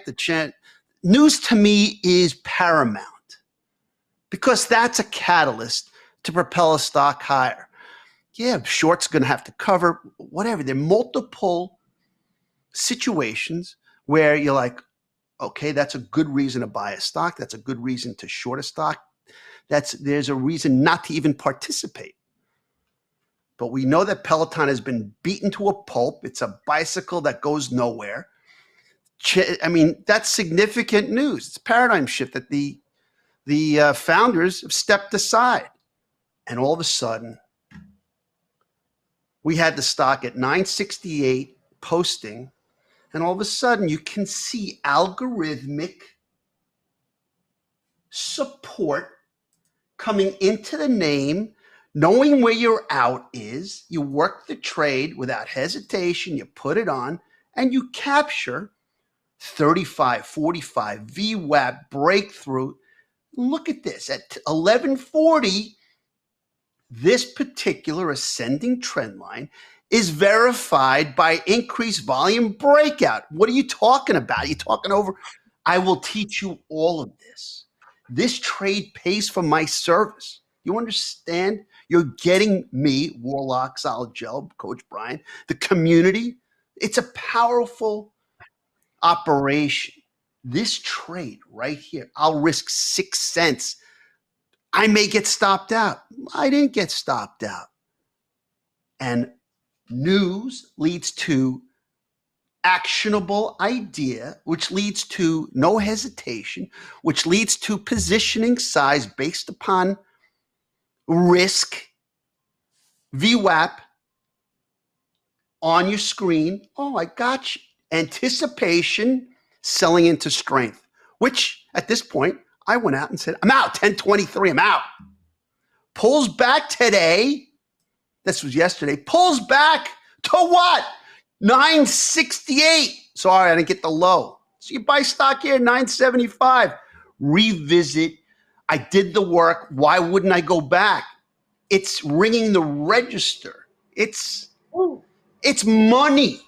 News to me is paramount, because that's a catalyst to propel a stock higher. Yeah, short's going to have to cover, whatever. There are multiple situations where you're like, okay, that's a good reason to buy a stock. That's a good reason to short a stock. There's a reason not to even participate. But we know that Peloton has been beaten to a pulp. It's a bicycle that goes nowhere. I mean, that's significant news. It's a paradigm shift that the founders have stepped aside. And all of a sudden, we had the stock at 968 posting, and all of a sudden you can see algorithmic support coming into the name, knowing where your out is. You work the trade without hesitation, you put it on, and you capture 35, 45 VWAP breakthrough. Look at this. At 1140, this particular ascending trend line is verified by increased volume breakout. What are you talking about? You're talking over. I will teach you all of this. This trade pays for my service. You understand? You're getting me, Warlock, Solid Gel, Coach Brian, the community. It's a powerful operation. This trade right here, I'll risk 6 cents. I may get stopped out. I didn't get stopped out. And news leads to actionable idea, which leads to no hesitation, which leads to positioning size based upon risk, VWAP on your screen. Oh, I got you. Anticipation, selling into strength, which at this point, I went out and said, I'm out, 1023, I'm out. Pulls back today. This was yesterday. Pulls back to what? 968. Sorry, I didn't get the low. So you buy stock here, 975. Revisit. I did the work. Why wouldn't I go back? It's ringing the register. It's money.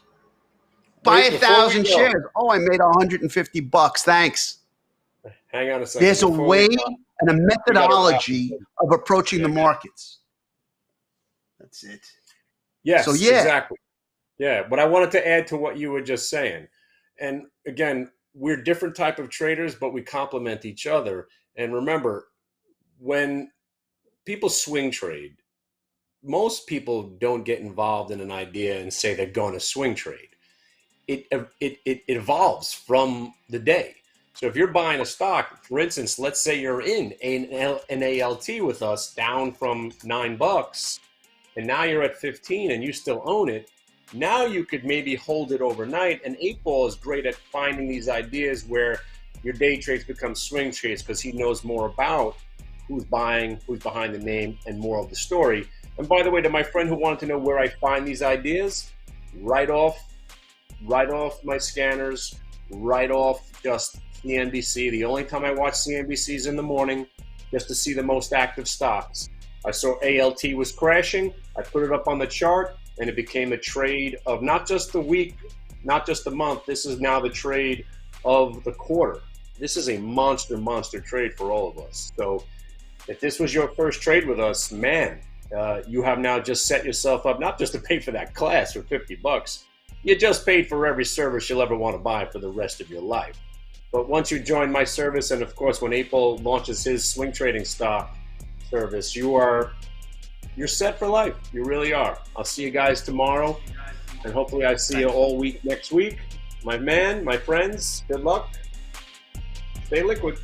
Buy 1,000 shares. Oh, I made $150. Thanks. Hang on a second. There's a way and a methodology of approaching the markets. That's it. Yes, so, yeah. Exactly. Yeah, but I wanted to add to what you were just saying. And again, we're different type of traders, but we complement each other. And remember, when people swing trade, most people don't get involved in an idea and say they're going to swing trade. It evolves from the day. So if you're buying a stock, for instance, let's say you're in an ALT with us down from $9, and now you're at 15 and you still own it. Now you could maybe hold it overnight. And 8-Ball is great at finding these ideas where your day trades become swing trades, because he knows more about who's buying, who's behind the name, and more of the story. And by the way, to my friend who wanted to know where I find these ideas, right off my scanners, right off just CNBC. The only time I watch CNBC is in the morning, just to see the most active stocks. I saw ALT was crashing. I put it up on the chart, and it became a trade of not just the week, not just the month. This is now the trade of the quarter. This is a monster trade for all of us. So if this was your first trade with us, man, you have now just set yourself up not just to pay for that class for $50. You just paid for every service you'll ever want to buy for the rest of your life. But once you join my service, and of course when 8-Ball launches his swing trading stock service, you're set for life. You really are. I'll see you guys tomorrow, and hopefully I see you all week next week. My friends, good luck. Stay liquid.